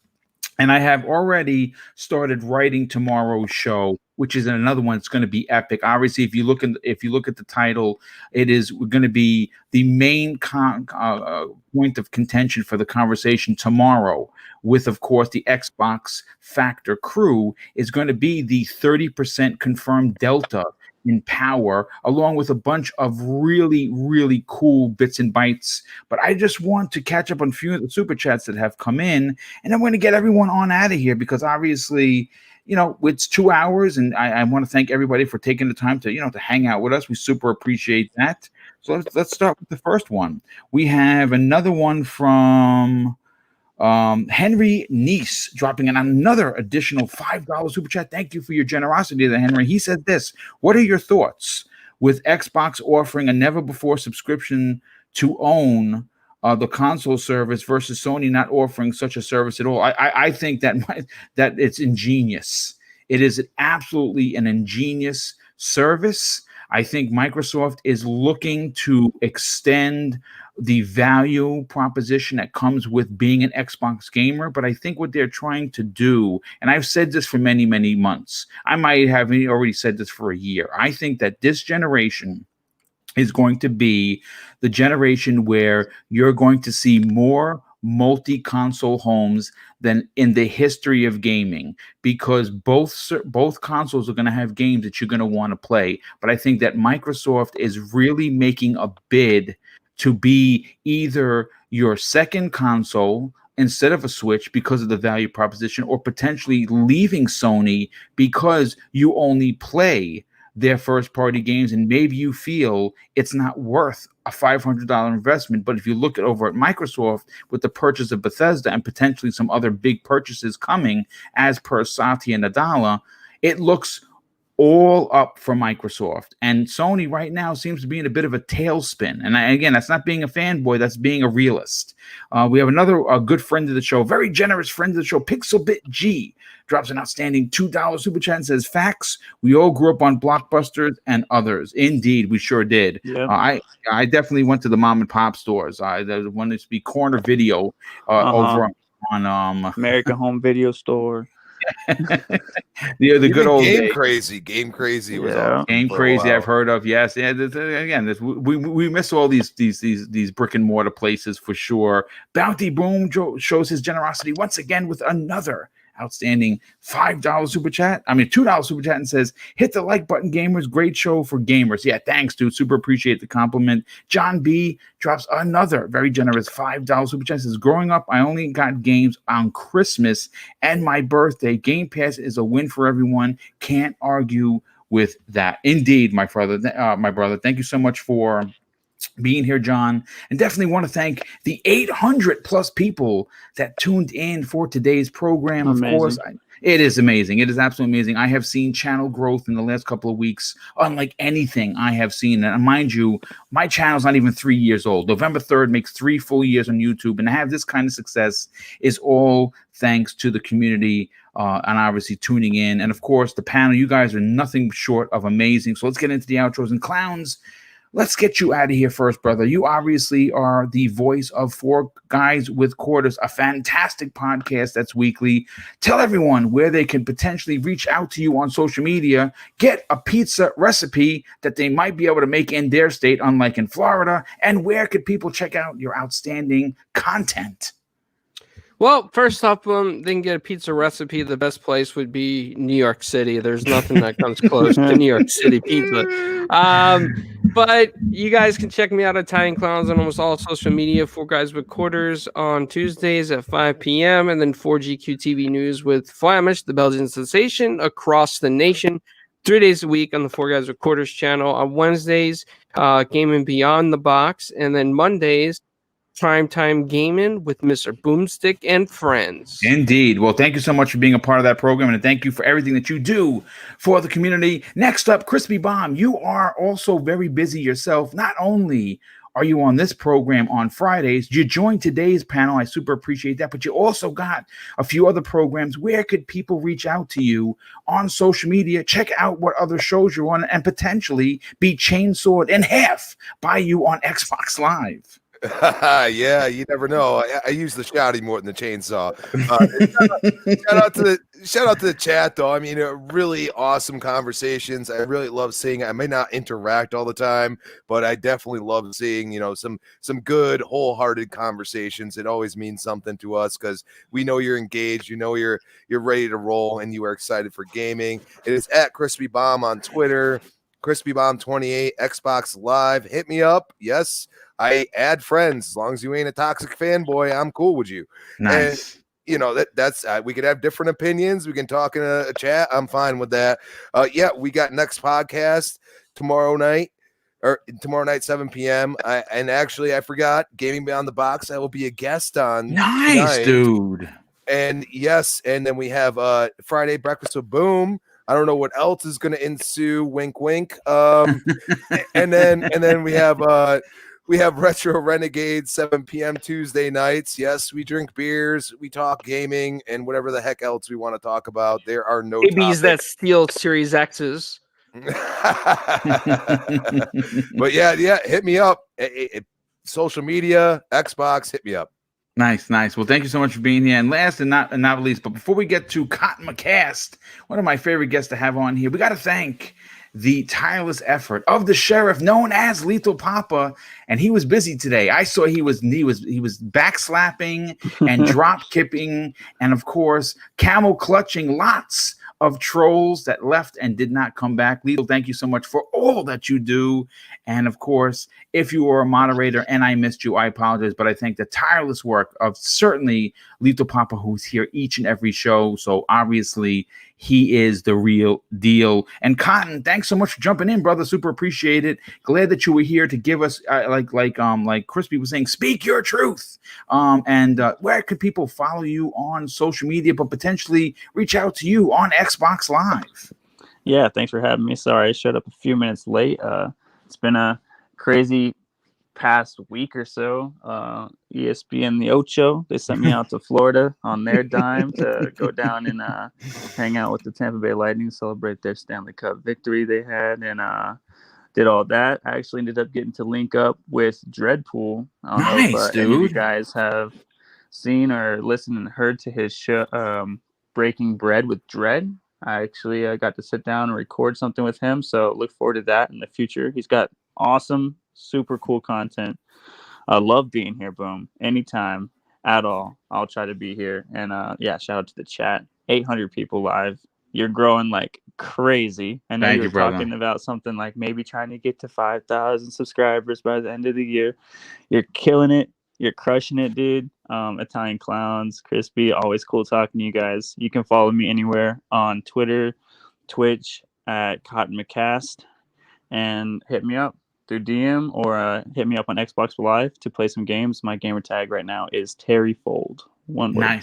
And I have already started writing tomorrow's show which is another one that's going to be epic. Obviously, if you look at the title, it is going to be the main point of contention for the conversation tomorrow. With, of course, the Xbox Factor crew is going to be the 30% confirmed delta in power, along with a bunch of really, really cool bits and bytes. But I just want to catch up on a few of the super chats that have come in, and I'm going to get everyone on out of here because obviously, it's 2 hours, and I want to thank everybody for taking the time to, to hang out with us. We super appreciate that. So let's start with the first one. We have another one from Henry Neese dropping in another additional $5 super chat. Thank you for your generosity there, Henry. He said this: what are your thoughts with Xbox offering a never before subscription to own the console service versus Sony not offering such a service at all? I think that it's ingenious. It is absolutely an ingenious service. I think Microsoft is looking to extend the value proposition that comes with being an Xbox gamer. But I think what they're trying to do, and I've said this for many, many months, I might have already said this for a year. I think that this generation is going to be the generation where you're going to see more multi-console homes than in the history of gaming, because both consoles are going to have games that you're going to want to play. But I think that Microsoft is really making a bid to be either your second console instead of a Switch because of the value proposition, or potentially leaving Sony because you only play their first party games and maybe you feel it's not worth a $500 investment. But if you look at over at Microsoft with the purchase of Bethesda and potentially some other big purchases coming as per Satya Nadella, it looks all up for Microsoft. And Sony right now seems to be in a bit of a tailspin. And again, that's not being a fanboy, that's being a realist. We have another good friend of the show, very generous friend of the show, Pixelbit G, drops an outstanding $2 super chat and says, facts, we all grew up on Blockbusters and others. Indeed, we sure did. Yep. I definitely went to the mom and pop stores. There wanted to be Corner Video over on
American Home Video Store.
The good old
Game Crazy was on.
Game Crazy I've heard of. Yes. Yeah, we miss all these brick and mortar places for sure. Bounty Boom shows his generosity once again with another outstanding $5 super chat. $2 super chat, and says, hit the like button, gamers. Great show for gamers. Yeah, thanks, dude. Super appreciate the compliment. John B drops another very generous $5 super chat. Says, growing up, I only got games on Christmas and my birthday. Game Pass is a win for everyone. Can't argue with that. Indeed, my brother. Thank you so much for being here, John, and definitely want to thank the 800 plus people that tuned in for today's program. Amazing. Of course, it is amazing. It is absolutely amazing. I have seen channel growth in the last couple of weeks unlike anything I have seen. And mind you, my channel's not even 3 years old. November 3rd makes 3 full years on YouTube, and to have this kind of success is all thanks to the community and obviously tuning in. And of course, the panel, you guys are nothing short of amazing. So let's get into the outros. And clowns, let's get you out of here first, brother. You obviously are the voice of Four Guys with Quarters, a fantastic podcast that's weekly. Tell everyone where they can potentially reach out to you on social media, get a pizza recipe that they might be able to make in their state, unlike in Florida, and where could people check out your outstanding content?
Well, first off, they can get a pizza recipe. The best place would be New York City. There's nothing that comes close to New York City pizza. But you guys can check me out at Italian Clowns on almost all social media. 4 Guys with Quarters on Tuesdays at 5 p.m. And then 4GQ TV News with Flamish, the Belgian sensation, across the nation. 3 days a week on the 4 Guys with Quarters channel. On Wednesdays, Gaming Beyond the Box. And then Mondays, Primetime Gaming with Mr. Boomstick and friends.
Indeed. Well, thank you so much for being a part of that program, and thank you for everything that you do for the community. Next up, Crispy Bomb, you are also very busy yourself. Not only are you on this program on Fridays, you joined today's panel. I super appreciate that. But you also got a few other programs. Where could people reach out to you on social media? Check out what other shows you're on and potentially be chainsawed in half by you on Xbox Live.
Yeah, you never know. I use the shouty more than the chainsaw. Shout out to the chat though. I mean, really awesome conversations. I really love seeing. I may not interact all the time, but I definitely love seeing some good wholehearted conversations. It always means something to us because we know you're engaged. You're ready to roll, and you are excited for gaming. It is at Crispy Bomb on Twitter. Crispy Bomb 28 Xbox Live. Hit me up. Yes, I add friends as long as you ain't a toxic fanboy. I'm cool with you.
Nice.
And that's we could have different opinions. We can talk in a chat. I'm fine with that. Yeah, we got next podcast tomorrow night 7 p.m. And actually, I forgot Gaming Beyond the Box. I will be a guest on.
Nice,
tonight.
dude.
And yes, and then we have Friday Breakfast with Boom. I don't know what else is going to ensue. Wink, wink. And then we have Retro Renegades 7 p.m. Tuesday nights. Yes, we drink beers, we talk gaming, and whatever the heck else we want to talk about. There are no
babies that
topics.
steal Series X's.
But yeah, hit me up. Social media, Xbox, hit me up.
Nice. Well, thank you so much for being here. And last and not least, but before we get to Cotton McCast, one of my favorite guests to have on here, we got to thank the tireless effort of the sheriff known as Lethal Papa, and he was busy today. I saw he was backslapping and drop kipping, and of course, camel clutching lots of trolls that left and did not come back. Lethal, thank you so much for all that you do. And of course, if you were a moderator and I missed you, I apologize, but I thank the tireless work of certainly Lethal Papa, who's here each and every show. So obviously he is the real deal. And Cotton, thanks so much for jumping in, brother. Super appreciate it. Glad that you were here to give us like Crispy was saying, speak your truth. And where could people follow you on social media, but potentially reach out to you on Xbox Live?
Yeah, thanks for having me. Sorry I showed up a few minutes late. It's been a crazy past week or so. ESPN the Ocho, they sent me out to Florida on their dime to go down and hang out with the Tampa Bay Lightning, celebrate their Stanley Cup victory they had, and did all that. I actually ended up getting to link up with Dreadpool. I don't know if any of you guys have seen or listened and heard to his show, Breaking Bread with Dread. I got to sit down and record something with him, so look forward to that in the future. He's got awesome, super cool content. I love being here, Boom. Anytime at all, I'll try to be here. And shout out to the chat. 800 people live. You're growing like crazy. I know you were talking about something like maybe trying to get to 5,000 subscribers by the end of the year. You're killing it. You're crushing it, dude. Italian Clowns, Crispy, always cool talking to you guys. You can follow me anywhere on Twitter, Twitch at Cotton McCast, and hit me up through DM or hit me up on Xbox Live to play some games. My gamer tag right now is Terry Fold. One word.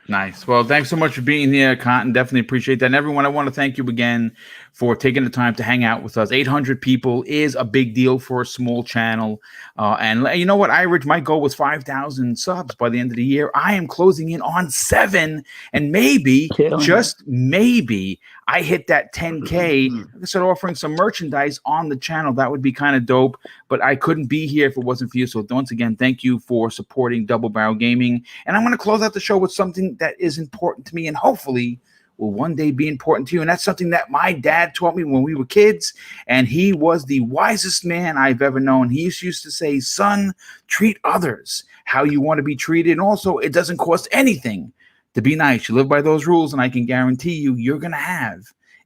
Nice. Well, thanks so much for being here, Cotton. Definitely appreciate that. And everyone, I want to thank you again for taking the time to hang out with us. 800 people is a big deal for a small channel. And you know what, my goal was 5,000 subs by the end of the year. I am closing in on 7, and maybe, just maybe, I hit that 10K. I start offering some merchandise on the channel. That would be kind of dope, but I couldn't be here if it wasn't for you. So once again, thank you for supporting Double Barrel Gaming. And I'm going to close out the show with something that is important to me and hopefully will one day be important to you. And that's something that my dad taught me when we were kids. And he was the wisest man I've ever known. He used to say, son, treat others how you want to be treated. And also, it doesn't cost anything to be nice. You live by those rules, and I can guarantee you're going to have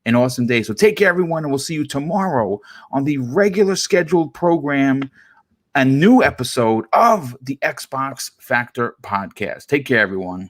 an awesome day. So take care, everyone, and we'll see you tomorrow on the regular scheduled program, a new episode of the Xbox Factor podcast. Take care, everyone.